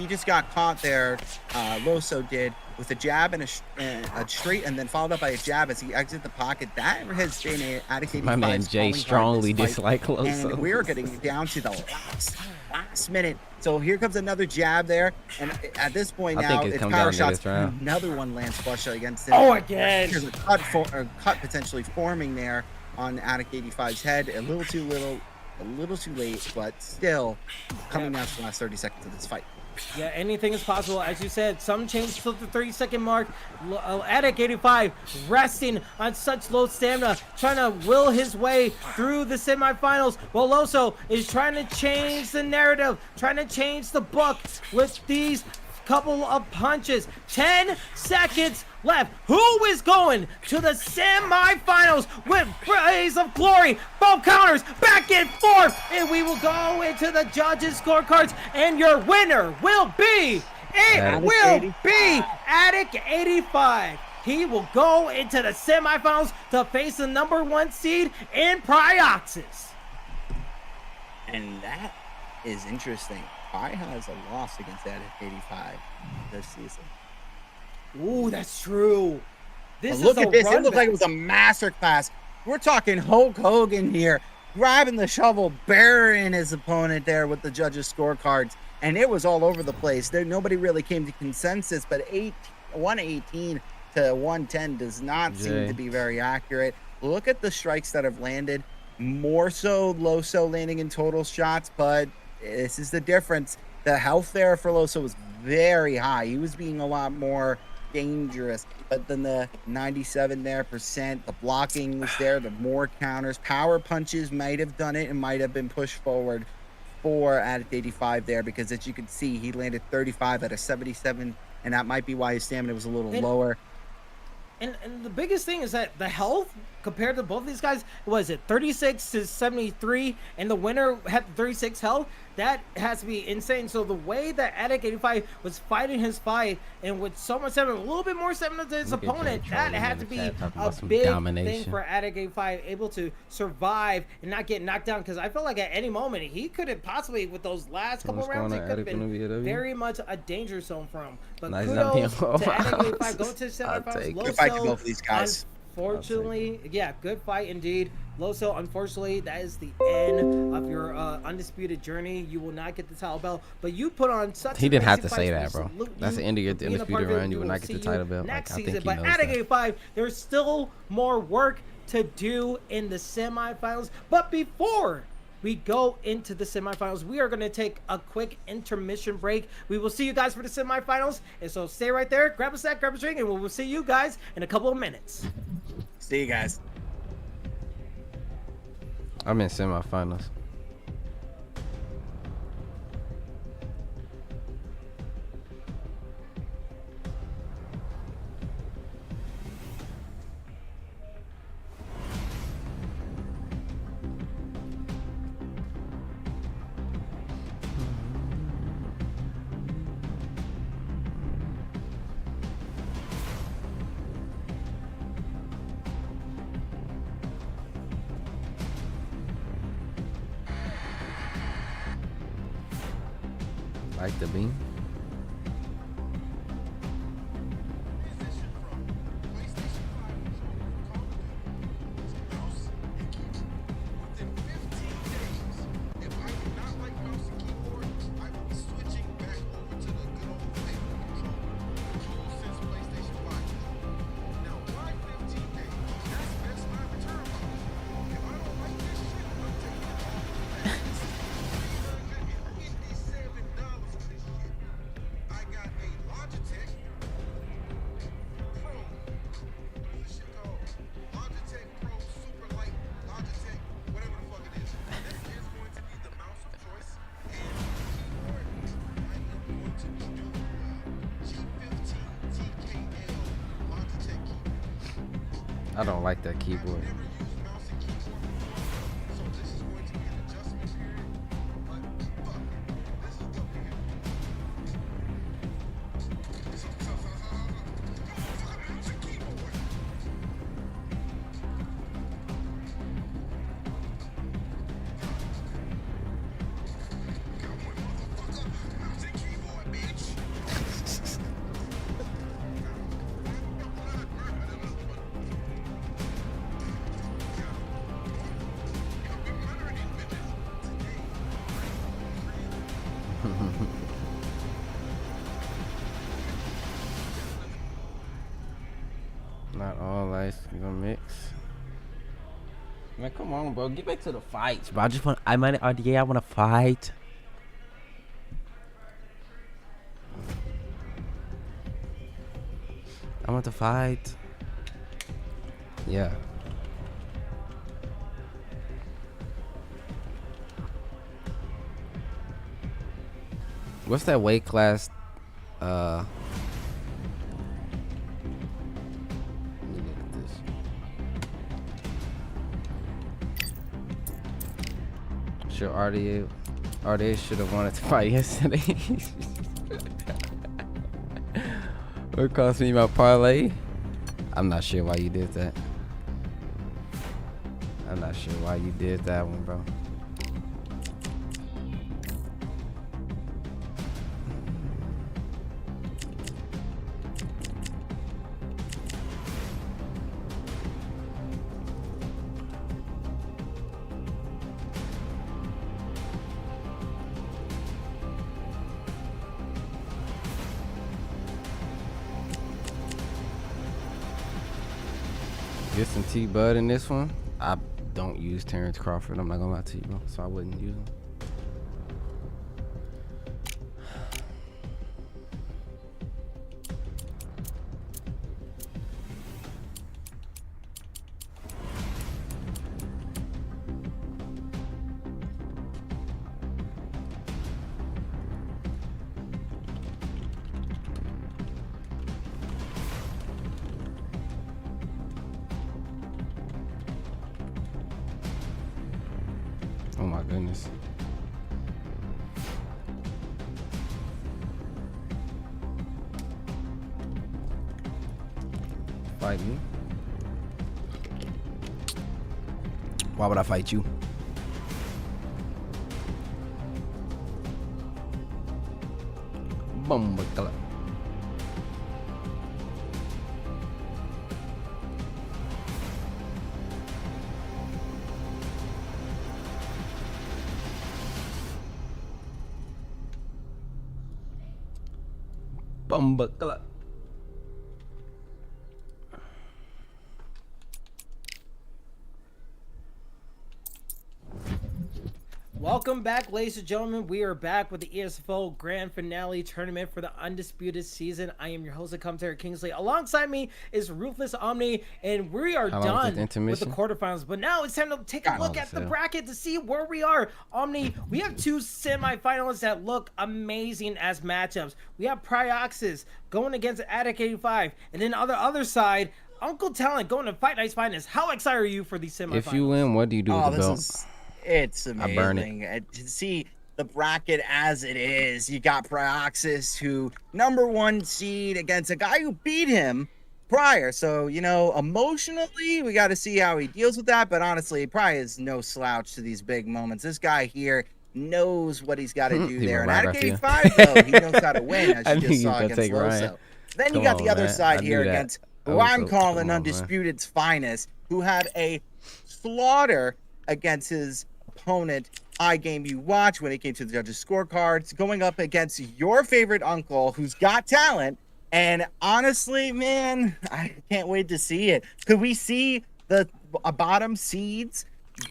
he just got caught there. Loso did with a jab and a straight, and then followed up by a jab as he exited the pocket. That has been a Addict 85's My man Jay strongly dislike Loso. and we're getting down to the last minute. So here comes another jab there, and at this point I now think it it's comes power down to shots. this round. Another one lands flush against him. Oh, again. There's a cut potentially forming there on Addict 85's head. A little too late, but still coming down to the last 30 seconds of this fight. Yeah, anything is possible. As you said, some change till the 30-second mark. Addict 85 resting on such low stamina, trying to will his way through the semifinals. While Loso is trying to change the narrative, trying to change the book with these couple of punches. 10 seconds left. Who is going to the semifinals with Blaze of Glory? Both counters back and forth, and we will go into the judges' scorecards, and your winner will be Addict 85. He will go into the semifinals to face the #1 seed in Pryoxis. And that is interesting. Pi has a loss against Addict 85 this season. Ooh, that's true. But look at this. It looked like it was a masterclass. We're talking Hulk Hogan here, grabbing the shovel, burying his opponent there with the judges' scorecards. And it was all over the place. Nobody really came to consensus, but 118 to 110 does not seem to be very accurate. Look at the strikes that have landed. More so Loso landing in total shots, but this is the difference. The health there for Loso was very high. He was being a lot more dangerous, but then the 97% there, the blocking was there, the more counters, power punches might have done it and might have been pushed forward for Addict 85 there, because as you can see, he landed 35 out of 77, and that might be why his stamina was a little lower. And the biggest thing is that the health compared to both these guys, was it 36 to 73, and the winner had 36 health? That has to be insane. So the way that Addict 85 was fighting his fight, and with so much stamina, a little bit more stamina than his opponent, that had to be a big thing for Addict 85, able to survive and not get knocked down. Because I felt like at any moment he could have possibly, with those last couple rounds, it could have been very much a danger zone for him. But kudos to Addict 85, go to the semifinals. Good fight to both of these guys. Unfortunately, yeah, good fight indeed. Loso, unfortunately, that is the end of your undisputed journey. You will not get the title belt, but you put on such. He didn't have to say that, bro. That's the end of your undisputed run. You will not get the title belt. Next like, season, but Addict 85, there's still more work to do in the semifinals. But before we go into the semifinals, we are going to take a quick intermission break. We will see you guys for the semifinals, and so stay right there, grab a snack, grab a drink, and we will see you guys in a couple of minutes. See you guys. I'm in semifinals. Like the beam. I don't like that keyboard. Not all lights gonna mix. Man, come on, bro. Get back to the fights, bro. I'm at RDA. I want to fight. I want to fight. Yeah. What's that weight class? Let me look at this. Sure, RDA should have wanted to fight yesterday. What cost me my parlay? I'm not sure why you did that. I'm not sure why you did that one, bro. Get some T-Bud in this one. I don't use Terrence Crawford. I'm not gonna lie to you, bro. So I wouldn't use him. Oh my goodness. Fight me? Why would I fight you? Bumbacala. Bumbacala. Welcome back, ladies and gentlemen. We are back with the ESFL Grand Finale Tournament for the Undisputed Season. I am your host, commentator Kingsley. Alongside me is Ruthless Omni, and we are done with the quarterfinals. But now it's time to take a look at the bracket to see where we are. Omni, we have two semifinalists that look amazing as matchups. We have Pryoxis going against Attic 85, and then on the other side, Uncle Talent going to Fight Night's Finest. How excited are you for these semifinals? If you win, what do you do with the belt? It's amazing. I burn it. To see the bracket as it is. You got Pryoxis, who #1 seed against a guy who beat him prior. So, you know, emotionally, we got to see how he deals with that. But honestly, Pry is no slouch to these big moments. This guy here knows what he's got to do there. And at 85, though, he knows how to win, as you just saw against Loso. Then you got the other side here against who I'm calling Undisputed's finest, who had a slaughter against his opponent, iGame You Watch, when it came to the judges' scorecards, going up against your favorite uncle who's got talent. And honestly, man, I can't wait to see it. Could we see the bottom seeds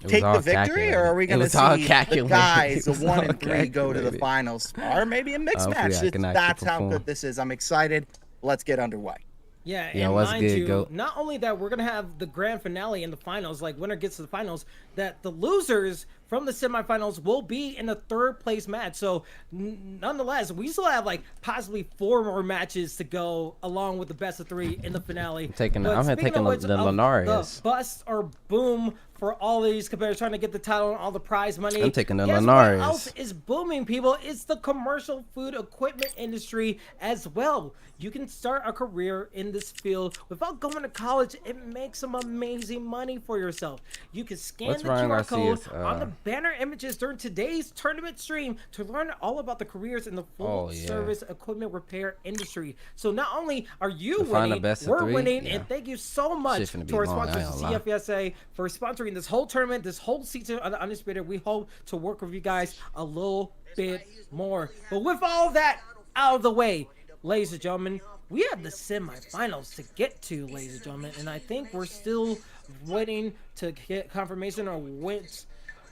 take the victory, or are we going to see the guys, the 1 and 3, go to the finals, or maybe a mixed match? That's how good this is. I'm excited. Let's get underway. Yeah, and mind you, not only that, we're going to have the grand finale in the finals, like winner gets to the finals, that the losers from the semifinals will be in the 3rd place match. So nonetheless, we still have like possibly 4 more matches to go along with the best of 3 in the finale. I'm taking the Linares. The bust or boom for all these competitors trying to get the title and all the prize money. I'm taking the Linares. What else is booming, people? It's the commercial food equipment industry as well. You can start a career in this field without going to college. It makes some amazing money for yourself. You can scan the QR code on the banner images during today's tournament stream to learn all about the careers in the full service equipment repair industry. So not only are you winning, we're winning, and thank you so much to our sponsors, CFSA, for sponsoring this whole tournament, this whole season of the Undisputed. We hope to work with you guys a little bit more. But with all that out of the way, ladies and gentlemen, we have the semifinals to get to, ladies and gentlemen, and I think we're still waiting to get confirmation or wait.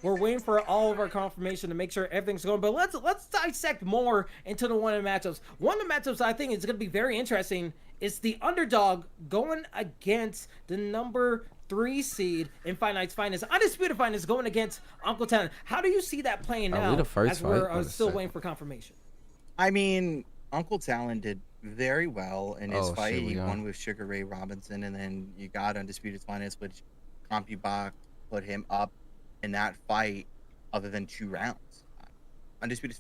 We're waiting for all of our confirmation to make sure everything's going. But let's dissect more into the one of the matchups. One of the matchups I think is going to be very interesting is the underdog going against the number 3 seed in Fight Night's Finest, Undisputed Finest, going against Uncle Talon. How do you see that playing Are we out the first as fight we're or the still second? waiting for confirmation? I mean, Uncle Talon did very well in his Oh, fight. shit, He we on. won with Sugar Ray Robinson, and then you got Undisputed Finest, which CompuBox put him up in that fight other than 2 rounds. Undisputed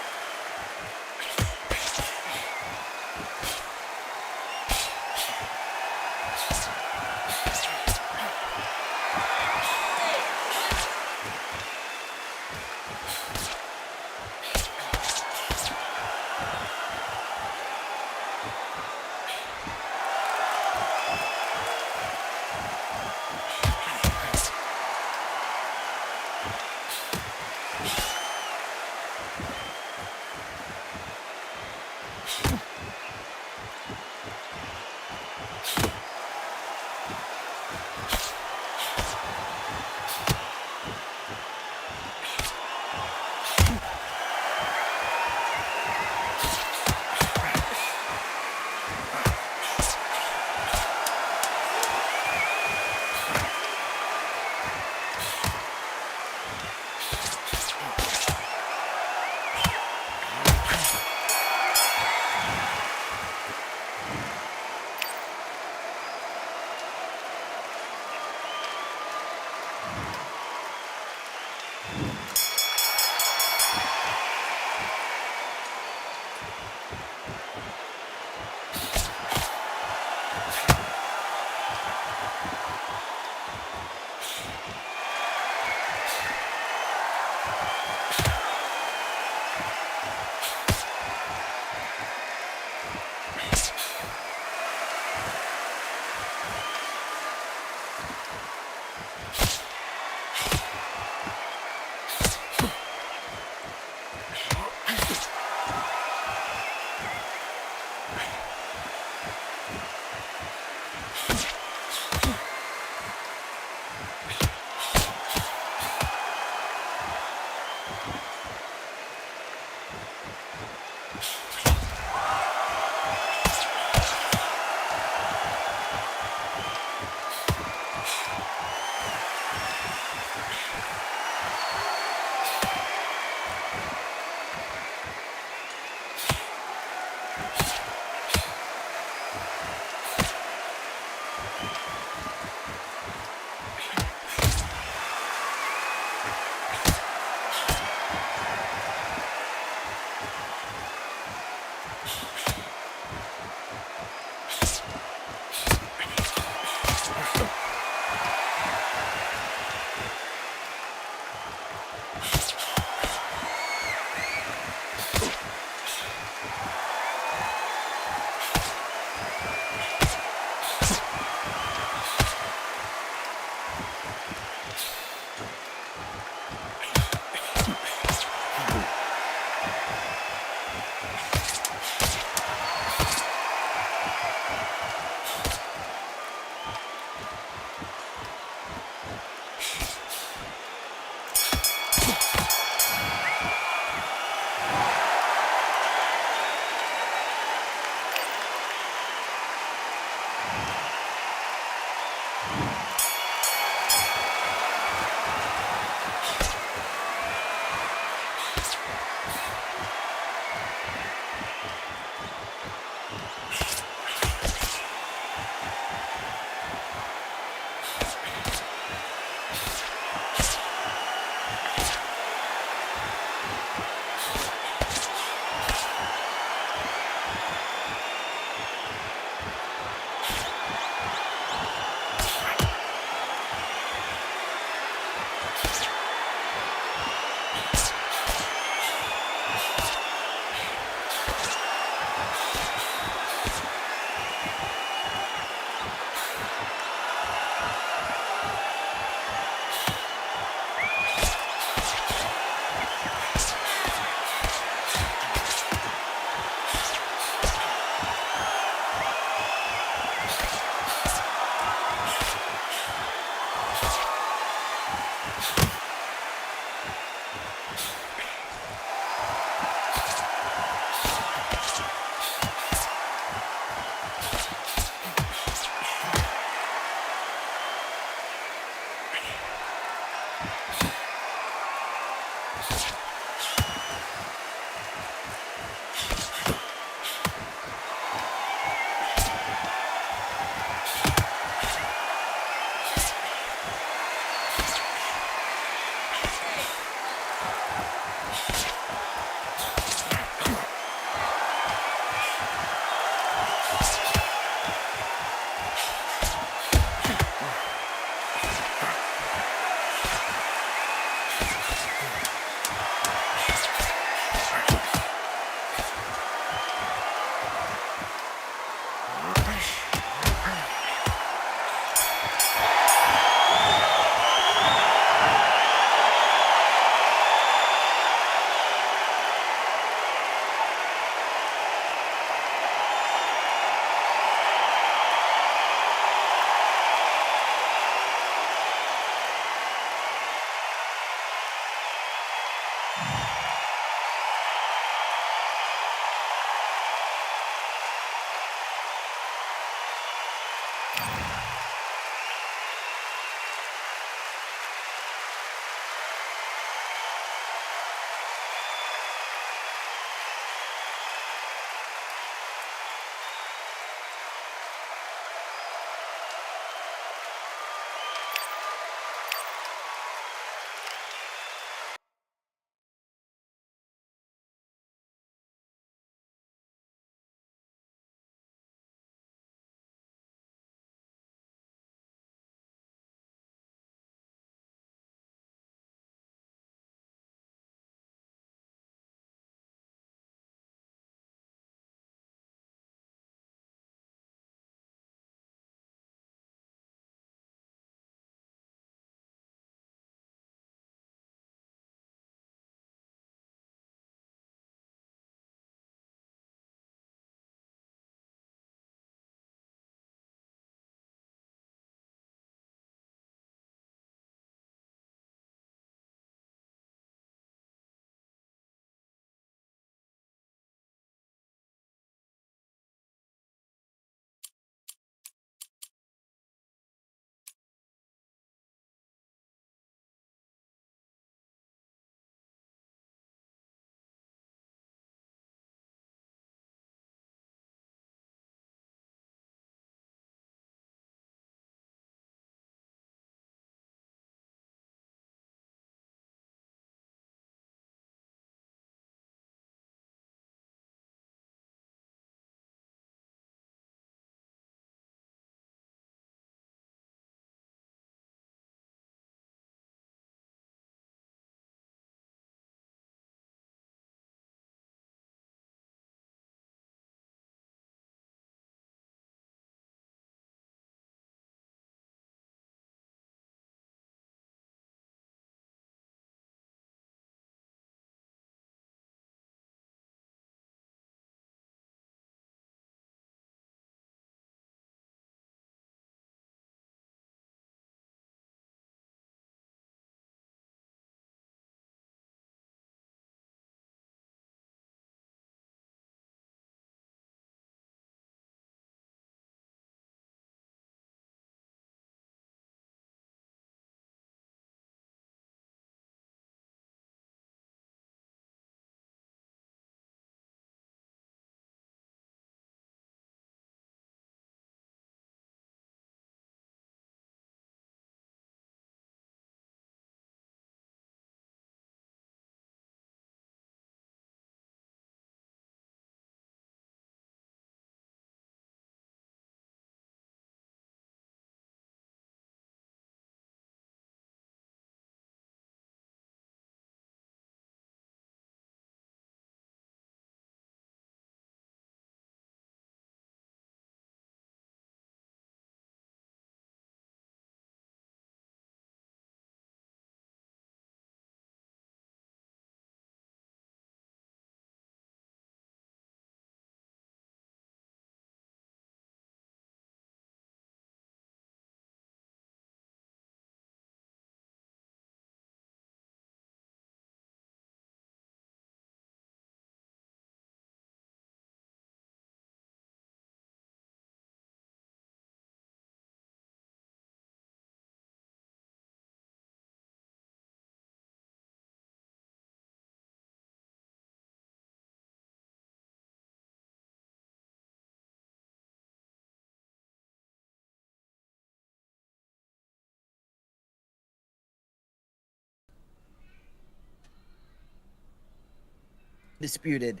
undisputed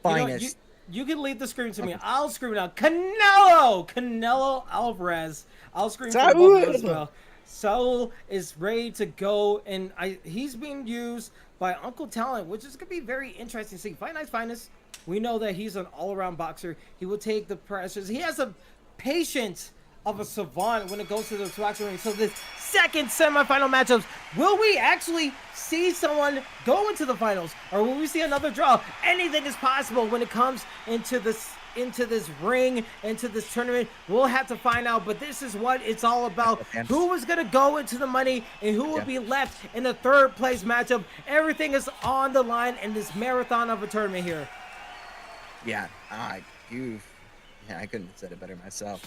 You know, finest. you can leave the screen to me. Uncle- I'll scream it out. Canelo Alvarez. I'll scream for the both of us as Saul! well. Saul is ready to go, and he's being used by Uncle Talent, which is gonna be very interesting to see. Fight Night's finest. We know that he's an all-around boxer. He will take the pressures. He has a patience of a savant when it goes to the boxing ring. So this second semifinal matchups, will we actually see someone go into the finals, or will we see another draw? Anything is possible when it comes into this ring, into this tournament. We'll have to find out, but this is what it's all about. Who is going to go into the money and who will be left in the third place matchup? Everything is on the line in this marathon of a tournament here. Yeah, I couldn't have said it better myself.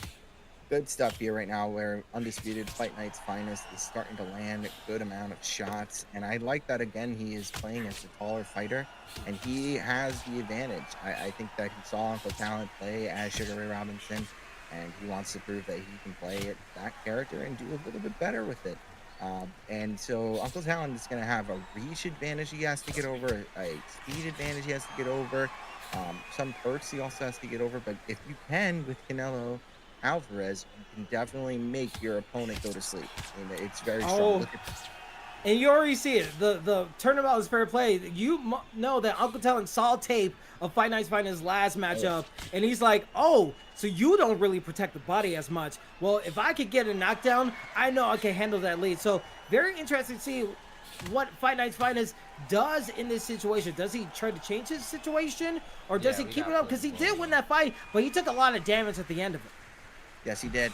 Good stuff here right now where Undisputed Fight Night's finest is starting to land a good amount of shots. And I like that, again, he is playing as a taller fighter, and he has the advantage. I think that he saw Uncle Talent play as Sugar Ray Robinson, and he wants to prove that he can play it, that character and do a little bit better with it. And so Uncle Talent is going to have a reach advantage he has to get over, a speed advantage he has to get over, some perks he also has to get over. But if you can, with Canelo Alvarez, you can definitely make your opponent go to sleep. And it's very strong. Look at this. And you already see it. The turnabout is fair play. You know that Uncle Talent saw tape of Fight Night's Finest last matchup, and he's like, oh, so you don't really protect the body as much. Well, if I could get a knockdown, I know I can handle that lead. So very interesting to see what Fight Night's Finest does in this situation. Does he try to change his situation, or does he keep it up? Because he did win that fight, but he took a lot of damage at the end of it. Yes, he did.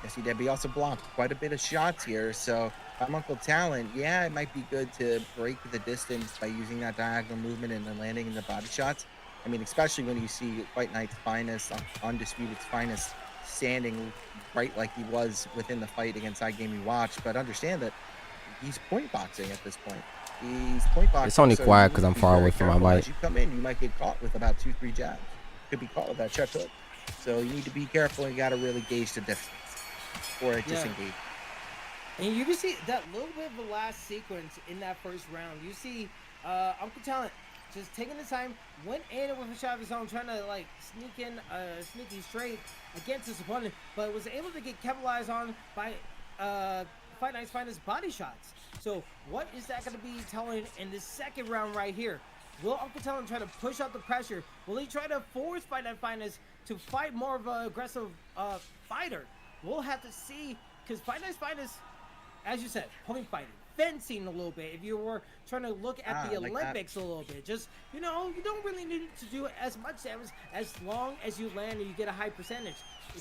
Yes, he did. But he also blocked quite a bit of shots here. So I'm Uncle Talent. Yeah, it might be good to break the distance by using that diagonal movement and then landing in the body shots. I mean, especially when you see Fight Night's finest, Undisputed's finest, standing right like he was within the fight against iGaming Watch. But understand that he's point boxing at this point. He's point boxing. It's only quiet because I'm far away from my mic. As you come in, you might get caught with about 2-3 jabs. Could be caught with that check hook. So you need to be careful. You got to really gauge the distance or disengage. And you can see that little bit of the last sequence in that first round. You see Uncle Talent just taking his time, went in with a shot of his own, trying to like sneak in sneaky straight against his opponent, but was able to get capitalized on by Fight Night's Finest body shots. So what is that going to be telling in this second round right here? Will Uncle Talent try to push out the pressure? Will he try to force Fight Night's Finest to fight more of an aggressive fighter? We'll have to see, because Fight Night's Finest, as you said, point fighting, fencing a little bit. If you were trying to look at the Olympics a little bit, just, you know, you don't really need to do as much damage as long as you land and you get a high percentage.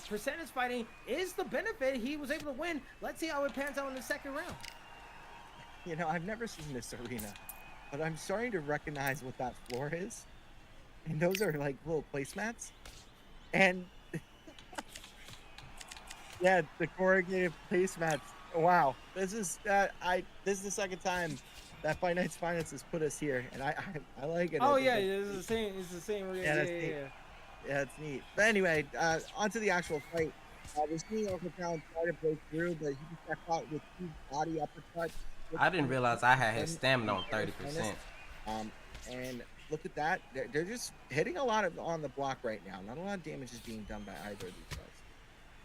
Percentage fighting is the benefit. He was able to win. Let's see how it pans out in the second round. You know, I've never seen this arena, but I'm starting to recognize what that floor is. And those are like little placemats. And yeah, the corrugated placemats. Wow, this is the second time that Fight Night's Finest has put us here, and I like it. Oh yeah, it's the same. It's the same. Yeah, it's neat. But anyway, onto the actual fight. We're seeing Uncle Talent try to break through, but he just got caught with 2 body uppercuts. I didn't realize I had his stamina on 30%. And look at that. They're just hitting a lot on the block right now. Not a lot of damage is being done by either of these guys.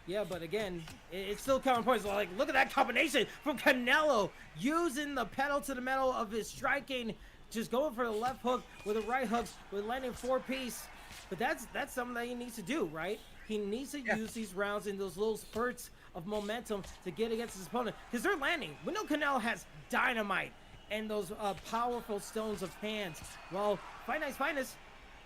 Yeah, but again, it's still counting points. Like, look at that combination from Canelo, using the pedal to the metal of his striking, just going for the left hook with the right hooks, with landing 4-piece. But that's something that he needs to do, right? He needs to use these rounds in those little spurts of momentum to get against his opponent, because they're landing. We know Canelo has dynamite and those powerful stones of hands. Well, Fight Night's Finest,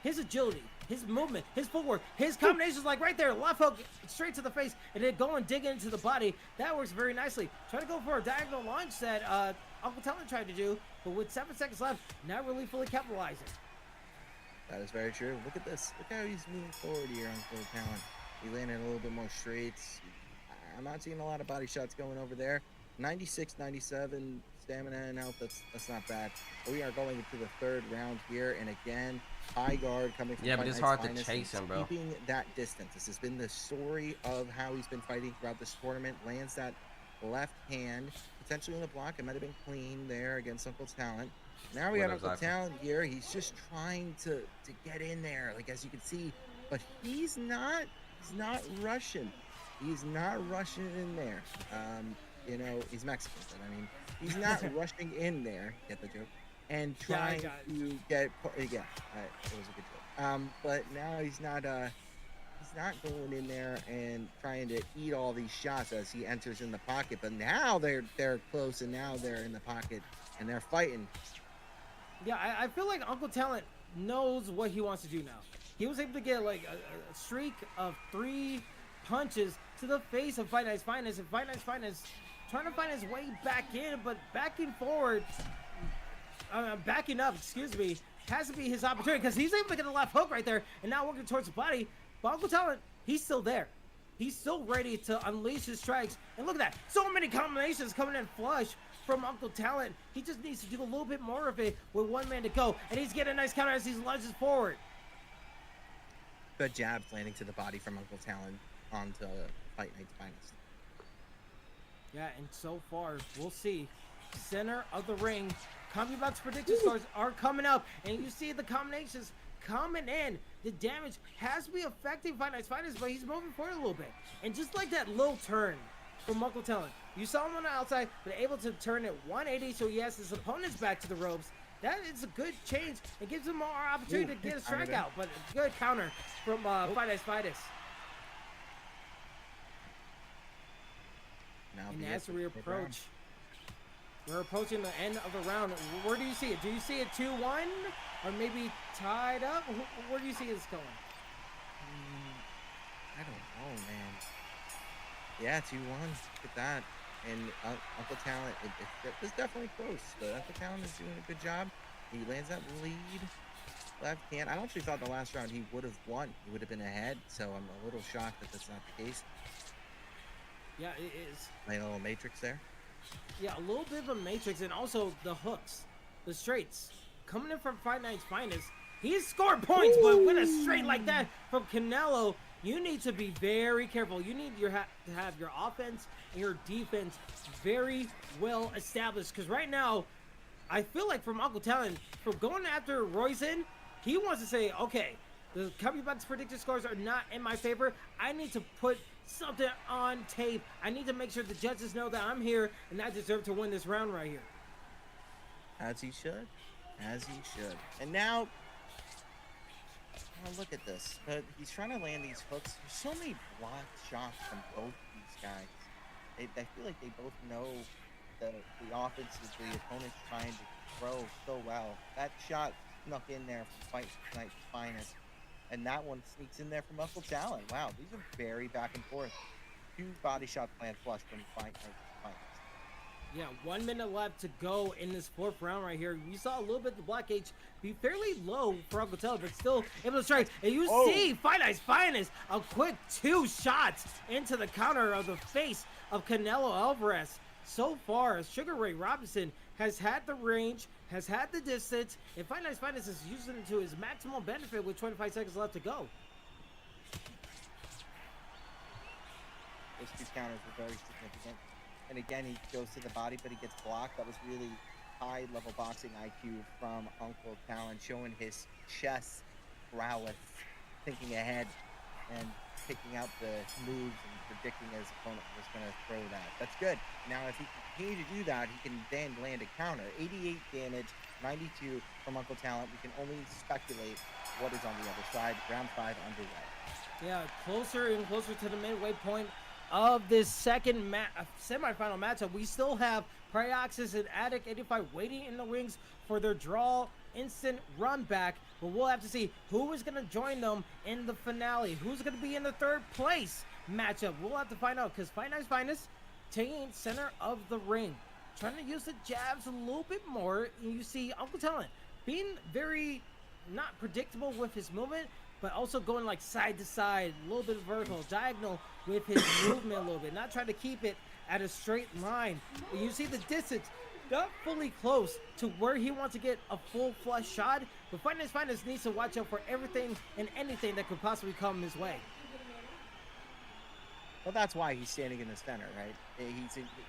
his agility, his movement, his footwork, his combinations, like right there, left hook straight to the face, and then go and dig into the body. That works very nicely. Try to go for a diagonal launch that Uncle Talent tried to do, but with 7 seconds left, not really fully capitalizing. That is very true. Look at this. Look how he's moving forward here, Uncle Talent. He landed a little bit more straights. I'm not seeing a lot of body shots going over there. 96, 97 stamina and health. That's not bad. But we are going into the third round here, and again, high guard coming from but it's hard to chase him, bro. Keeping that distance. This has been the story of how he's been fighting throughout this tournament. Lands that left hand, potentially in the block. It might have been clean there against Uncle Talent. Now we What got up, Uncle Zypher? Talon here. He's just trying to get in there, like as you can see, but he's not. He's not rushing. He's not rushing in there. You know, he's Mexican, but I mean, he's not rushing in there. Get the joke? And Yeah, I trying got it. to get. Yeah, it was a good joke. But now he's not. He's not going in there and trying to eat all these shots as he enters in the pocket. But now they're close, and now they're in the pocket and they're fighting. Yeah, I feel like Uncle Talent knows what he wants to do now. He was able to get like a streak of 3 punches to the face of Fight Night's Finest, and Fight Night's Finest trying to find his way back in, but backing forward, backing up, excuse me, has to be his opportunity because he's able to get a left hook right there, and now working towards the body. But Uncle Talent, he's still there. He's still ready to unleash his strikes. And look at that. So many combinations coming in flush from Uncle Talent. He just needs to do a little bit more of it with 1 man to go. And he's getting a nice counter as he lunges forward. Good jabs landing to the body from Uncle Talon onto Fight Night's Finest. Yeah, and so far, we'll see. Center of the ring. CompuBox prediction scores are coming up. And you see the combinations coming in. The damage has to be affecting Fight Night's Finest, but he's moving forward a little bit. And just like that little turn from Uncle Talon, you saw him on the outside, but able to turn it 180 so he has his opponents back to the ropes. That is a good change. It gives him more opportunity to get a strikeout, but a good counter from Fight Night's Finest. Now And be as it we for the round. approach, we're approaching the end of the round. Where do you see it? Do you see it 2-1 or maybe tied up? Where do you see this going? I don't know, man. Yeah, 2-1. Look at that. And Uncle Talent, it was definitely close, but Uncle Talent is doing a good job. He lands that lead left hand. I actually thought the last round he would have won. He would have been ahead, so I'm a little shocked that that's not the case. Yeah, it is. Playing a little matrix there. Yeah, a little bit of a matrix, and also the hooks, the straights, coming in from Fight Night's Finest. He's scored points, but with a straight like that from Canelo, you need to be very careful. You need to have your offense and your defense very well established. Because right now, I feel like from Uncle Talon, from going after Royson, he wants to say, okay, the CompuBox predicted scores are not in my favor. I need to put something on tape. I need to make sure the judges know that I'm here and I deserve to win this round right here. As he should. As he should. And now, oh, look at this. He's trying to land these hooks. There's so many blocked shots from both these guys. I feel like they both know the offenses the opponent's trying to throw so well. That shot snuck in there from Fight Night's Finest. And that one sneaks in there from Uncle Talon. Wow, these are very back and forth. 2 body shots land flush from Fight Night's Finest. Yeah, 1 minute left to go in this 4th round right here. We saw a little bit of the block H be fairly low for Uncle Talon, but still able to strike. And you see Fight Night's Finest, a quick 2 shots into the counter of the face of Canelo Alvarez. So far, Sugar Ray Robinson has had the range, has had the distance, and Fight Night's Finest is using it to his maximum benefit with 25 seconds left to go. Those 2 counters were very significant. And again, he goes to the body, but he gets blocked. That was really high-level boxing IQ from Uncle Talon, showing his chess prowess, thinking ahead, and picking out the moves and predicting his opponent was going to throw that. That's good. Now, if he can continue to do that, he can then land a counter. 88 damage, 92 from Uncle Talon. We can only speculate what is on the other side. Round 5 underway. Yeah, closer and closer to the midway point of this second semifinal matchup. We still have Pryoxis and Addict 85 waiting in the wings for their draw instant run back, but we'll have to see who is going to join them in the finale. Who's going to be in the 3rd place matchup? We'll have to find out, because Fight Night's Finest taking center of the ring, trying to use the jabs a little bit more. And you see Uncle Talon being very not predictable with his movement, but also going like side to side, a little bit vertical, diagonal with his movement a little bit, not trying to keep it at a straight line. And you see the distance not fully close to where he wants to get a full flush shot, but Fight Night's Finest needs to watch out for everything and anything that could possibly come his way. Well, that's why he's standing in the center, right?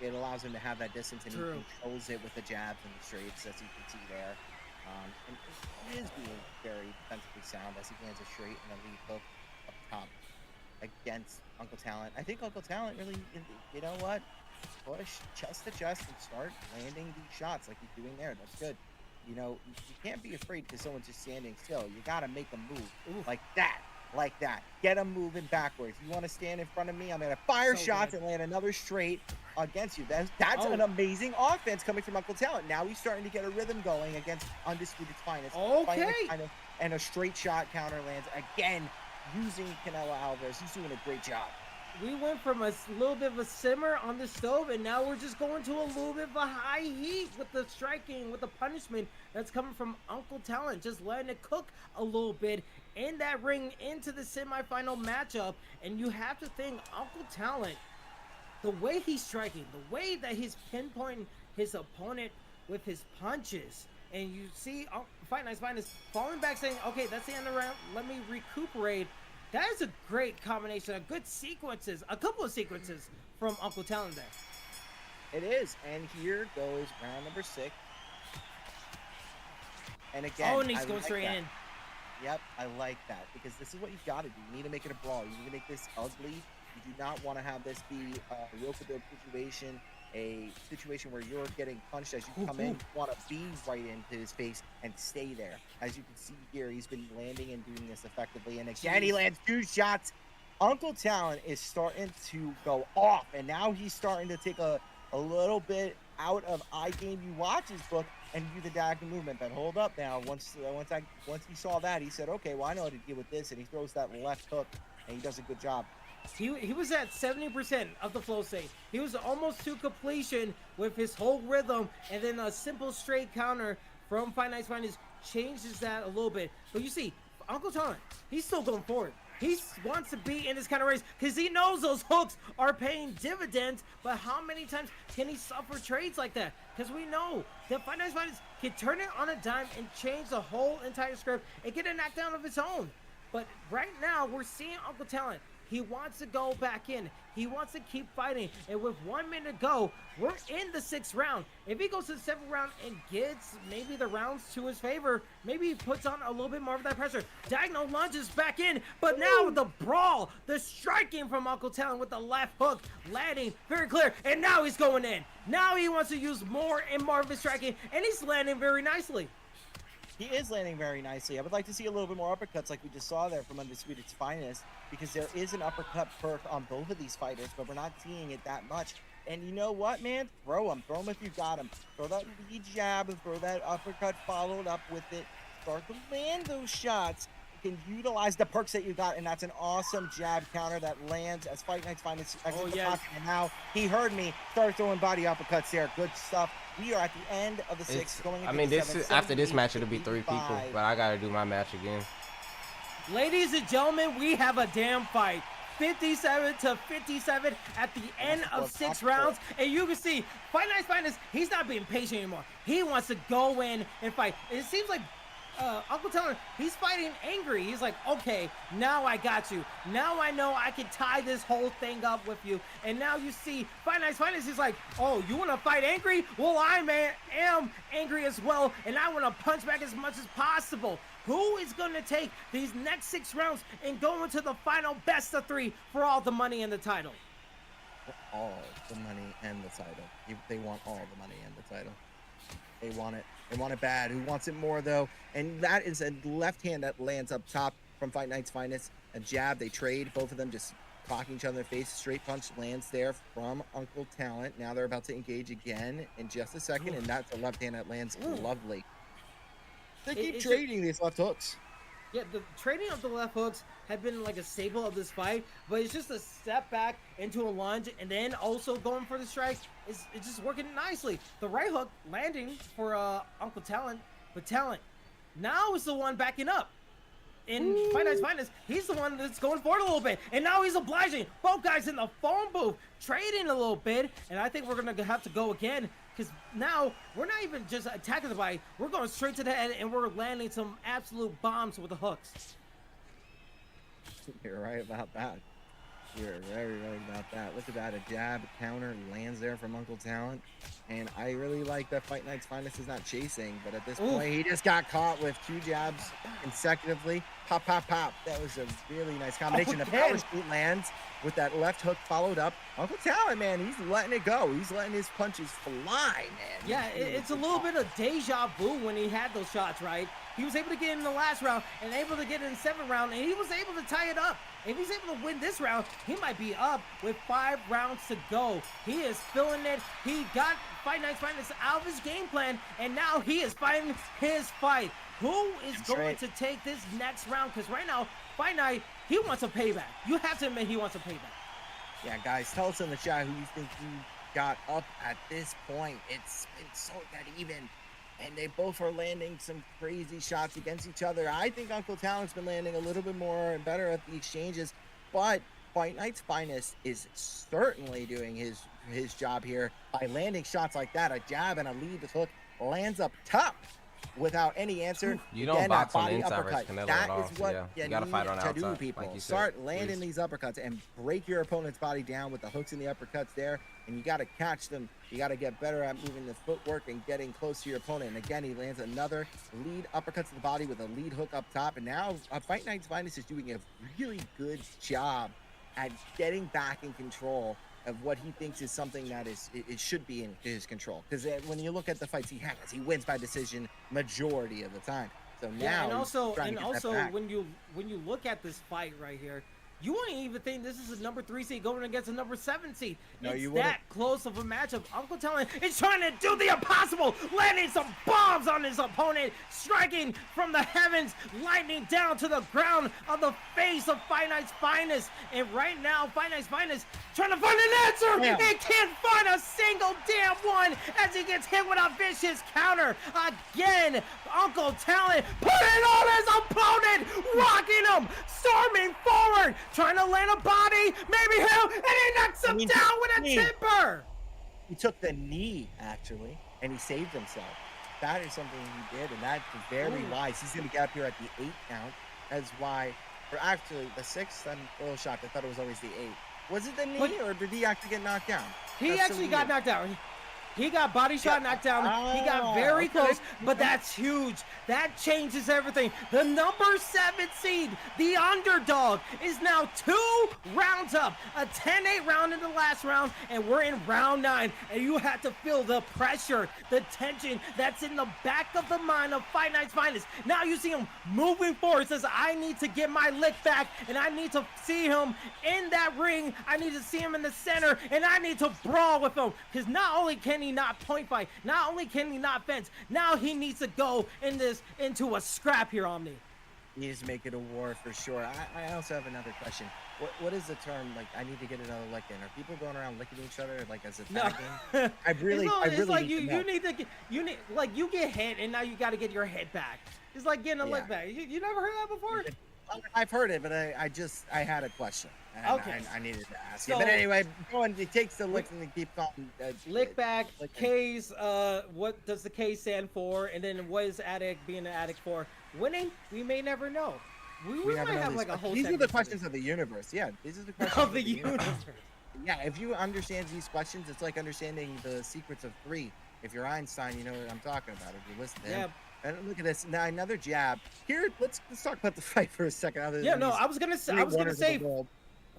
It allows him to have that distance, and True. he controls it with the jabs and the straights, as you can see there. And he is being very defensively sound as he lands a straight and a lead hook up top against Uncle Talent. I think Uncle Talent really, you know what? Push chest to chest and start landing these shots like he's doing there. That's good. You know, you can't be afraid because someone's just standing still. You got to make them move. Oof. Like that. Like that. Get them moving backwards. You want to stand in front of me? I'm going to fire So shots good. and land another straight against you. That's an amazing offense coming from Uncle Talent. Now he's starting to get a rhythm going against Undisputed Finest. Okay. And a straight shot counter lands again using Canelo Alvarez. He's doing a great job. We went from a little bit of a simmer on the stove, and now we're just going to a little bit of a high heat with the striking, with the punishment that's coming from Uncle Talent, just letting it cook a little bit in that ring into the semifinal matchup. And you have to think, Uncle Talent, the way he's striking, the way that he's pinpointing his opponent with his punches, and you see Fight Night's Finest falling back saying, okay, that's the end of the round, let me recuperate. That is a great combination of good sequences, a couple of sequences from Uncle Talent there. It is, and here goes round number 6. And again, and he's I going like straight that. in. Yep, I like that because this is what you've got to do. You need to make it a brawl. You need to make this ugly. You do not want to have this be a rope-a-dope situation, a situation where you're getting punched as you come in. You want to be right into his face and stay there. As you can see here, he's been landing and doing this effectively. And again, he lands 2 shots. Uncle Talent is starting to go off, and now he's starting to take a little bit out of I Game You Watch's book and do the diagonal movement. But hold up now. Once he saw that, he said, okay, well, I know how to deal with this. And he throws that left hook, and he does a good job. He was at 70% of the flow state. He was almost to completion with his whole rhythm, and then a simple straight counter from Fight Night's Finest changes that a little bit. But you see, Uncle Talent, he's still going forward. He wants to be in this kind of race because he knows those hooks are paying dividends. But how many times can he suffer trades like that? Because we know that Fight Night's Finest can turn it on a dime and change the whole entire script and get a knockdown of its own. But right now, we're seeing Uncle Talent. He wants to go back in. He wants to keep fighting. And with 1 minute to go, we're in the 6th round. If he goes to the 7th round and gets maybe the rounds to his favor, maybe he puts on a little bit more of that pressure. Diagonal lunges back in, but now the brawl, the striking from Uncle Talent with the left hook, landing very clear, and now he's going in. Now he wants to use more and more of his striking, and he's landing very nicely. He is landing very nicely. I would like to see a little bit more uppercuts like we just saw there from Undisputed's Finest, because there is an uppercut perk on both of these fighters, but we're not seeing it that much. And you know what, man? Throw him if you got him. Throw that lead jab and throw that uppercut followed up with it. Start to land those shots. You can utilize the perks that you got, and that's an awesome jab counter that lands as Fight Night's Finest exits the pocket. And now he heard me. Start throwing body uppercuts there. Good stuff. We are at the end of the 6th. Going into I mean, the this 7th, is after this match, it'll be 3 people, 55. but I gotta do my match again. Ladies and gentlemen, we have a damn fight. 57 to 57 at the end of 6 rounds. And you can see, Fight Night's Finest, he's not being patient anymore. He wants to go in and fight. It seems like Uncle Talent, he's fighting angry. He's like, okay, now I got you. Now I know I can tie this whole thing up with you. And now you see, Fight Night's Finest, he's like, oh, you want to fight angry? Well, I am angry as well, and I want to punch back as much as possible. Who is going to take these next 6 rounds and go into the final best of 3 for all the money and the title? All the money and the title. They want all the money and the title. They want it. They want it bad. Who wants it more, though? And that is a left hand that lands up top from Fight Night's Finest. A jab. They trade. Both of them just clocking each other in the face. Straight punch lands there from Uncle Talent. Now they're about to engage again in just a second. And that's a left hand that lands lovely. They keep trading these left hooks. Yeah, the trading of the left hooks had been like a staple of this fight, but it's just a step back into a lunge and then also going for the strikes. It's just working nicely. The right hook landing for Uncle Talent, but Talent now is the one backing up. In Fight Night's Finest, he's the one that's going forward a little bit, and now he's obliging both guys in the phone booth, trading a little bit, and I think we're gonna have to go again. Because now, we're not even just attacking the body. We're going straight to the head, and we're landing some absolute bombs with the hooks. You're right about that. You're very right about that. Look at that. A jab, a counter lands there from Uncle Talent. And I really like that Fight Night's Finest is not chasing, but at this Oof. point, he just got caught with 2 jabs consecutively. Pop, pop, pop. That was a really nice combination. The power Again. shoot lands with that left hook followed up. Uncle Talent, man, he's letting it go. He's letting his punches fly, man. Yeah, He's doing it's a good little job. bit of deja vu when he had those shots, right? He was able to get in the last round and able to get in the 7th round, and he was able to tie it up. If he's able to win this round, he might be up with 5 rounds to go. He is feeling it. He got Fight Night's Finest out of his game plan, and now he is fighting his fight. Who is That's going right. to take this next round? Because right now, Fight Night, he wants a payback. You have to admit he wants a payback. Yeah, guys, tell us in the chat who you think you got up at this point. It's been so dead even, and they both are landing some crazy shots against each other. I think Uncle Talent's been landing a little bit more and better at the exchanges, but Fight Night's Finest is certainly doing his job here by landing shots like that. A jab and a lead hook lands up top without any answer. You don't Again, that box on the body inside versus uppercut. Canelo That at all. is what Yeah, you you gotta fight need on the to outside, do, people. like you said. Start landing Please. these uppercuts and break your opponent's body down with the hooks and the uppercuts there, and you got to catch them. You got to get better at moving the footwork and getting close to your opponent. And again, he lands another lead uppercut to the body with a lead hook up top. And now Fight Night's Finest is doing a really good job at getting back in control of what he thinks is something that it should be in his control. Because when you look at the fights he has, he wins by decision majority of the time. So now Yeah, and he's also, trying to get that back. when you look at this fight right here, you wouldn't even think this is a number 3 seed going against a number 7 seed. No, It's you wouldn't. that close of a matchup. Uncle Talent is trying to do the impossible, landing some bombs on his opponent, striking from the heavens, lightning down to the ground on the face of Fight Night's Finest. And right now, Fight Night's Finest trying to find an answer. Damn. He can't find a single damn one as he gets hit with a vicious counter. Again, Uncle Talent putting on his opponent, rocking him, storming forward, trying to land a body, maybe him, and he knocks him down with a timber. He took the knee, actually, and he saved himself. That is something he did, and that's very Ooh. wise. He's going to get up here at the 8 count. That's why, or actually, the 6th, I'm a little shocked. I thought it was always the 8. Was it the knee, But- or did he actually get knocked down? He That's so actually got weird. knocked out. He got body shot, knocked down. He got very okay. close, but that's huge. That changes everything. The number 7 seed, the underdog, is now 2 rounds up. A 10-8 round in the last round, and we're in round 9. And you have to feel the pressure, the tension that's in the back of the mind of Fight Night's Finest. Now you see him moving forward. Says, I need to get my lick back, and I need to see him in that ring. I need to see him in the center, and I need to brawl with him. Because not only can he not point fight, not only can he not fence, now he needs to go into a scrap here, Omni. He needs to make it a war for sure. I also have another question. What is the term, like, I need to get another lick in? Are people going around licking each other, like, as a No. tag game? I really it's like need to know. you need like you get hit and now you got to get your head back. It's like getting a lick Yeah. back. You never heard that before? I've heard it, but I had a question. And Okay. I needed to ask you. So- But anyway, go on. He takes the licks and he keeps on. Lick back, licking. K's, what does the K stand for? And then what is addict being an addict for? Winning? We may never know. We We never might know have these like a whole These are segment the for questions this. of the universe. Yeah, these are the questions Of the universe. Yeah, if you understand these questions, it's like understanding the secrets of 3. If you're Einstein, you know what I'm talking about. If you listen to him. And look at this. Now another jab. Here, let's talk about the fight for a second. Other Yeah, than no, these I was gonna say, three wonders of the world.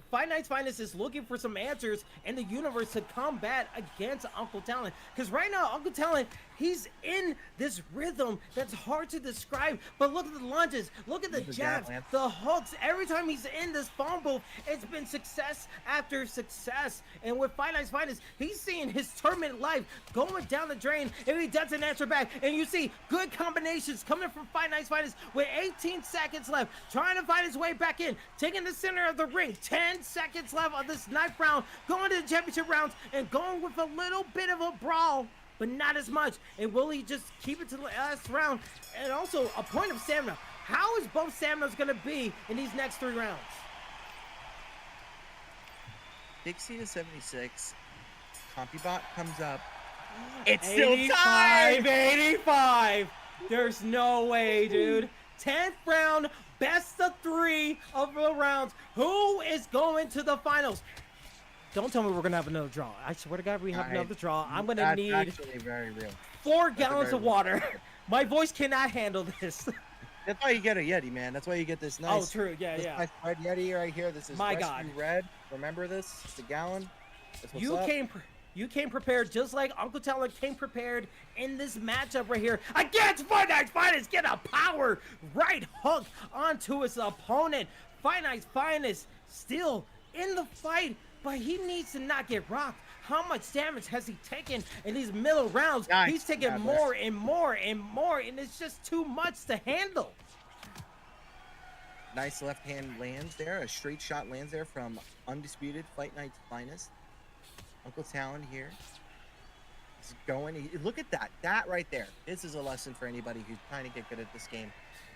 Fight Night's Finest is looking for some answers in the universe to combat against Uncle Talent. Because right now, Uncle Talent, he's in this rhythm that's hard to describe. But look at the lunges, look at the Look at the jab, jabs, man. the hooks. Every time he's in this phone booth, it's been success after success. And with Fight Night's Finest, he's seeing his tournament life going down the drain if he doesn't answer back. And you see good combinations coming from Fight Night's Finest with 18 seconds left, trying to fight his way back in, taking the center of the ring. 10 seconds left of this 9th round, going to the championship rounds and going with a little bit of a brawl, but not as much. And will he just keep it to the last round? And also a point of stamina. How is both staminas going to be in these next 3 rounds? 60 to 76. CompuBot comes up. It's still tied. 85. There's no way, dude. 10th round, best of 3 of the rounds. Who is going to the finals? Don't tell me we're gonna have another draw. I swear to God, we have another draw. I'm gonna That's need actually very real. 4 That's gallons very of real. water. My voice cannot handle this. That's why you get a Yeti, man. That's why you get this nice. Oh, true. Yeah, This yeah. nice red Yeti right here. This is My Rescue God. Red. Remember this? It's a gallon. That's what's You up. came prepared, just like Uncle Talon came prepared in this matchup right here against Fight Night's Finest. Get a power right hook onto his opponent. Fight Night's Finest still in the fight, but he needs to not get rocked. How much damage has he taken in these middle rounds? Nice. He's taking Yeah, more and more and more, and it's just too much to handle. Nice left hand lands there. A straight shot lands there from Undisputed Fight Night's Finest. Uncle Talon here. He's going. Look at that. That right there. This is a lesson for anybody who's trying to get good at this game.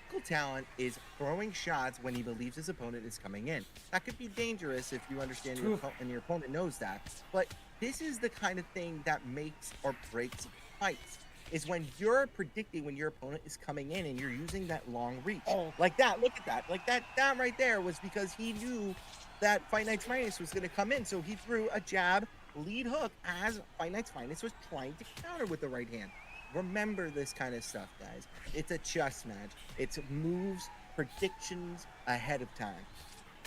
Uncle Talon is throwing shots when he believes his opponent is coming in. That could be dangerous if you understand your and your opponent knows that. But this is the kind of thing that makes or breaks fights. Is when you're predicting when your opponent is coming in and you're using that long reach. Oh. Like that. Look at that. Like that right there was because he knew that Fight Night's Finest was going to come in. So he threw a jab lead hook as Fight Night's Finest was trying to counter with the right hand. Remember this kind of stuff, guys. It's a chess match. It's moves, predictions ahead of time.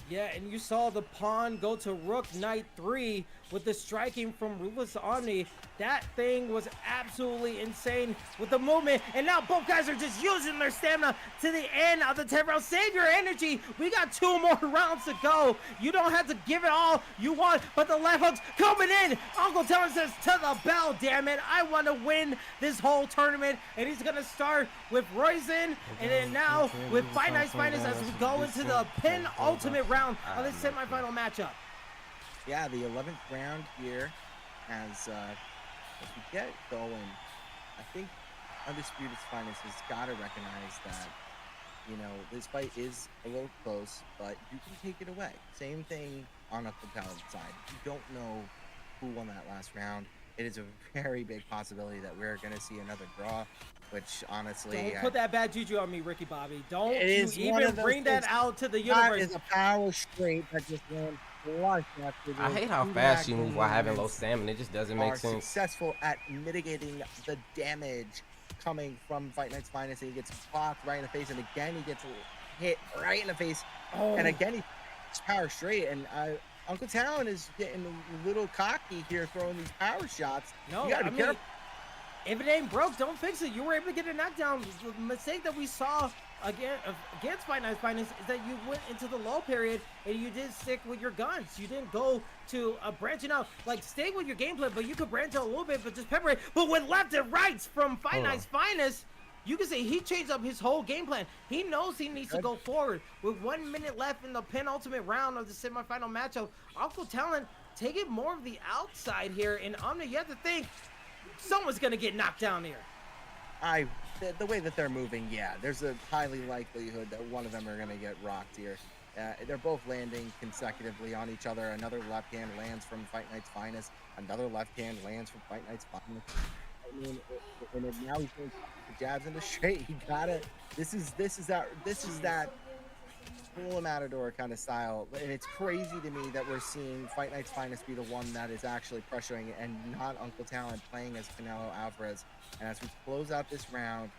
Yeah, and you saw the pawn go to Rook Knight 3 with the striking from Ruthless Omni. That thing was absolutely insane with the movement. And now both guys are just using their stamina to the end of the 10th round. Save your energy. We got 2 more rounds to go. You don't have to give it all you want, but the left hook's coming in. Uncle Talon says to the bell, damn it. I want to win this whole tournament. And he's going to start with Roizen. And then now with Fight Night's Finest as we go into the penultimate round of this semifinal matchup. Yeah, the 11th round here as we get going, I think Undisputed's Finest has got to recognize that, you know, this fight is a little close, but you can take it away. Same thing on Uncle Talon's side. You don't know who won that last round. It is a very big possibility that we're going to see another draw, which honestly... Don't put that bad juju on me, Ricky Bobby. Don't It you is one even of those bring that things. out to the That universe. is a power straight that just ran flush after I those hate how two fast you back move while having low movements stamina. It just doesn't are make sense. successful at mitigating the damage coming from Fight Night's Finest. And he gets blocked right in the face, and again he gets hit right in the face, Oh. and again he's power straight. And Uncle Talon is getting a little cocky here, throwing these power shots. No, you gotta I be mean, careful. if it ain't broke, don't fix it. You were able to get a knockdown. The mistake that we saw against Fight Night's Finest is that you went into the low period and you did stick with your guns. You didn't go to branching out. Like, stay with your gameplay, but you could branch out a little bit, but just pepper it. But with left and rights from Fight Night's Finest, you can say he changed up his whole game plan. He knows he needs to go forward. With 1 minute left in the penultimate round of the semifinal matchup, Uncle Talon taking more of the outside here. And Omni, you have to think someone's going to get knocked down here. The way that they're moving, yeah, there's a highly likelihood that one of them are going to get rocked here. They're both landing consecutively on each other. Another left hand lands from Fight Night's Finest. Another left hand lands from Fight Night's Finest. I mean, and now he's going the jabs into straight. He got it. This is that Full Matador kind of style, and it's crazy to me that we're seeing Fight Night's Finest be the one that is actually pressuring it, and not Uncle Talon playing as Canelo Alvarez. And as we close out this round,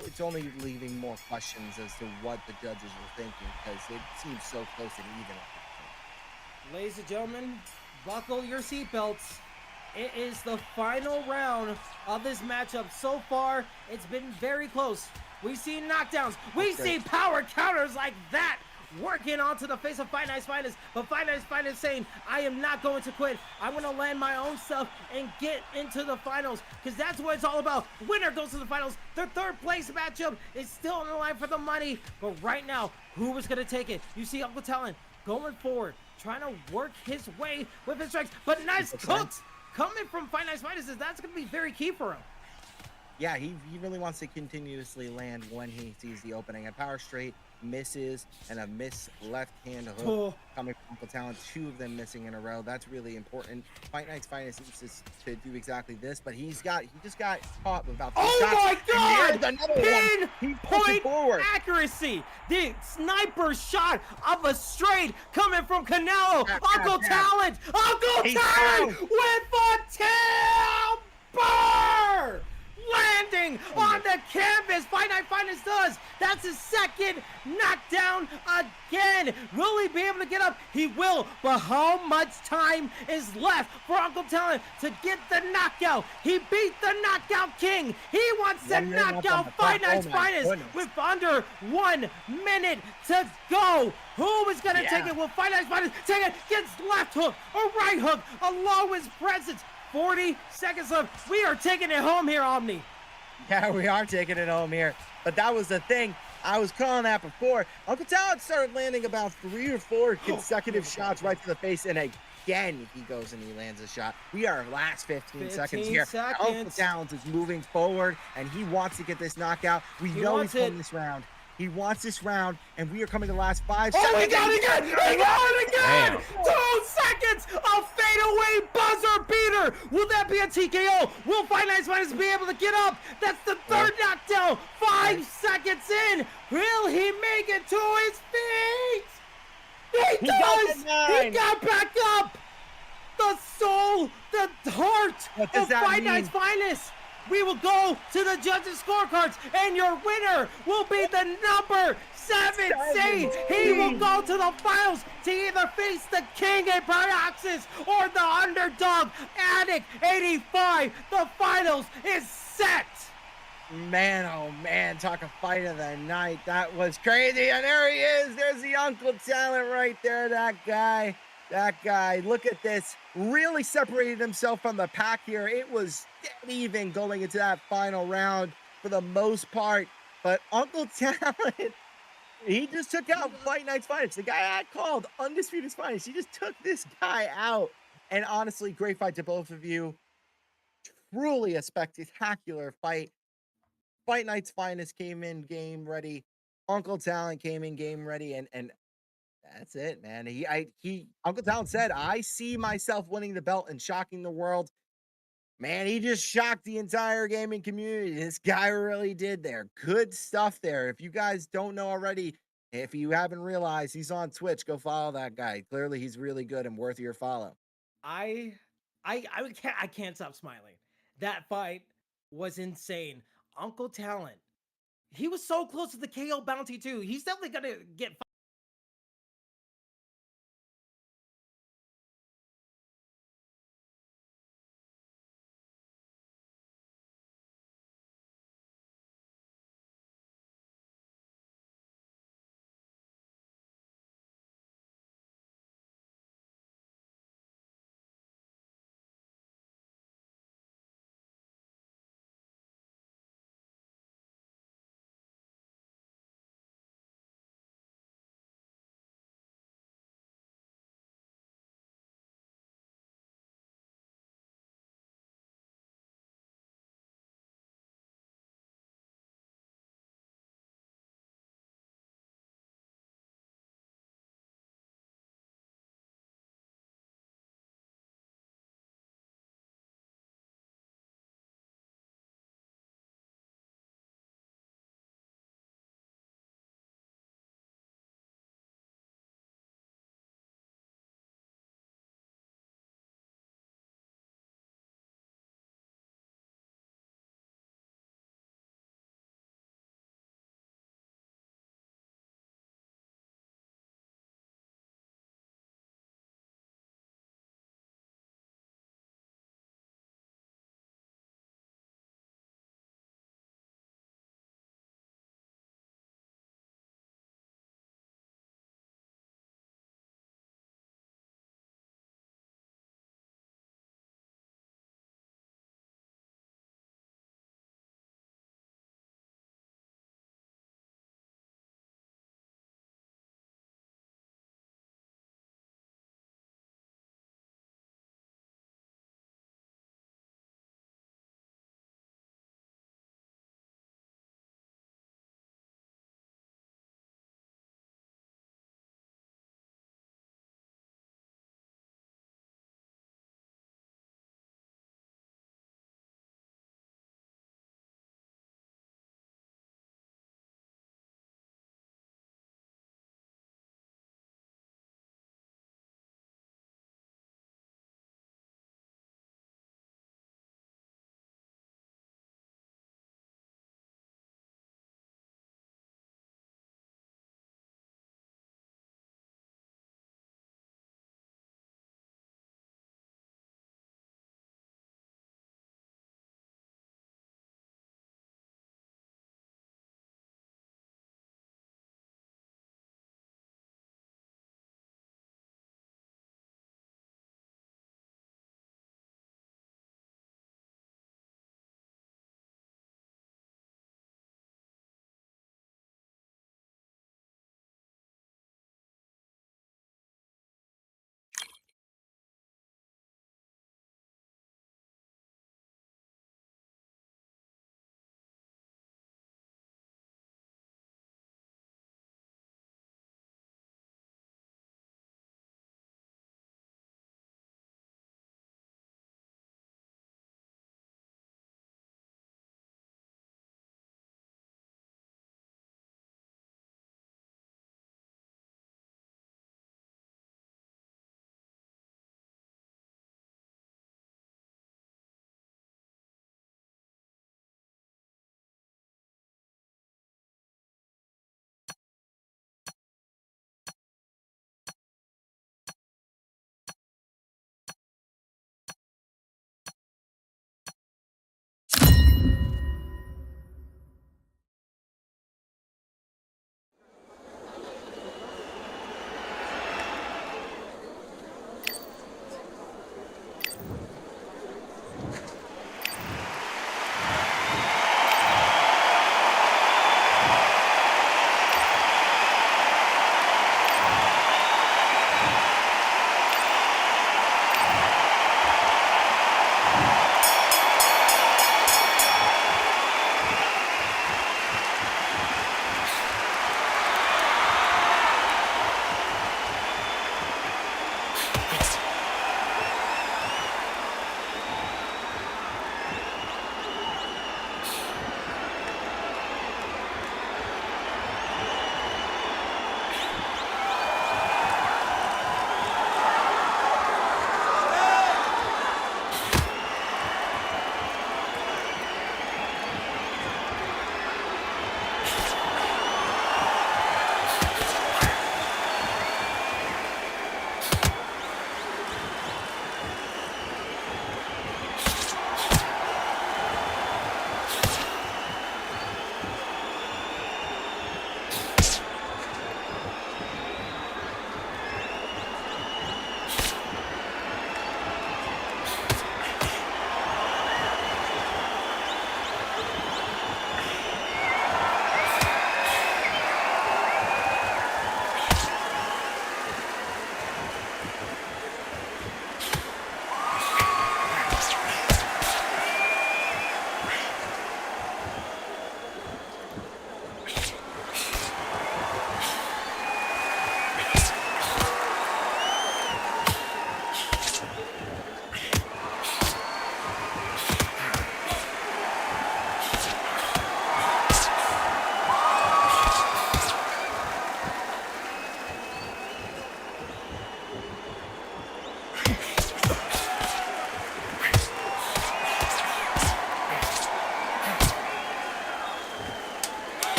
it's only leaving more questions as to what the judges were thinking, because it seems so close and even. Ladies and gentlemen, buckle your seatbelts. It is the final round of this matchup. So far, it's been very close. We see knockdowns. We see power counters like that working onto the face of Fight Night's Finest. But Fight Night's Finest saying, I am not going to quit. I'm going to land my own stuff and get into the finals, because that's what it's all about. Winner goes to the finals. Their third place matchup is still on the line for the money. But right now, who is going to take it? You see Uncle Talon going forward, trying to work his way with his strikes. But nice cooks coming from Fight Night's Finest. That's going to be very key for him. Yeah, he really wants to continuously land when he sees the opening. And power straight misses and a miss left hand hook Oh, coming from Uncle Talon. 2 of them missing in a row. That's really important. Fight Night's Finest needs to do exactly this, but he just got caught with about 3 oh shots. my And God! there's another one. He's pushing Pinpoint forward. accuracy. The sniper shot of a straight coming from Canelo. Tap, Uncle tap, tap. Talent. Uncle He's Talent down. with a timber landing on the canvas. Fight Night Finest does. That's his second knockdown again. Will he be able to get up? He will. But how much time is left for Uncle Talent to get the knockout? He beat the knockout king. He wants to 1 minute left on knock the out clock. Fight Night's Oh my Finest goodness. with under 1 minute to go. Who is going to Yeah. take it? Will Fight Night's Finest take it? Gets left hook or right hook along with his presence. 40 seconds left. We are taking it home here, Omni. Yeah, we are taking it home here. But that was the thing. I was calling that before. Uncle Talent started landing about 3 or 4 consecutive shots right to the face, and again he goes and he lands a shot. We are last 15 seconds 15 here. Uncle seconds. Talent is moving forward, and he wants to get this knockout. We He know wants he's won it. this round. He wants this round, and we are coming to the last 5 Oh, seconds. he got it again! He got it again! Damn. 2 seconds! A fadeaway buzzer beater! Will that be a TKO? Will Fight Night's Finest be able to get up? That's the third knockdown! 5 seconds in! Will he make it to his feet? He got does! the 9. He got back up! The soul, the heart What does of that Fight mean? Night's Finest! We will go to the judges' scorecards, and your winner will be the number 7 seed. He will go to the finals to either face the king in Pryoxis or the underdog Addict 85. The finals is set. Man, oh man, talk a fight of the night. That was crazy. And there he is. There's the Uncle Talent right there. That guy. Look at this. Really separated himself from the pack here. It was dead even going into that final round for the most part. But Uncle Talent, he just took out Fight Night's Finest. The guy I called Undisputed Finest. He just took this guy out. And honestly, great fight to both of you. Truly a spectacular fight. Fight Night's Finest came in game ready. Uncle Talent came in game ready, and that's it, man. Uncle Talent said, "I see myself winning the belt and shocking the world." Man, he just shocked the entire gaming community. This guy really did there. Good stuff there. If you guys don't know already, if you haven't realized, he's on Twitch. Go follow that guy. Clearly, he's really good and worth your follow. I can't stop smiling. That fight was insane. Uncle Talent. He was so close to the KO bounty too. He's definitely gonna get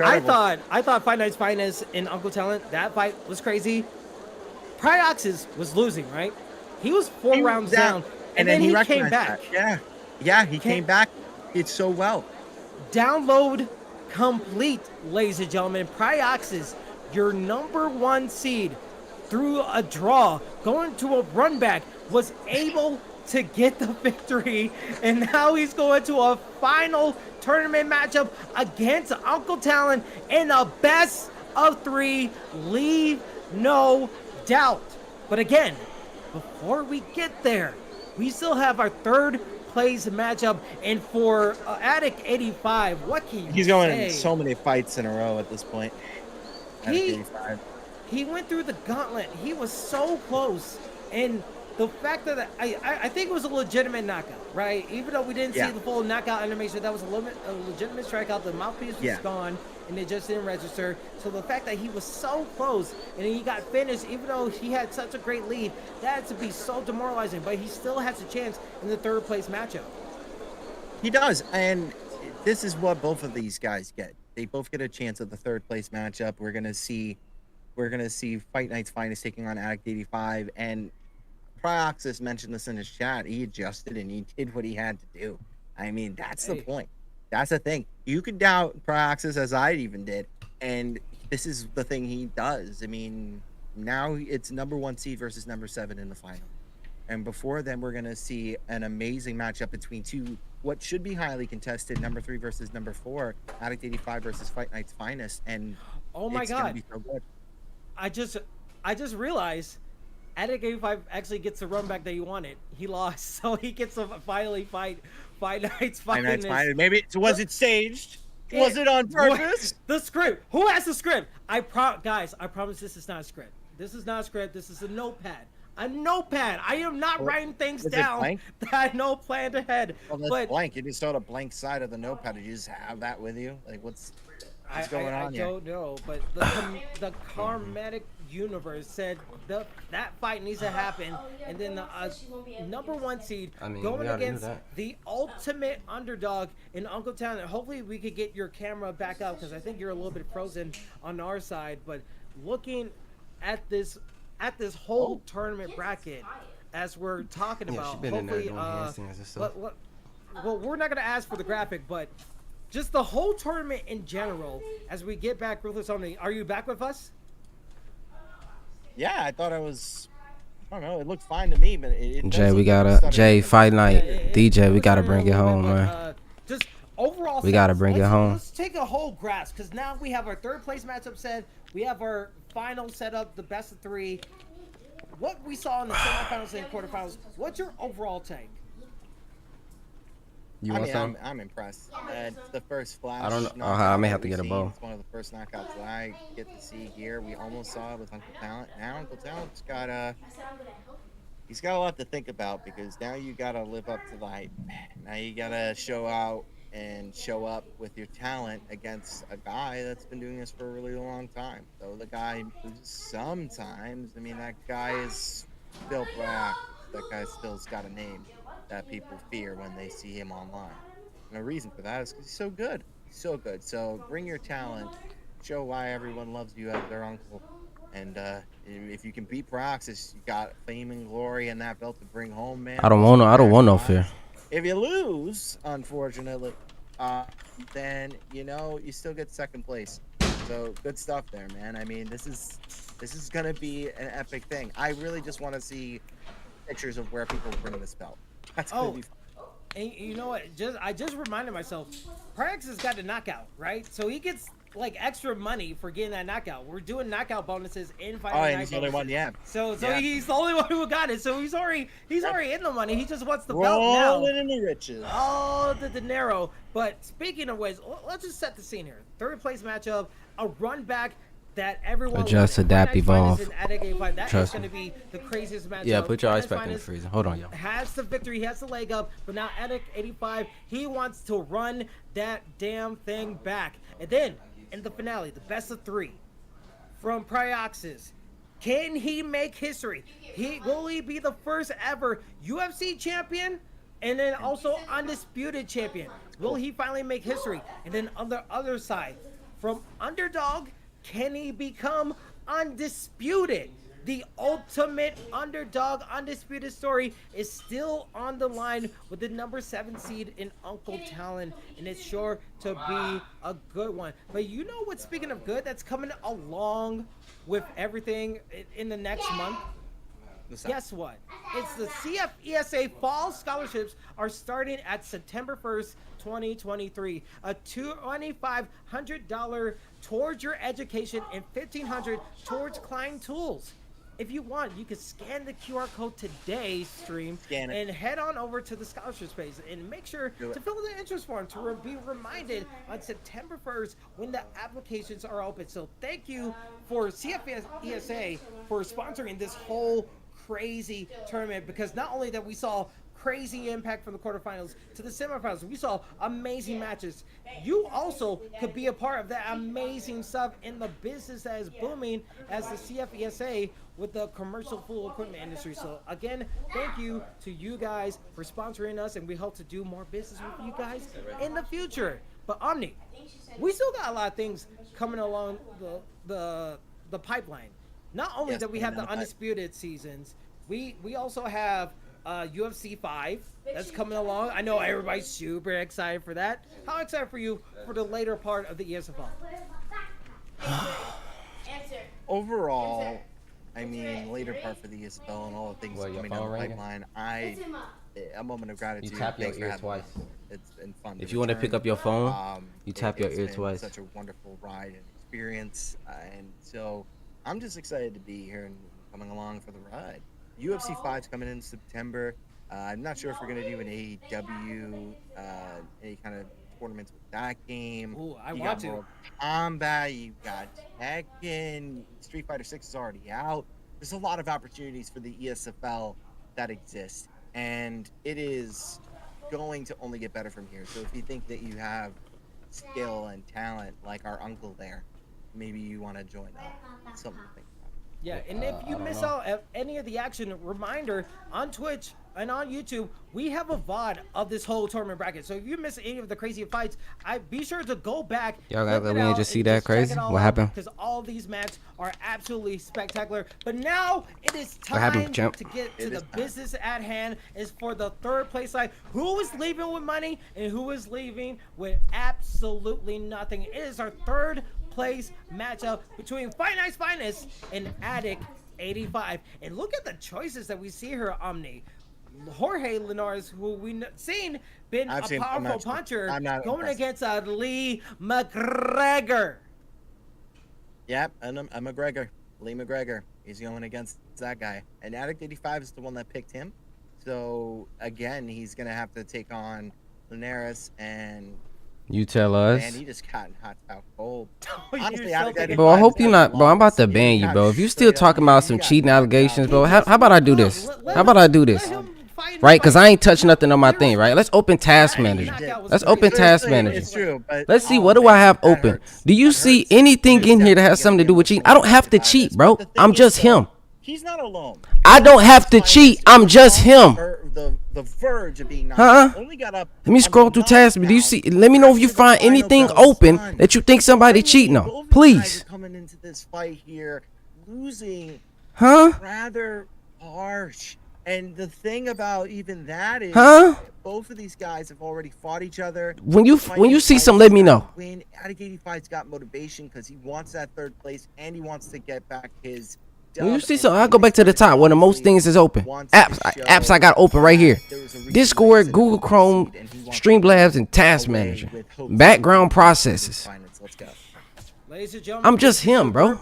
incredible. I thought Fight Night's Finest and Uncle Talent, that fight was crazy. Pryoxis was losing, right? He was 4 He was rounds down, down, and then he came recognized back. that. Yeah, he Came- came back. Did so well. Download complete, ladies and gentlemen. Pryoxis, your #1 seed, through a draw, going to a run back, was able to get the victory, and now he's going to a final tournament matchup against Uncle Talon in a best of 3. Leave no doubt. But again, before we get there, we still have our 3rd place matchup, and for Addict 85, what can you He's going say? in so many fights in a row at this point. At He- 85. He went through the gauntlet. He was so close, and the fact that I think it was a legitimate knockout, right? Even though we didn't see Yeah. the full knockout animation, that was a legitimate strikeout. The mouthpiece was Yeah. gone, and it just didn't register. So the fact that he was so close and he got finished, even though he had such a great lead, that had to be so demoralizing. But he still has a chance in the 3rd place matchup. He does, and this is what both of these guys get. They both get a chance at the 3rd place matchup. We're gonna see Fight Night's Finest taking on Addict 85, and Pryoxis mentioned this in his chat. He adjusted and he did what he had to do. I mean, that's the Hey. point. That's the thing. You could doubt Pryoxis, as I even did, and this is the thing he does. I mean, now it's #1 seed versus #7 in the final. And before then, we're going to see an amazing matchup between what should be highly contested, #3 versus #4, Addict 85 versus Fight Night's Finest. And Oh my it's going to God. be so good. I just realized Addict 85 actually gets the run back that he wanted. He lost, so he gets to finally fight Fight Night's Fight Night's Finest. Finest. Maybe was it staged? Yeah. Was it on purpose? The script. Who has the script? Guys, I promise this is not a script. This is not a script. This is a notepad. A notepad. I am not writing things is it down blank? that I know planned ahead. Well, that's But blank. You just saw the blank side of the notepad. Did you just have that with you? Like, what's going I on here? don't know, but the karmatic universe said that fight needs to happen, and then the #1 seed I mean, going we already knew against that. the ultimate underdog in Uncle Talent. Hopefully, we could get your camera back up because I think you're a little bit frozen on our side. But looking at this whole tournament bracket, as we're talking Yeah, about, she been in there hopefully, doing handstands and stuff. well, we're not gonna ask for the graphic, but just the whole tournament in general. As we get back, Ruthless Omni, are you back with us? Yeah, I thought I was. I don't know. It looked fine to me, but it Jay, does we look gotta stuttering. Jay Fight Night it- DJ. We was gotta stuttering bring a it little home, bit, man. Just overall, We gotta stats, bring it let's- home. Let's take a whole grasp because now we have our 3rd place matchup set. We have our final setup, the best of 3. What we saw in the semifinals and quarterfinals. What's your overall take? You I want mean, some? I'm impressed. It's the first flash. I don't know. knockout I may that have to we've get a seen. bow. It's one of the first knockouts that I get to see here. We almost saw it with Uncle Talent. Now Uncle Talent's got he's got a lot to think about because now you got to live up to the hype. Now you got to show out and show up with your talent against a guy that's been doing this for a really long time. So the guy who sometimes, I mean, that guy is still proactive. That guy still's got a name that people fear when they see him online. And the reason for that is because he's so good. He's so good. So bring your talent, show why everyone loves you as their uncle. And if you can beat Pryoxis, you got fame and glory and that belt to bring home, man. I don't want no fear. If you lose, unfortunately, then you still get 2nd place. So good stuff there, man. I mean, this is gonna be an epic thing. I really just want to see pictures of where people bring this belt. That's gonna be fun. And you know what? I just reminded myself, Pryoxis got the knockout, right? So he gets like extra money for getting that knockout. We're doing knockout bonuses in Fight Oh, Night and he's the only one, yeah. So Yeah. he's the only one who got it. So he's already in the money. He just wants the belt now. Rolling in the riches. Oh, the dinero. But speaking of which, let's just set the scene here. 3rd place matchup, a run back that everyone Adjust, wanted. adapt, Fight Night Finest evolve. and Addict 85. That is Trust going to me. be the craziest matchup. Yeah, put your Fight eyes Night back in the Finest freezer. Hold on, y'all. has the victory, he has the leg up, but now Addict 85, he wants to run that damn thing back. And then in the finale, the best of 3 from Pryoxis. Can he make history? Will he be the first ever UFC champion and then also undisputed champion? Will he finally make history? And then on the other side, from underdog, can he become undisputed? The ultimate underdog undisputed story is still on the line with the number 7 seed in Uncle Talon, and it's sure to be a good one. But you know what, speaking of good, that's coming along with everything in the next month? Guess what? It's the CFESA Fall Scholarships are starting at September 1st, 2023. A $2,500 towards your education and $1,500 towards Klein Tools. If you want, you can scan the QR code today, stream, and head on over to the scholarship space and make sure to fill in the interest form to be reminded on September 1st when the applications are open. So thank you for CFESA for sponsoring this whole crazy tournament, because not only that we saw crazy impact from the quarterfinals to the semifinals, we saw amazing matches. You also could be a part of that amazing stuff in the business that is booming as the CFESA with the commercial pool equipment industry. So again, thank you to you guys for sponsoring us, and we hope to do more business with you guys in the future. But Omni, we still got a lot of things coming along the pipeline. Not only that we have the undisputed seasons, we also have UFC 5 that's coming along. I know everybody's super excited for that. How excited for you for the later part of the ESFL? Overall, I mean, later part for the ESFL and all the things coming down the pipeline, a moment of gratitude. You tap your ear twice. It's been fun. If you want to pick up your phone, you tap your ear twice. Such a wonderful ride and experience, and so I'm just excited to be here and coming along for the ride. UFC 5's coming in September. I'm not sure if we're going to do an AEW, any kind of tournaments with that game. Ooh, I you want got to. Mortal Kombat, you got Tekken, Street Fighter 6 is already out. There's a lot of opportunities for the ESFL that exist, and it is going to only get better from here. So if you think that you have skill and talent like our uncle there, maybe you want to join up. Something to think about. Yeah, and if you miss out at any of the action, reminder, on Twitch and on YouTube, we have a VOD of this whole tournament bracket. So if you miss any of the crazy fights, be sure to go back. Y'all got let me just see that crazy? What happened? Because all these matches are absolutely spectacular. But now it is time happened, champ? to get to the business at hand. Is for the third place side. Who is leaving with money and who is leaving with absolutely nothing? It is our third place matchup between Fight Night's Finest and Addict 85. And look at the choices that we see here, Omni. Jorge Linares, who we've seen been a powerful puncher, going against Lee McGregor. Yep, I'm McGregor. Lee McGregor. He's going against that guy. And Addict 85 is the one that picked him. So, again, he's going to have to take on Linares and... You tell us. Man, he just got hot out cold. Honestly, bro, I hope you're not, bro. I'm about to ban you, bro. If you still talking about some cheating allegations, bro, how about I do this? How about I do this? Right? Because I ain't touching nothing on my thing, right? Let's open Task Manager. Let's open Task Manager. It's true, but let's see, what do I have open? Do you see anything in here that has something to do with cheating? I don't have to cheat, bro. I'm just him. He's not alone. I don't have to cheat. I'm just him. The verge of being only got up. Let me scroll through tasks. Do you see? Let me know if you find anything open that you think somebody cheating on. Please. Coming into this fight here, losing. Huh? Rather harsh. And the thing about even that is, both of these guys have already fought each other. When you see some, let me know. When Addict 85's got motivation because he wants that third place and he wants to get back his. When you see something, I'll go back to the top where the most things is open. Apps I got open right here. Discord, Google Chrome, Streamlabs, and Task Manager. Background processes. Ladies and gentlemen, I'm just him, bro.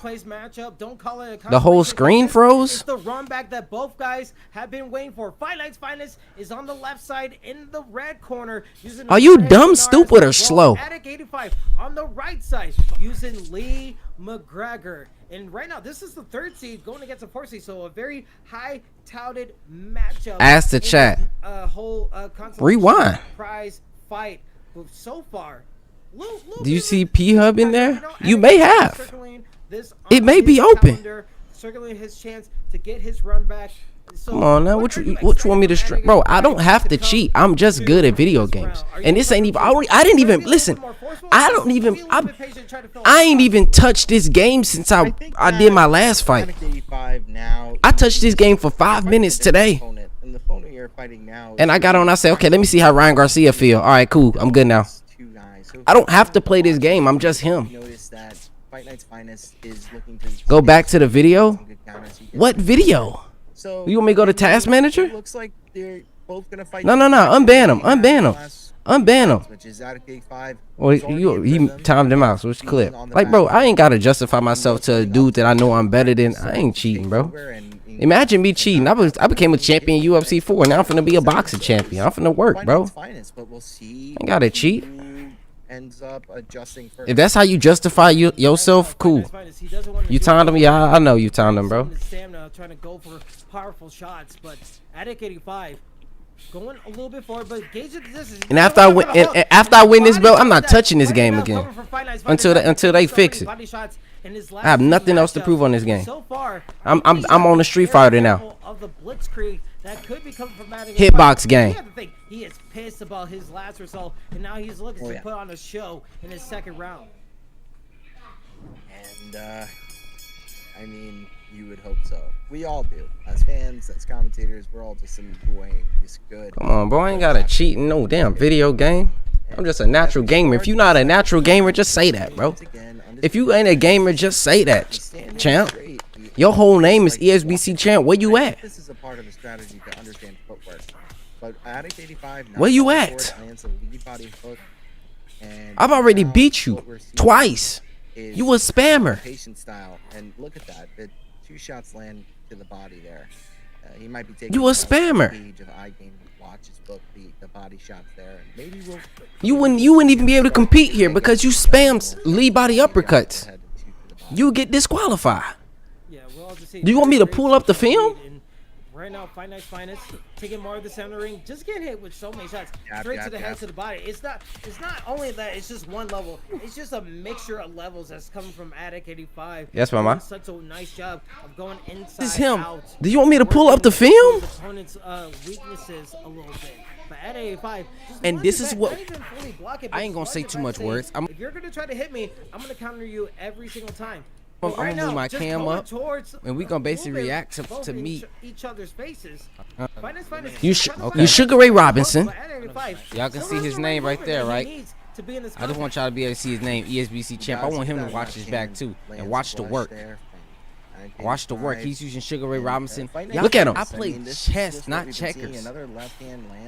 Don't call it a the whole screen froze. It's the run back that both guys have been waiting for. Fight Night's Finest is on the left side in the red corner. Are you dumb, stupid, or slow? Addict 85 on the right side using Lee McGregor. And right now, this is the third seed going against the fourth seed, so a very high touted matchup. Ask the chat. Rewind. Prize fight. But so far, do you see P-Hub in there? You may have. It may be open. Circling his chance to get his run back So Come on now, what you want me to stream, bro? I don't have to cheat. I'm just good at video games, and this ain't even. I didn't even listen. I don't even. I ain't even touched this game since I did my last fight. Addict 85 now. I touched this game for 5 minutes today, And the opponent you're fighting now. and I got on. I said, okay, let me see how Ryan Garcia feel. All right, cool. I'm good now. Two guys. So I don't have to play this game. I'm just him. Notice that Fight Night's Finest is looking to Go back to the video. some good counters. He can- What video? So You want me to go to Task Manager? it looks like they're both gonna fight. No. Unban him. Unban him. Unban him. Which is Addict 85. Well, he timed him out, so it's clear. Like, bro, I ain't gotta justify myself to a dude that I know I'm better than. I ain't cheating, bro. Imagine me cheating. I became a champion in UFC 4. Now I'm finna be a boxing champion. I'm finna work, bro. Finest, but we'll see. Ain't gotta cheat. who Ends up adjusting first. If that's how you justify yourself, cool. You timed him? Yeah, I know you timed him, bro. Stamina, trying to go for powerful shots, but Addict 85 going a little bit forward, but gauge the distance. And after I win this belt, I'm not touching this game again until they fix it. I have nothing else to prove on this game. So far, I'm on the Street Fighter now. Of the blitzkrieg that could be coming from Addict Hitbox 85. game. You have to think he is pissed about his last result, and now he's looking to put on a show in his second round. And I mean, you would hope so. We all do, as fans, as commentators. We're all just enjoying this good. Come on, bro. I ain't gotta cheat in no damn video game. I'm just a natural gamer. If you're not a natural gamer, just say that, bro. If you ain't a gamer, just say that, champ. Your whole name is ESBC champ. Where you at? This is a part of the strategy to understand footwork. But Addict 85, Where you at? lands a lead body hook, and I've already now beat you what we're seeing twice. is You a spammer. patient style, and look at that. The 2 shots land to the body there. He might be taking You a spammer. Page of iGame to watch his book, the body shots there, and maybe we'll. You wouldn't even be able to compete here because you spam lead body uppercuts. You get disqualified. Yeah, we'll all just see. Do you want me to pull up the film? And right now, Fight Night's Finest taking more of the center ring, just getting hit with so many shots, Yep, straight yep, to the head, yep. to the body. It's not only that. It's just one level. It's just a mixture of levels that's coming from Addict 85. Yes, mama. Doing such a nice job of going inside. This is him. Out, Do you want me to pull up the working film? his opponent's weaknesses a little bit. But Addict 85, just And one this is back, what- not even fully block it, I but ain't gonna just say one too back much saying, words. if you're gonna try to hit me, I'm gonna counter you every single time. I'm But gonna right move now, my just cam going up, towards and we gonna basically moving react both to in me. each other's faces. You Sugar Ray Robinson. Y'all can Still see his has the name right movement there, that he right? needs to be in this I just want y'all to be able to see his name, ESBC champ. I want him to watch his back too and watch the work. Watch the work. He's using Sugar Ray Robinson. Look at him. I played chess, not checkers.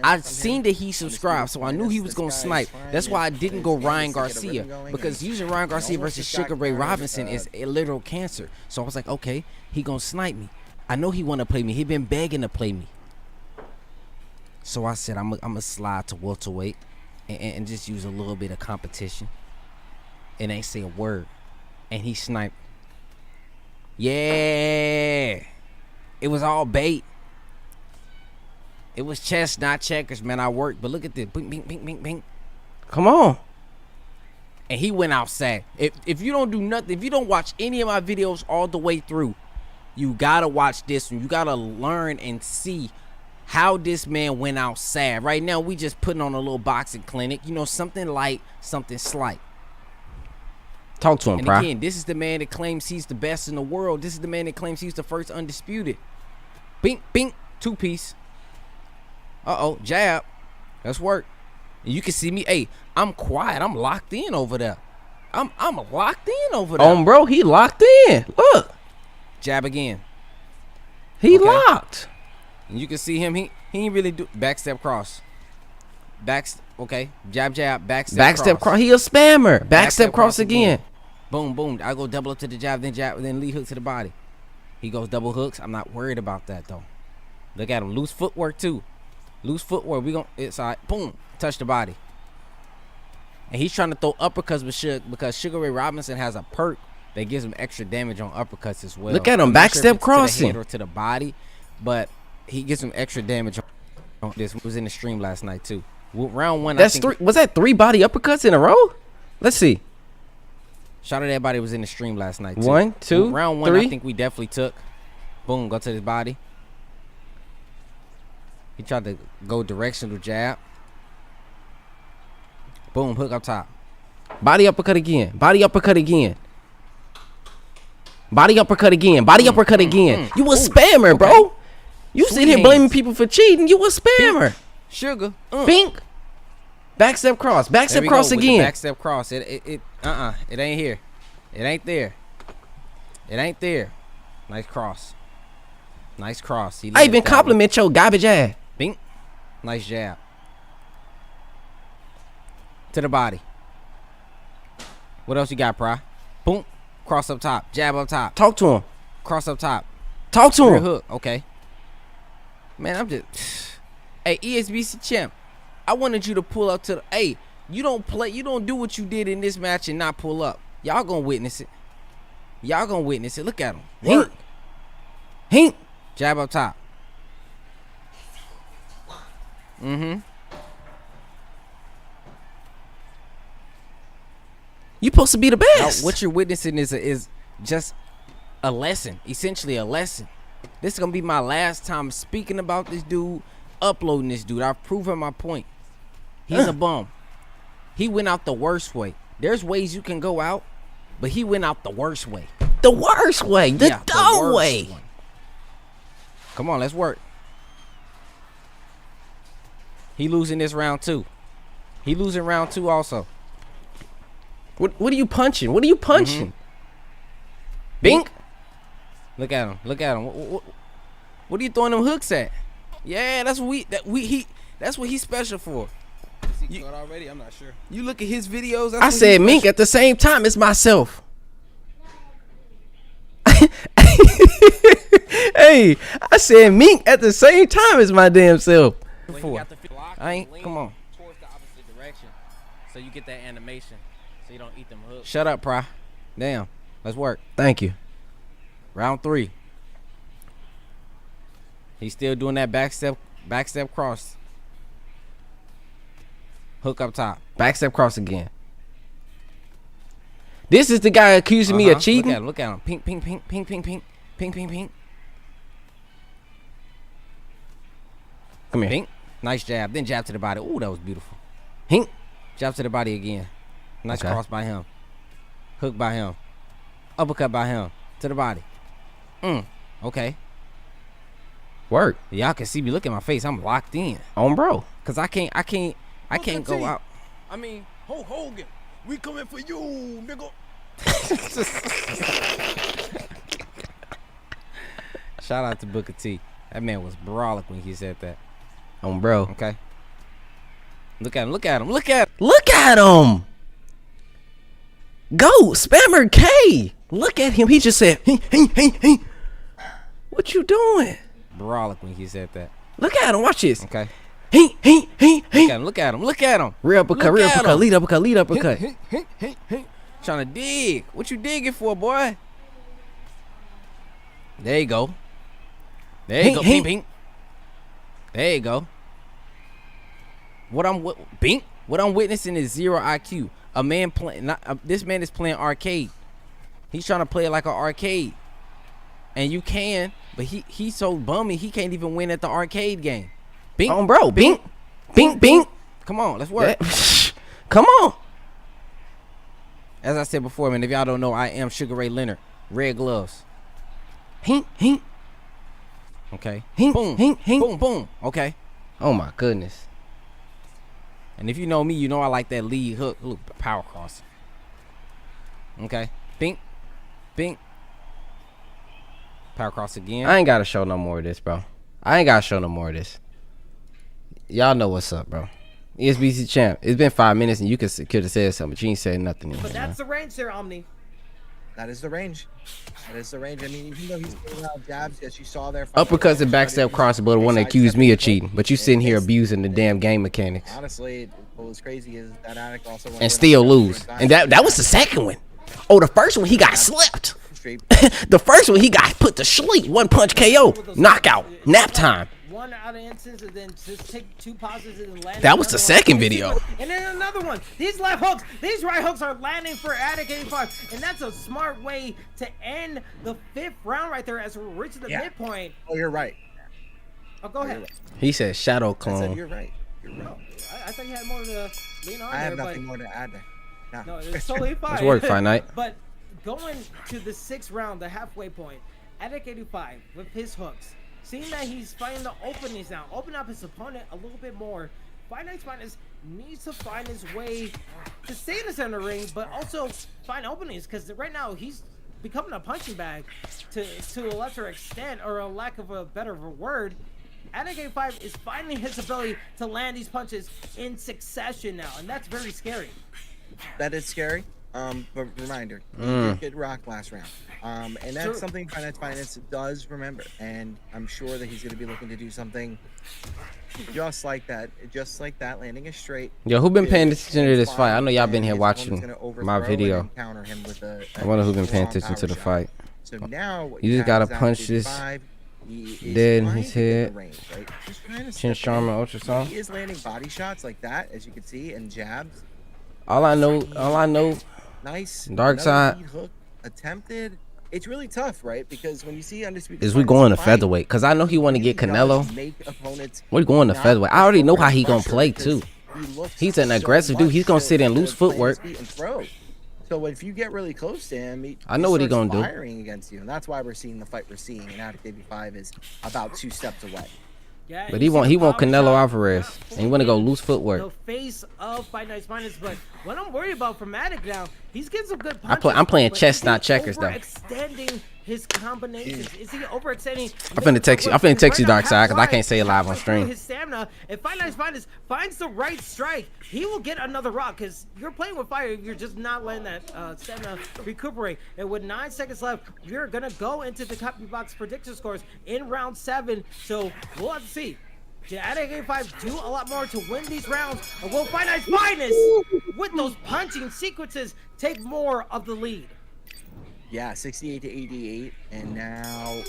I seen that he subscribed, so I knew he was gonna snipe. That's why I didn't go Ryan Garcia, because using Ryan Garcia versus Sugar Ray Robinson is a literal cancer. So I was like, okay, he gonna snipe me. I know he wanna play me. He been begging to play me. So I said I'm gonna slide to welterweight and just use a little bit of competition and ain't say a word. And he sniped. Yeah, it was all bait. It was chess, not checkers, man. I worked, but look at this. Bing, bing, bing, bing, bing. Come on. And he went outside. If you don't do nothing, if you don't watch any of my videos all the way through, you gotta watch this one. You gotta learn and see how this man went outside. Right now, we just putting on a little boxing clinic. You know, something light, something slight. Talk to him, and Pryor. Again, this is the man that claims he's the best in the world. This is the man that claims he's the first undisputed. Bing, bing, 2-piece. Uh-oh, jab. Let's work. And you can see me. Hey, I'm quiet. I'm locked in over there. I'm locked in over there. Bro, he locked in. Look. Jab again. He locked. And you can see him. He ain't really do backstep cross. Okay. Jab, jab, backstep cross. He a spammer. Backstep cross again. Boom, boom. I go double up to the jab, then lead hook to the body. He goes double hooks. I'm not worried about that though. Look at him. Loose footwork too. Loose footwork. It's all right. Boom. Touch the body. And he's trying to throw uppercuts because Sugar Ray Robinson has a perk that gives him extra damage on uppercuts as well. Look at him. Backstep crossing. To the head or to the body, but he gets some extra damage on this. Was in the stream last night too. Round one. That's three. Was that 3 body uppercuts in a row? Let's see. Shout out to everybody was in the stream last night too. 1, 2, round 1. 3. I think we definitely took. Boom. Go to his body. He tried to go directional jab. Boom, hook up top. Body uppercut again. Body uppercut again. Body uppercut again. Body uppercut again. You a spammer, bro. You sit here blaming people for cheating. You a spammer. Sugar. Pink. Back step cross. Back step cross again. Back step cross. It ain't here. It ain't there. It ain't there. Nice cross. Nice cross. I even compliment your garbage ass. Bink. Nice jab. To the body. What else you got, Pry? Boom. Cross up top. Jab up top. Talk to him. Cross up top. Talk to Rear him. hook. Okay. Man, I'm just. Hey, ESBC champ. I wanted you to pull up to the. Hey, you don't play. You don't do what you did in this match and not pull up. Y'all gonna witness it. Y'all gonna witness it. Look at him. Hink. Hink. Jab up top. You supposed to be the best. Now, what you're witnessing is just a lesson, essentially a lesson. This is gonna be my last time speaking about this dude, uploading this dude. I've proven my point. He's a bum. He went out the worst way. There's ways you can go out, but he went out the worst way. The worst way. The dumb way. One. Come on, let's work. He losing this round 2. He losing round 2 also. What are you punching? What are you punching? Bink. Look at him. Look at him. What are you throwing them hooks at? Yeah, that's what that's what he's special for. Is he cut already? I'm not sure. You look at his videos. I said mink at the same time as myself. Hey, I said mink at the same time as my damn self. I ain't. Come on. Towards the opposite direction, so you get that animation, so you don't eat them hooks. Shut up, Pry. Damn. Let's work. Thank you. Round 3. He's still doing that back step cross. Hook up top. Back step cross again. This is the guy accusing me of cheating. Look at him. Pink, pink, pink, pink, pink, pink, pink, pink, pink. Come here. Pink. Nice jab. Then jab to the body. Ooh, that was beautiful. Hink. Jab to the body again. Nice Okay. cross by him. Hook by him. Uppercut by him. To the body. Okay. Work. Y'all can see me. Look at my face. I'm locked in. On bro. Cause I can't go out. I mean, Hogan, we coming for you, nigga. Shout out to Booker T. That man was brolic when he said that. On bro. Okay. Look at him. Look at him. Look at him. Look at him. Go, Spammer K. Look at him. He just said, hey. What you doing? Brolic when he said that. Look at him. Watch this. Okay. Hey. Look at him. Look at him. Look at him. Rear uppercut, Look rear at uppercut, him. lead uppercut. Trying to dig. What you digging for, boy? There you go. There you go. Pink, pink. There you go. What I'm witnessing is 0 IQ. A man playing. This man is playing arcade. He's trying to play it like an arcade, and you can, but he's so bummy he can't even win at the arcade game. Bink, On bro. Bink. Come on, let's work. Come on. As I said before, man, if y'all don't know, I am Sugar Ray Leonard. Red gloves. Hink. Okay. Hink, Boom. hink. Boom. Boom. Okay. Oh my goodness. And if you know me, you know I like that lead hook. Look, power cross. Okay. Bink. Power cross again. I ain't gotta show no more of this, bro. Y'all know what's up, bro. ESBC champ. It's been 5 minutes and you could have said something, but you ain't said nothing. Mm-hmm. Anymore, Uh-huh. Uh-huh. Uh-huh. But that's the range there, Omni. That is the range. I mean, even though he's throwing out jabs, as you saw there. Uppercuts and backstep crosses, but the one that accused me of cheating. But you sitting here abusing the damn game mechanics Honestly, what was crazy is that addict also and still lose. And that was the second one. Oh, the first one he got slept. The first one he got put to sleep. One punch KO, knockout, nap time. One out of instance, and then just take 2 pauses and then land. That was the another one. second video. And then another one. These left hooks, these right hooks are landing for Attic 85, and that's a smart way to end the 5th round right there as we're reaching the midpoint. Oh, you're right. Oh, go ahead. He said shadow I said clone. you're right. You're right. No, I thought you had more to lean on I have there, nothing but more to add there. no, it's totally fine. Nice work, Fight Night. But going to the 6th round, the halfway point, Attic 85 with his hooks, seeing that he's finding the openings now, open up his opponent a little bit more. Fight Night's Finest needs to find his way to stay in the center ring, but also find openings, because right now he's becoming a punching bag to a lesser extent, or a lack of a better word. Attic 85 is finding his ability to land these punches in succession now, and that's very scary. That is scary. But reminder, he did get rocked last round. And that's True. something Finance does remember. And I'm sure that he's going to be looking to do something just like that, landing a straight. Yo, who been is- paying attention to is this fight? I fine, know y'all been and here his watching opponent's gonna my overthrow and video. then counter him with I wonder who been paying strong attention to the power shot. fight. So now what You just have gotta is Attic punch this 85. He is dead in trying his to get the head. range, right? Just trying to Chin step in. Sharma ultrasound. He is landing body shots like that, as you can see, and jabs. All I know, Nice. Dark Another side. lead hook attempted. It's really tough, right? Because when you see Undisputed is we Finance going to fight, featherweight? Cause I know he want to really get Canelo. does make opponents We're going to not featherweight. I already know how he under gonna play pressure too. because he looks He's an so aggressive dude. much He's gonna to- sit in to loose plant his footwork. feet and throw. So if you get really close to him, I know what he starts gonna do. firing against you, and that's why we're seeing the fight we're seeing. And Attic 85 is about 2 steps away. Yeah, But you he want see the Canelo power shot, Alvarez, not and he want to go fully loose the footwork. face of Fight Night's Finest, but what I'm worried about from Attic now, he's getting some good punches. I'm playing but chess, is he not checkers, though. Overextending his combinations. Is he overextending? I'm finna text you. I'm finna text you, Dark Side, 'cause I can't say it live on stream. His stamina. If Fight Night's Finest finds the right strike, he will get another rock. Because you're playing with fire, you're just not letting that stamina recuperate. And with 9 seconds left, you're gonna go into the copy box prediction scores in round 7. So we'll have to see. Did Attic 85 do a lot more to win these rounds, or will Fight Night's Finest, with those punching sequences, take more of the lead? Yeah, 68 to 88, and now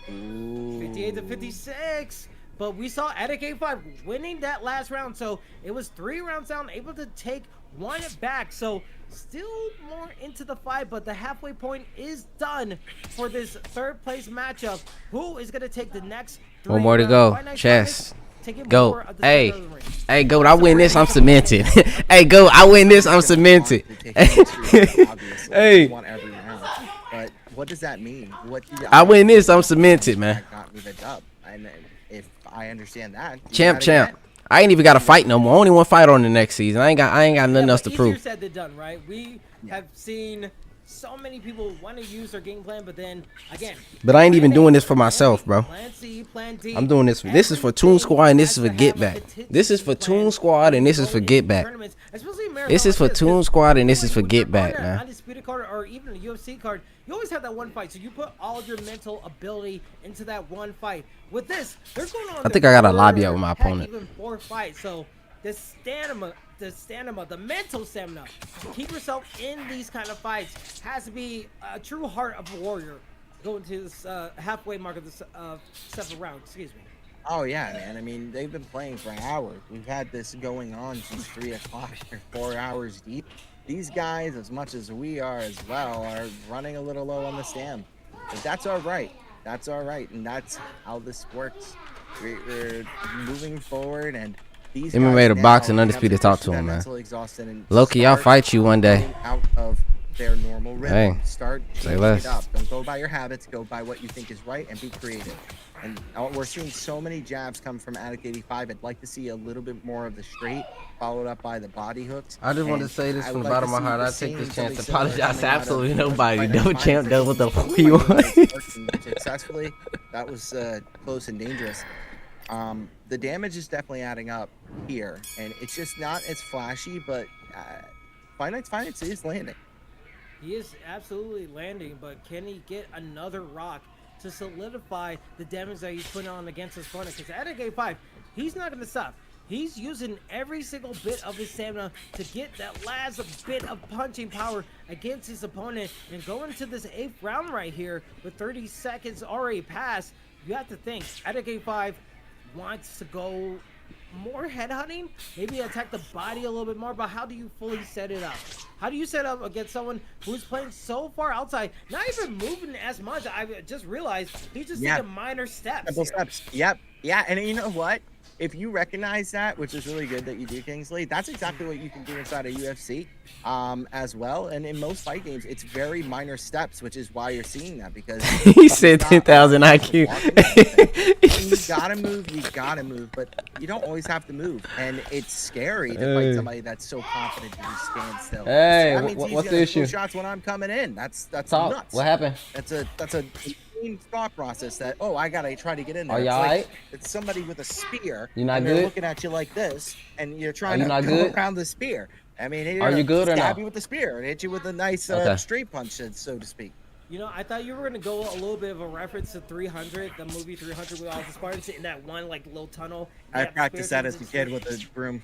58 to 56. But we saw Attic 85 winning that last round, so it was 3 rounds down, able to take 1 back. So still more into the fight, but the halfway point is done for this 3rd place matchup. Who is going to take the next 3 One more to rounds? go. Fight Night's Chess. Finest taking Go. more of the Hey. center of the ring. Hey, go! I win this, I'm cemented. Hey, go! I win this, I'm cemented. Hey. Want every round. But what does that mean? What do I win this, I'm cemented, man. That got me the dub. And if I understand that, you Champ. gotta get- I ain't even got to fight no more. Only one fight on the next season. I ain't got nothing Yeah, else but to easier prove. said than done, right? We have seen so many people want to use their game plan, but then again. But I ain't even plan doing A, this for myself, bro. Plan C, plan D. I'm doing this. This is for Toon Squad and this is for Get Back. This is for Toon Squad and this is for Get Back. This is for Toon Squad and this is for Get Back, man. Undisputed card or even a UFC card, you always have that one fight, so you put all of your mental ability into that one fight. With this, they're going on. I think I gotta lobby out with my opponent. Even 4 fights, so the stamina, the mental stamina to keep yourself in these kind of fights has to be a true heart of a warrior. Going to this halfway mark of the 7th round. Excuse me. Oh yeah, man. I mean, they've been playing for hours. We've had this going on since 3 o'clock. They're 4 hours deep. These guys, as much as we are as well, are running a little low on the stam. But that's all right. That's all right, and that's how this works. We're moving forward, and these Give me guys made a now box and have Undisputed push talk through to that him, man. mental exhaustion and Loki, I'll start fight you one day. getting out of their normal rhythm. Hey, Start say changing less. it up. Don't go by your habits. Go by what you think is right, and be creative. And we're seeing so many jabs come from Addict 85. I'd like to see a little bit more of the straight, followed up by the body hooks. I just want to And say this I from the would like bottom to of my see heart. the I take same this chance something to similar apologize to coming out of absolutely the nobody. Fight No Night champ does what the Finals. fuck he wants. Working successfully. That was close and dangerous. The damage is definitely adding up here, and it's just not as flashy, but Finance is landing. He is absolutely landing, but can he get another rock to solidify the damage that he's putting on against his opponent? Because at a game 5, he's not going to stop. He's using every single bit of his stamina to get that last bit of punching power against his opponent. And going into this 8th round right here with 30 seconds already passed, you have to think at a game 5 wants to go more headhunting, maybe attack the body a little bit more, but how do you fully set it up? How do you set up against someone who's playing so far outside, not even moving as much? I just realized he's just taking minor steps. Simple steps. Yep. Yeah, and you know what? If you recognize that, which is really good that you do, Kingsley, that's exactly what you can do inside of UFC as well. And in most fight games, it's very minor steps, which is why you're seeing that, because He said 10,000 IQ. When you gotta move, but you don't always have to move. And it's scary to fight somebody that's so confident to just stand still. Hey, that means he's what's the gonna issue? pull shots when I'm coming in. That's Talk. nuts. What happened? That's a thought process that, oh, I gotta try to get in there. Are you It's alright? It's somebody with a spear. You not and they're good? looking at you like this, and you're trying you to not go good? around the spear. I mean, Are you good or stab no? you with the spear and hit you with a nice Okay. straight punch, so to speak. You know, I thought you were gonna go a little bit of a reference to 300, the movie 300, with all the Spartans in that one like little tunnel. They I have the practiced spear that as a things kid with a broom.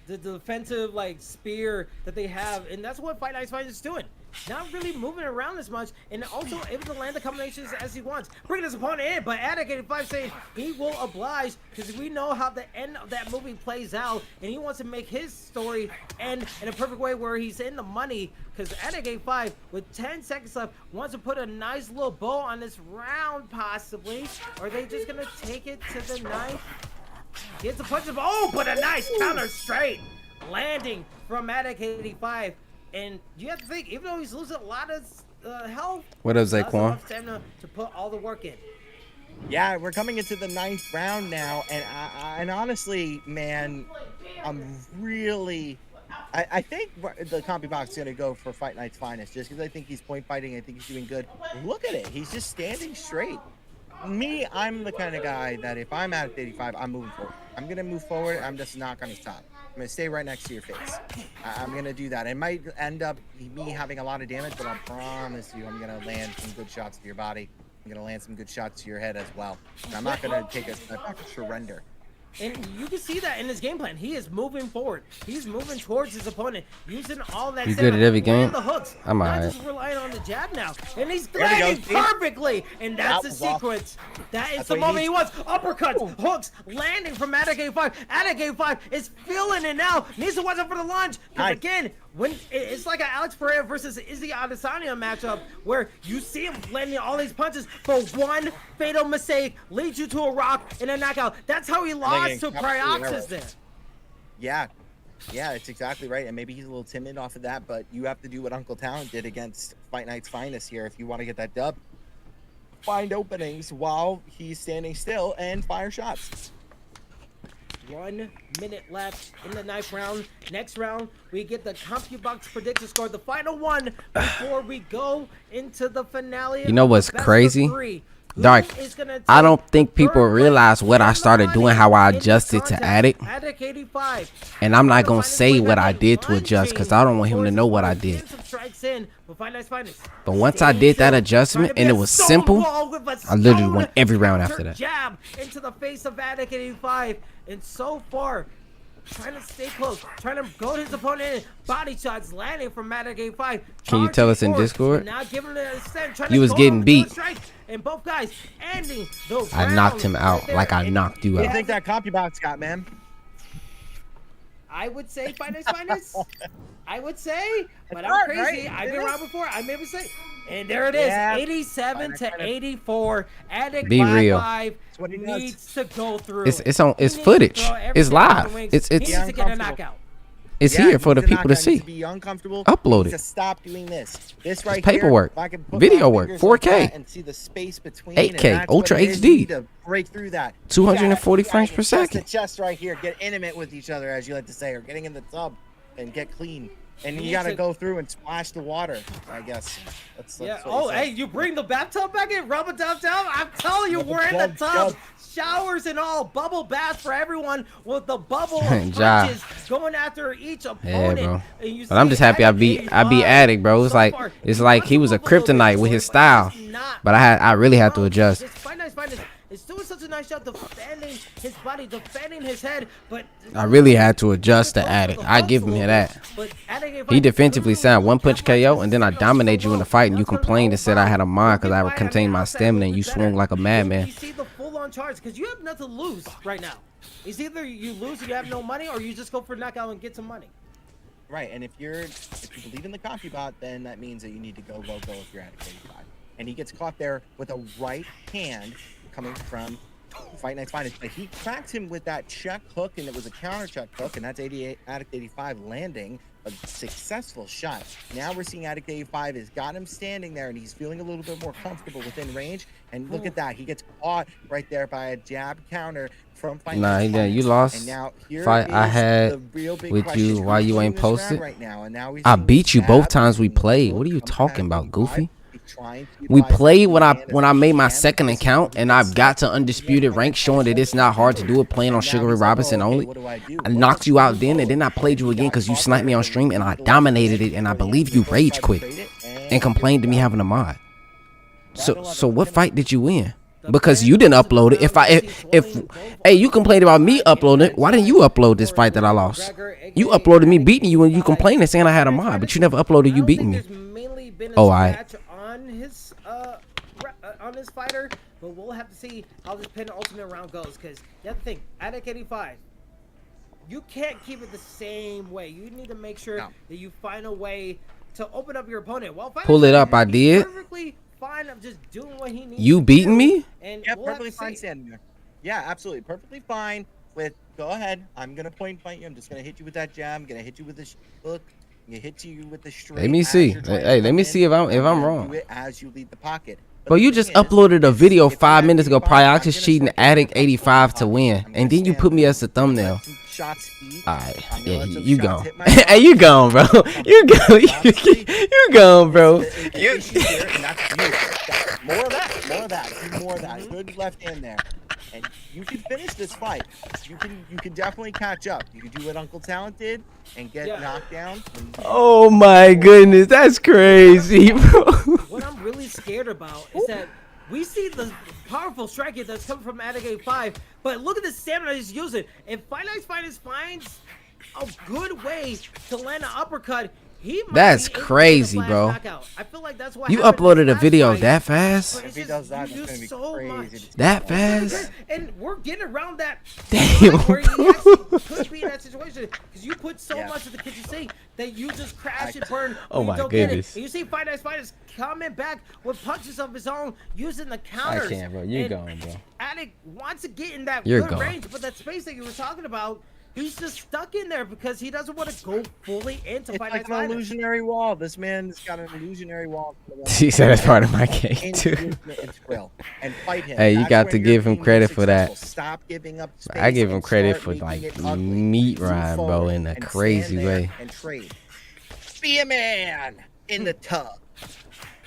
the defensive like spear that they have, and that's what Fight Night's Fight is doing. Not really moving around as much, and also able to land the combinations as he wants. Bringing his opponent in, but Advocated 5 saying he will oblige because we know how the end of that movie plays out, and he wants to make his story end in a perfect way where he's in the money. Because Advocated 5, with 10 seconds left, wants to put a nice little bow on this round, possibly. Or are they just gonna take it to the ninth? Gets a punch of but a nice counter straight landing from Matic 85. And you have to think, even though he's losing a lot of health, What up, he does have Zaquan? enough stamina to put all the work in. Yeah, we're coming into the 9th round now, and honestly, man, I'm really. I think the Compy Box is going to go for Fight Night's finest, just because I think he's point fighting. I think he's doing good. Look at it. He's just standing straight. Me, I'm the kind of guy that if I'm at 85, I'm moving forward. I'm going to move forward. I'm just not going to stop. I'm going to stay right next to your face. I'm going to do that. It might end up me having a lot of damage, but I promise you I'm going to land some good shots to your body. I'm going to land some good shots to your head as well. And I'm not going to take a step back to surrender. And you can see that in his game plan. He is moving forward. He's moving towards his opponent, using all that. You good at every game? The hooks. I'm not alright. just relying on the jab now, and he's There we go, landing see? perfectly. And that's That the was awesome. sequence. That is That's the what he moment he needs. wants. Uppercuts, hooks, landing from Attic 85. Attic 85 is feeling it now. Needs to watch out for the lunge. Because Nice. again, when it's like an Alex Pereira versus Izzy Adesanya matchup, where you see him landing all these punches, but one fatal mistake leads you to a rock and a knockout. That's how he lost to getting absolutely Pryoxis there. Yeah, it's exactly right. And maybe he's a little timid off of that, but you have to do what Uncle Talent did against Fight Night's finest here if you want to get that dub. Find openings while he's standing still and fire shots. 1 minute left in the 9th round. Next round, we get the CompuBox prediction score, the final one before we go into the finale. You know what's Best of crazy? 3. Who Dark, is gonna I take don't think people third place realize what I from the started money doing, how I in this adjusted to contest? Addict. Addict 85. And I'm not The gonna finest say boy what I that did to one adjust, because team I don't want him to forces know what I one did. team some strikes in, but Fight Night's finest. But once I did that adjustment and it was simple, I literally won every round after that. Jab into the face of Attic 85, and so far, trying to stay close, trying to go to his opponent in. Body shots landing from Attic 85. Can you tell us in Discord? Now giving it a extend, trying You to was go getting over to beat. the strike, and both guys ending the I round knocked him out right there. like I And knocked you What do you out. think that CompuBox got, man? I would say finest. I would say, but It's I'm hard, crazy. right? I've been Isn't it? wrong before. I made a mistake. And there it is, Yeah. 87 to 84. Addict Be real. 5 That's what he does. needs to go through. It's He it's needs to footage. throw everything It's out the live. wings. It's He needs to get a uncomfortable. knockout. it's Yeah, here for he the needs to people to knock out, he needs see. be uncomfortable. Upload He it. needs to stop doing this. This right paperwork. here, if I can put Video my work, fingers 4K. like that and see the space between 8K, and that's Ultra what it is. HD. You need to break through that. 240 You gotta frames per get chest to second. chest right here. Get intimate with each other, as you like to say, or getting in the tub and get clean. And You you need gotta to- go through and splash the water, I guess. That's Yeah. what Oh, he hey, said. you bring the bathtub back in? Rub it down. I'm telling you, With the we're in the plug tub. tub. Showers and all. Bubble bath for everyone with the bubble of Ja. punches going after each Yeah, opponent. bro. And you But I'm see just happy I beat Addict, bro. It's so like far. he was a wants to move kryptonite little with bit his forward, style. he's not. But I really had to adjust. Just Fight Night. It's doing such a nice job defending his body, defending his head, but I really had to adjust to Addict. I give him that. But Addict He defensively sound one punch KO, and then I dominate you in the fight, and you complained and said I had a mind because I contained my stamina, and you swung like a madman. You see the full-on charge because you have nothing to lose right now. It's either you lose and you have no money, or you just go for knockout and get some money. Right, and if you believe in the CompuBot, then that means that you need to go if you're Addict 85. And he gets caught there with a right hand coming from Fight Night's Finest. But he cracked him with that check hook, and it was a counter check hook, and that's Addict 85 landing a successful shot. Now we're seeing Addict 85 has got him standing there, and he's feeling a little bit more comfortable within range. And look at that, he gets caught right there by a jab counter from Fight Nah, Night's Finest. you lost. And now here Fight I is had the real big with question. you while Who's you winning ain't this round posted. right now? And now we're I seeing beat you jab both times we from played. Will What are you come talking back about, 85. Goofy? He's trying to We utilize played the when I man as made my he can. second This is account, gonna and be I've got to set. undisputed rank, showing that it's not hard to do it, playing on And now Sugar Ray he's like, Robinson oh, okay, only. what do I do? I Well, knocked you out move then, and forward. then I played you He again got because you caught sniped me there, on so stream, he and I utilized dominated it it, and I for the believe end. you He's rage trying to quit trade it, and complained to me here we having a mod. go. So what fight did you win? The Because fan you didn't ultimate upload it. round, If Swelling, both hey, you complained about me inside, uploading it. Why didn't you upload this fight that I lost? You uploaded me beating you, and you complained and saying I had a mod, but you never uploaded you beating me. Oh, alright. On this fighter, but we'll have to see how this pin ultimate round goes. Because the other thing, Addict 85, you can't keep it the same way. You need to make sure that you find a way to open up your opponent. Well, Pull it up, I did. Perfectly fine of just doing what he needs. You to beating do, me? And Yeah, we'll have perfectly to fine see. standing there. Yeah, absolutely. Perfectly fine with, go ahead. I'm going to point fight you. I'm just going to hit you with that jab. I'm going to hit you with this hook. I'm going to hit you with the straight. Let me as see. you're trying to Hey, let come me in. see if I'm gonna wrong. Do it as you leave the pocket. But Bro, the you thing just is, uploaded a is video if you're 5 at minutes ago. 85, I'm Pryoxis gonna cheating start Addict getting 85 to comfortable. win, I'm gonna and then you stand put me there. as the I'm gonna thumbnail. let some shots eat. Alright, I'm gonna yeah, let some you shots gone. hit my Hey, body. you gone, bro. You gone. You gone, bro. The issue here, and that's you. More of that. More of that. Do more of that. Good left hand there. And you can finish this fight. You can definitely catch up. You can do what Uncle Talent did and get knocked down. Oh my goodness, that's crazy, bro. What I'm really scared about is that we see the powerful striking that's coming from Addict 85, but look at the stamina he's using. If Fight Night's Finest finds a good way to land an uppercut, he might That's be able to get a crazy, flash bro. knockout. I feel like that's what You happened in uploaded a this last video fight, that but fast? it's If he just does that, you that's do gonna be so crazy. much. That fast? And we're getting around that Damn, where you bro. actually could be in that situation because you put so Yeah. much of the kitchen sink that you just crash and burn. Oh when you my don't get it. goodness. And you see Fight Night's Finest coming back with punches of his own, using the counters. I can't, bro. You And gone, bro. Addict wants to get in that You're good gone. range, but that space that you were talking about, he's just stuck in there because he doesn't want to go fully into It's Fight like Night's an Finest. illusionary wall. This man's got an illusionary wall. He said that's part of my game, Into too. its grill and fight him. Hey, you That's got when to you're give him being credit for that. successful. Stop giving up space. I give him and credit start for making like it ugly. meat Move rhyme, bro, forward in a and crazy stand there way. and trade. Be a man in the tub.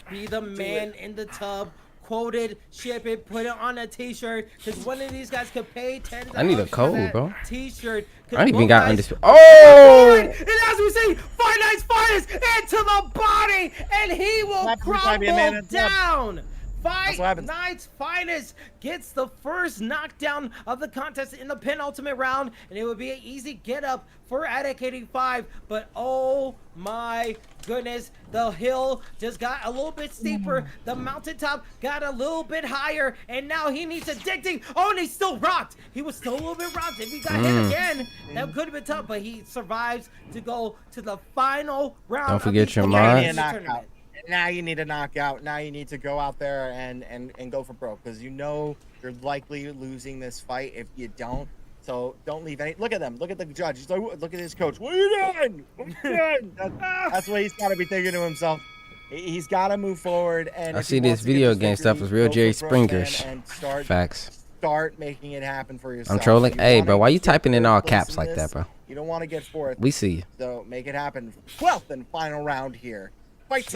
Be the man in the tub. Quoted, ship it, put it on a t-shirt, because one of these guys could pay $10 I need a for code, that bro. T-shirt. I ain't even both got guys undisputed. forward, Oh! and as we see, Fight Night's Finest into the body, and he will Happens to be a man crumble in the tub. down. Fight what happens. Night's Finest gets the first knockdown of the contest in the penultimate round, and it would be an easy get up for Addict 85, but oh my goodness, the hill just got a little bit steeper, the mountaintop got a little bit higher, and now he needs addicting. Oh, and he's still rocked. He was still a little bit rocked. If he got hit again, that could have been tough, but he survives to go to the final round. Don't forget of your the mods. Now you need a tournament. knockout. Now you need a knockout. Now you need to go out there and go for broke because you know you're likely losing this fight if you don't. So don't leave any. Look at them. Look at the judge. He's like, look at his coach. What are you doing? What are you doing? That's what he's got to be thinking to himself. He's got to move forward. And I if see he this wants to get video this game victory, stuff is real go Jerry for broke, man, Springerish. and Facts. start making it happen for yourself. I'm trolling. You Hey, wanna bro, why you get typing in third all place caps in like that, this, bro? You don't want to get fourth. We see you. So make it happen. 12th and final round here. Fight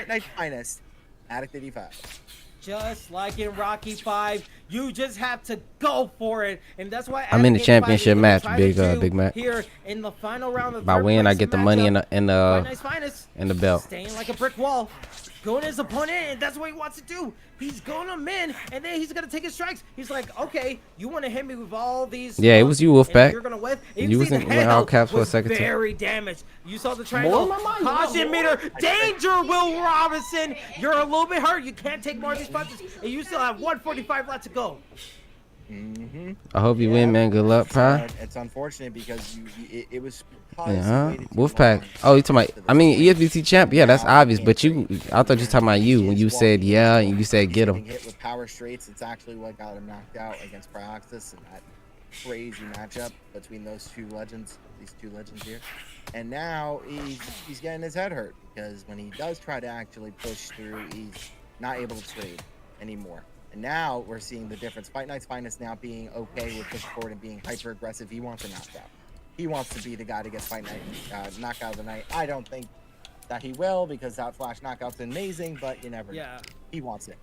Night Finest. Addict 85. Just like in Rocky 5, you just have to go for it, and that's why I'm in the Addict 85 championship is gonna match, try Big, to do Big Mac. Here in the final round of By third win, I place get the money matchup, in Fight the Night's Finest in the belt. staying like a brick wall, going his opponent, and that's what he wants to do. He's going him in, and then he's gonna take his strikes. He's like, okay, you want to hit me with all these? Yeah, it was you, and Wolfpack. You're gonna whiff. And You see was the in head all health caps for a was second, too. very damaged. You saw the triangle. More? Caution meter. Danger, Will Robinson. You're a little bit hurt. You can't take more of these punches, and you still have 145 left to go. Mm-hmm. I hope you win, man. Good luck, Pry. It's unfortunate because it was because Yeah, you waited too Wolfpack. long Oh, you to talking get about? to I this mean, point. ESBC champ. Yeah, that's Now obvious. can't But trade. you, I thought you were talking about He you when is you said walking yeah, into and it. you said He's get getting him. hit with power straights. It's actually what got him knocked out against Pryoxis in that crazy matchup between those two legends, these two legends here. And now he's getting his head hurt because when he does try to actually push through, he's not able to trade anymore. And now we're seeing the difference. Fight Night's Finest now being okay with pushing forward and being hyper aggressive. He wants a knockout. He wants to be the guy to get Fight Night knockout of the night. I don't think that he will because that flash knockout's amazing, but you never know. Yeah. He wants it.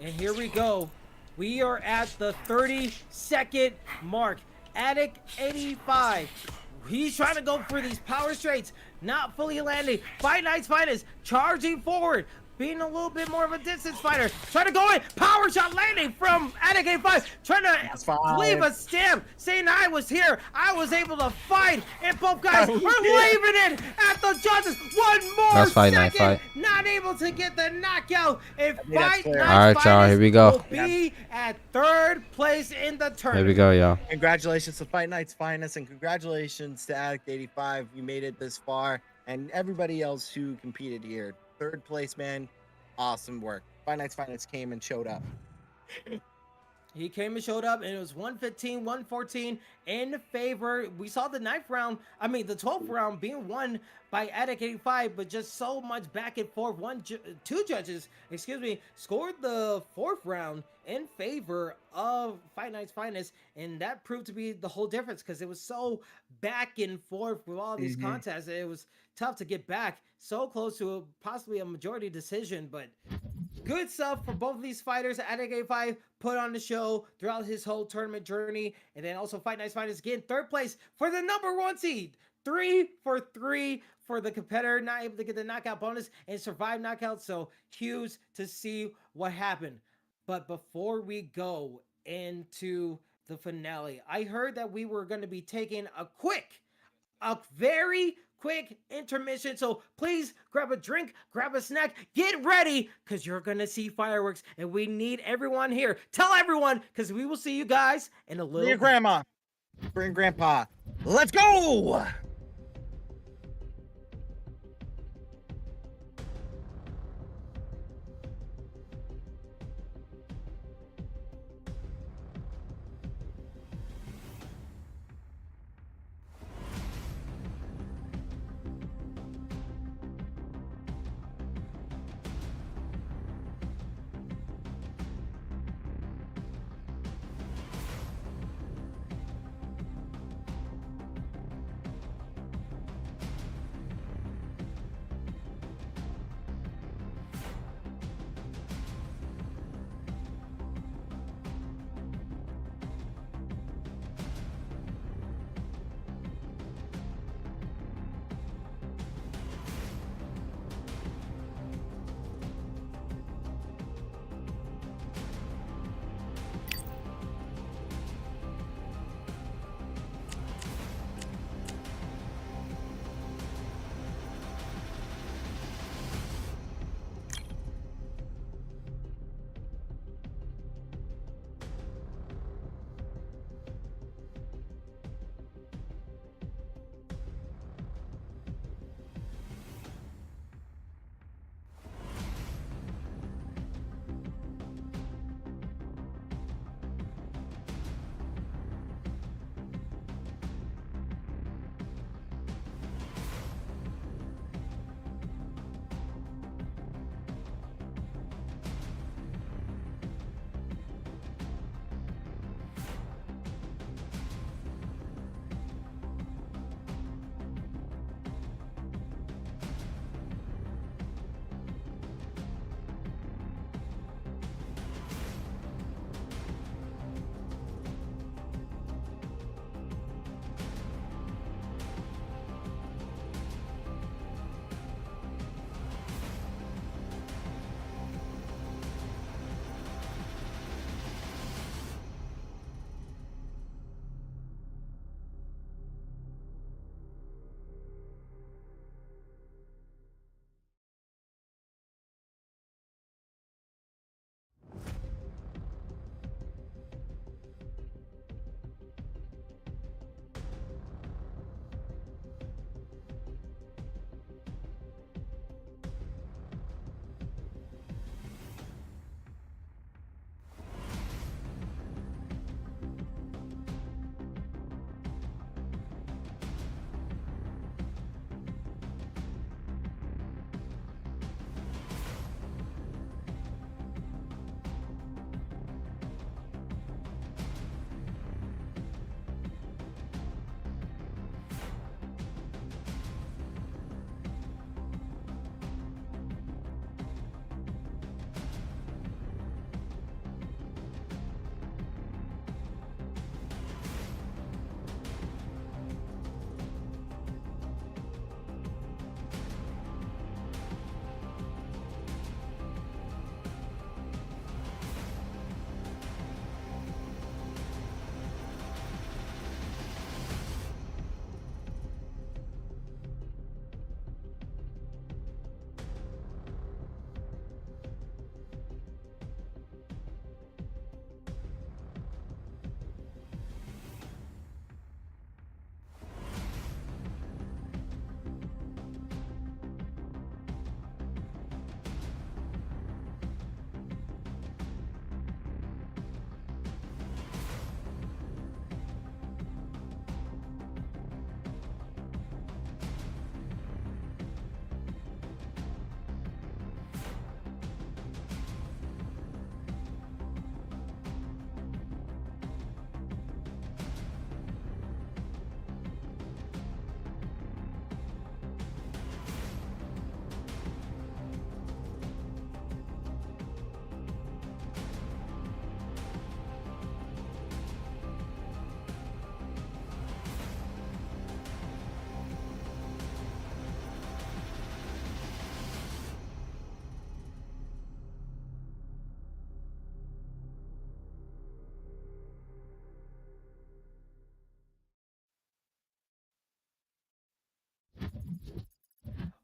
And here we go. We are at the 30-second mark. Attic 85. He's trying to go for these power straights, not fully landing. Fight Night's Finest charging forward, being a little bit more of a distance fighter. Trying to go in, power shot landing from Attic 85, trying to leave a stamp, saying I was here, I was able to fight, and both guys are leaving it at the judges. One more That's Fight Night second, fight. not able to get the knockout, and think that's Fight clear. Night's All right, y'all, here we go. will be at third place in the tournament. Here we go, y'all. Congratulations to Fight Night's Finest, and congratulations to Addict 85. You made it this far, and everybody else who competed here. Third place, man. Awesome work. Fight Night's Finest came and showed up. He came and showed up, and it was 115, 114 in favor. We saw the 12th round being won by Attic 85, but just so much back and forth. Two judges, scored the 4th round in favor of Fight Night's Finest, and that proved to be the whole difference because it was so back and forth with all these contests. It was tough to get back so close to possibly a majority decision, but good stuff for both of these fighters. Attic 85 put on the show throughout his whole tournament journey. And then also Fight Night's Finest again, 3rd place for the #1 seed. 3 for 3 for the competitor, not able to get the knockout bonus and survive knockout. So huge to see what happened. But before we go into the finale, I heard that we were going to be taking a very quick intermission. So please grab a drink, grab a snack, get ready, because you're going to see fireworks, and we need everyone here. Tell everyone, because we will see you guys in a little Bring your bit. grandma. Bring grandpa. Let's go!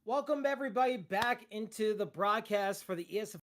Welcome everybody back into the broadcast for the ESFL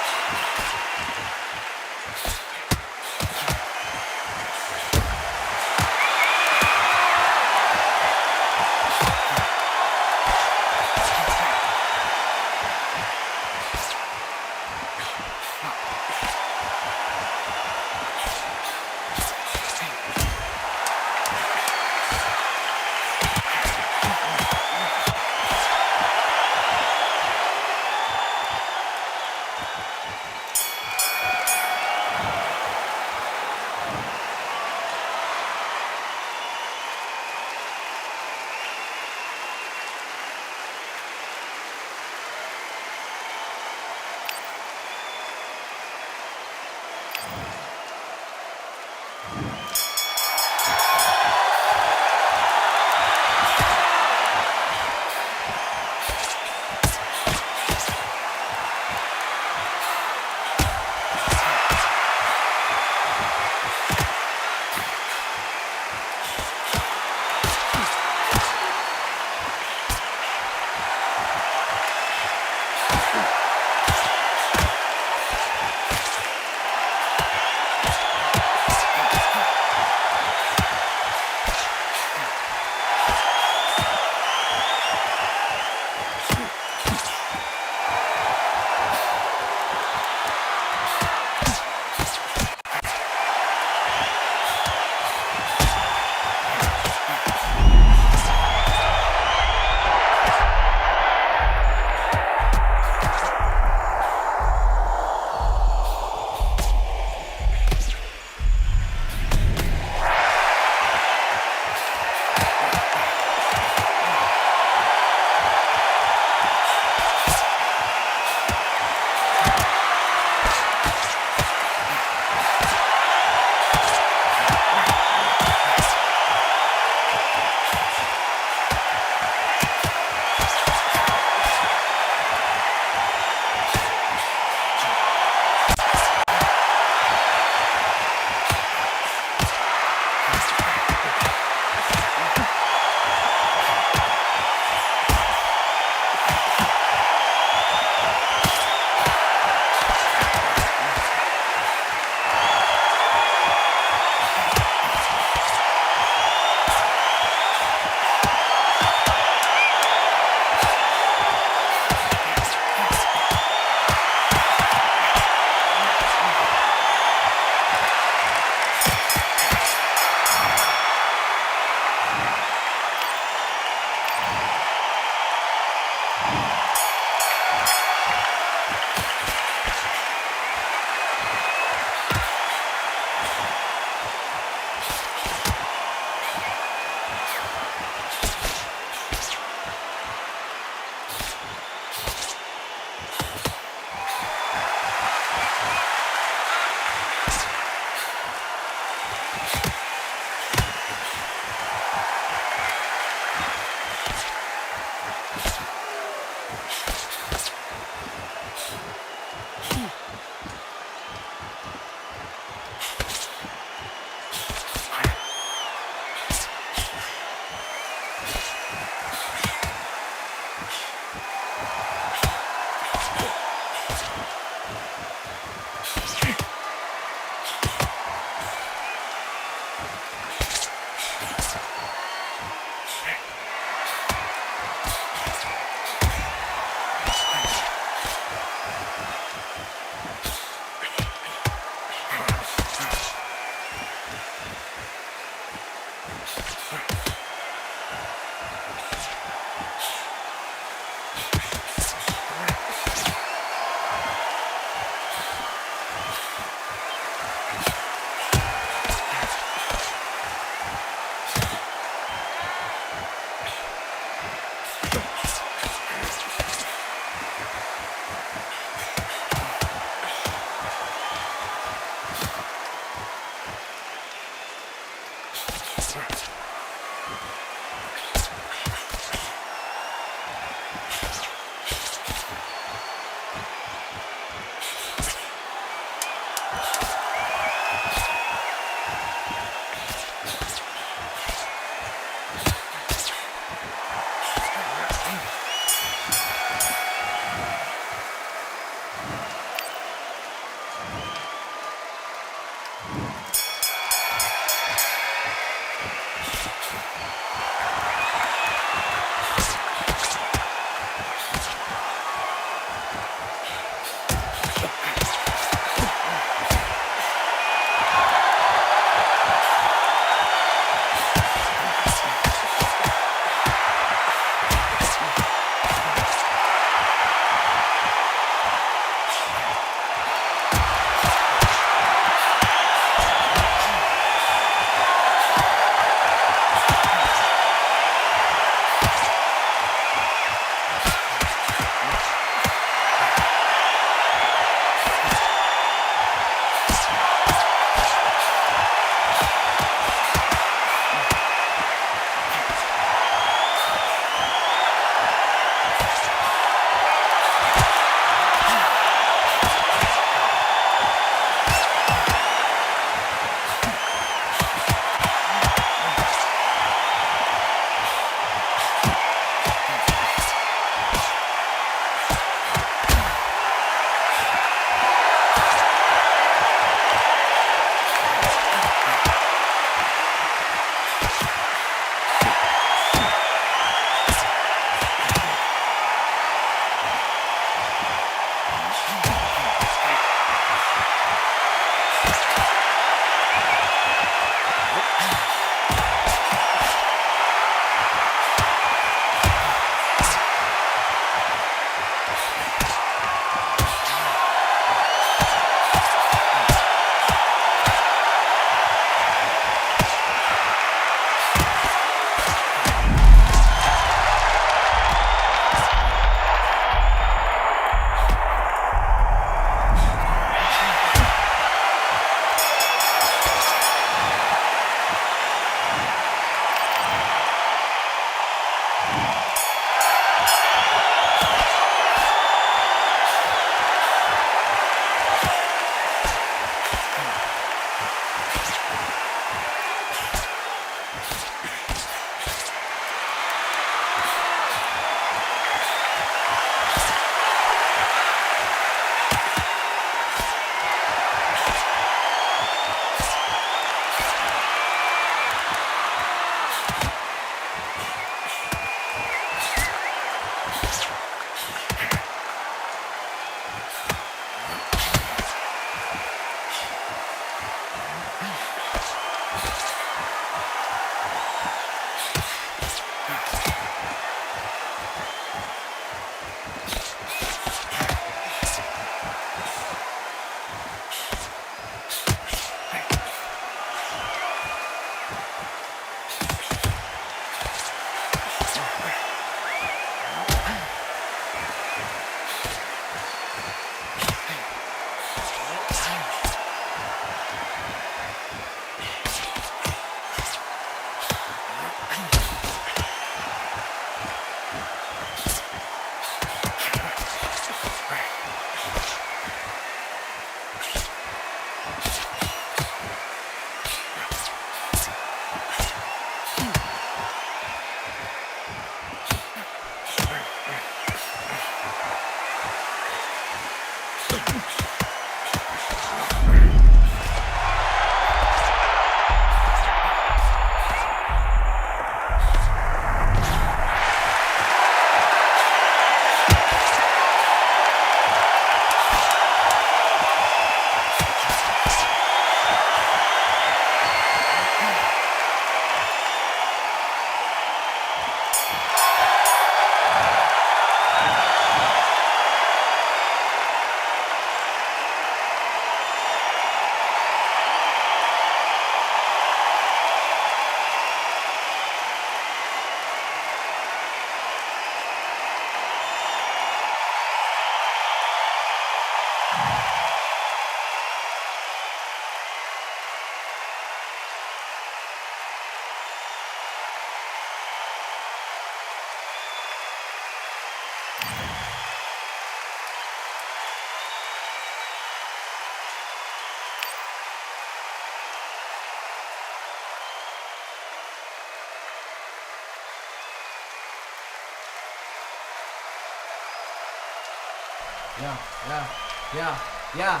Yeah.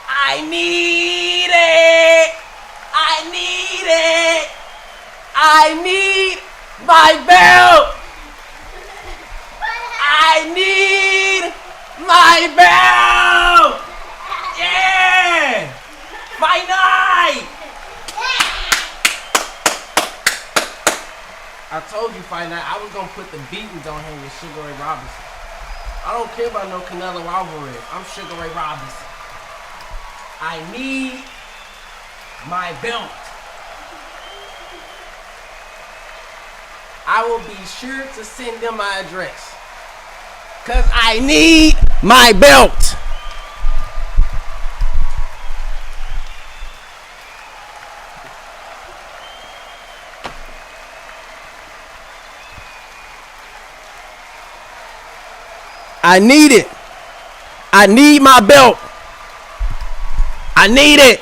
I need it. I need it. I need my belt. I need my belt. Yeah. My night. I told you, Fight Night, I was gonna put the beatings on him with Sugar Ray Robinson. I don't care about no Canelo Alvarez. I'm Sugar Ray Robinson. I need my belt. I will be sure to send them my address. Cause I need my belt. I need it. I need my belt. I need it.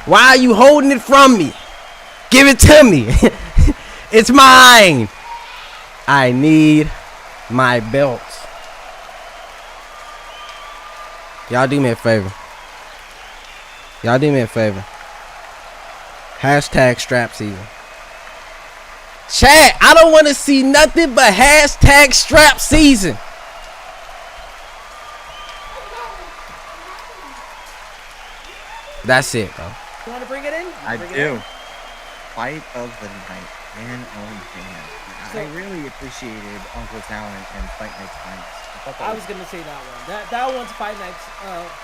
Why are you holding it from me? Give it to me. It's mine. I need my belt. Y'all do me a favor. Y'all do me a favor. Hashtag strap season. Chat, I don't want to see nothing but hashtag strap season. That's it, bro. You want to bring it in? I do. Fight of the night. Man, oh man. I really appreciated Uncle Talent and Fight Night's Finest. I was gonna say that one. That one's Fight Night's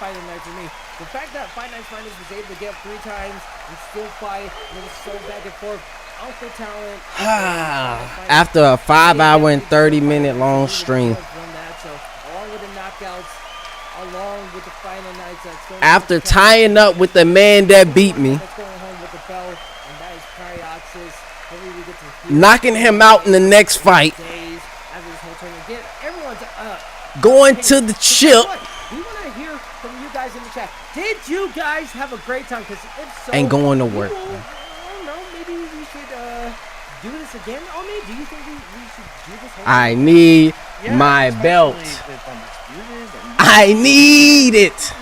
Fight Night for me. The fact that Fight Night's Finest was able to get up 3 times and still fight, and it was so back and forth. Uncle Talent. After a 5-hour and 30-minute long stream. So, along with the knockouts, along with the final nights, after tying up with the man that beat me, that's going home with the belt, and that is Pryoxis. Hopefully we get to knocking him out in the next fight. Days after this whole tournament. Get everyone's going to the chip. We want to hear from you guys in the chat. Did you guys have a great time? Because if so, ain't going to work. I don't know. Maybe we should do this again. Omi, do you think we should do this? I need my belt. I need it.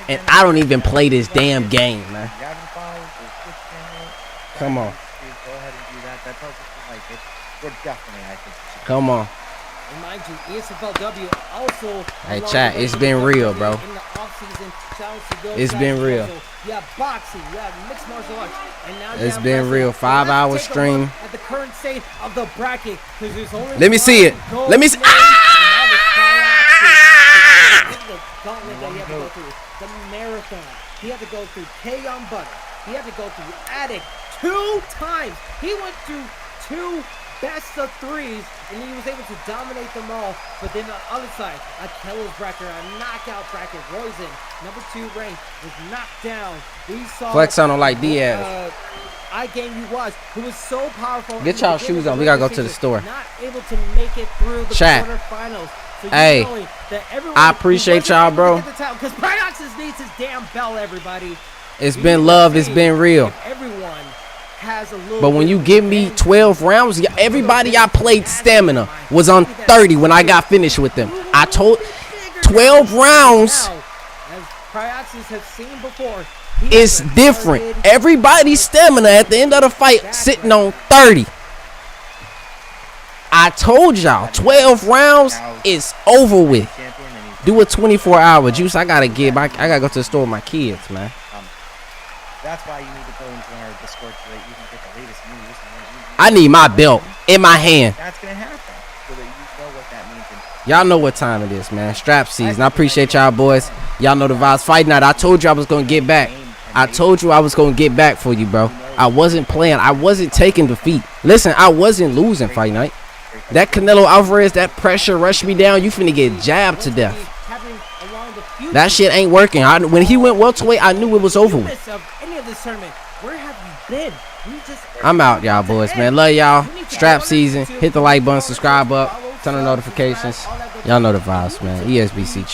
And I don't even play this damn game, man. Come on. Go ahead and do that. That tells us you like it. We're definitely, I think. Come on. And mind you, ESFLW also. Hey, along chat, the way it's with been WWE real, bro. In the offseason, shout out to those It's guys been real. also. You have boxing, you have mixed martial arts, and now you It's have been wrestling. real. So 5-hour let's take a stream. look at the current state of the bracket, because there's only Let me see it. one gold Let me see. name, and that is Pryoxis. This is the gauntlet that he had to go through. The marathon. He had to go through K-On Butter. He had to go through Addict 2 times. He went through 2 best of 3s, and he was able to dominate them all. But then on the other side, a Kello's bracket, a knockout bracket. Roizen, number 2 ranked, was knocked down. We saw Flex sounded like Diaz. I Game You Was, who was so powerful. Get in the y'all beginning shoes of on. We gotta go regular to the season, store. Not able to make it through the Chat. quarterfinals. So Hey, I appreciate y'all, bro. Because Pryoxis needs his damn bell, everybody. It's been love. It's been real. If everyone has a little But when bit you of give me revenge, 12 rounds, everybody I played stamina was on 30 when I got finished with them. I told 12 rounds now, as Pryoxis has seen before, he is has different. started- Everybody's stamina at the end of the fight sitting on 30. I told y'all 12 rounds is over with. Champion, and he's Do a 24-hour juice. I gotta go to the store with my kids, man. That's why you need to go into our Discord so that you can get the latest news. And I need my belt in my hand. That's gonna happen, so that you know what that means. And Y'all know what time it is, man. Strap season. I appreciate y'all, boys. Y'all know the vibes. Fight night. I told you I was gonna get back. I told you I was gonna get back for you, bro. I wasn't playing. I wasn't taking defeat. Listen, I wasn't losing fight night. That Canelo Alvarez, that pressure rushed me down. You finna get jabbed to death. happening along the future. That shit ain't working. When he went welterweight, I knew it was over with. Of any of this tournament, where have you been? You just I'm out, y'all, boys, man. Love y'all. Strap season. Hit the like button, subscribe up, turn on notifications. Y'all know the vibes, man. ESBC.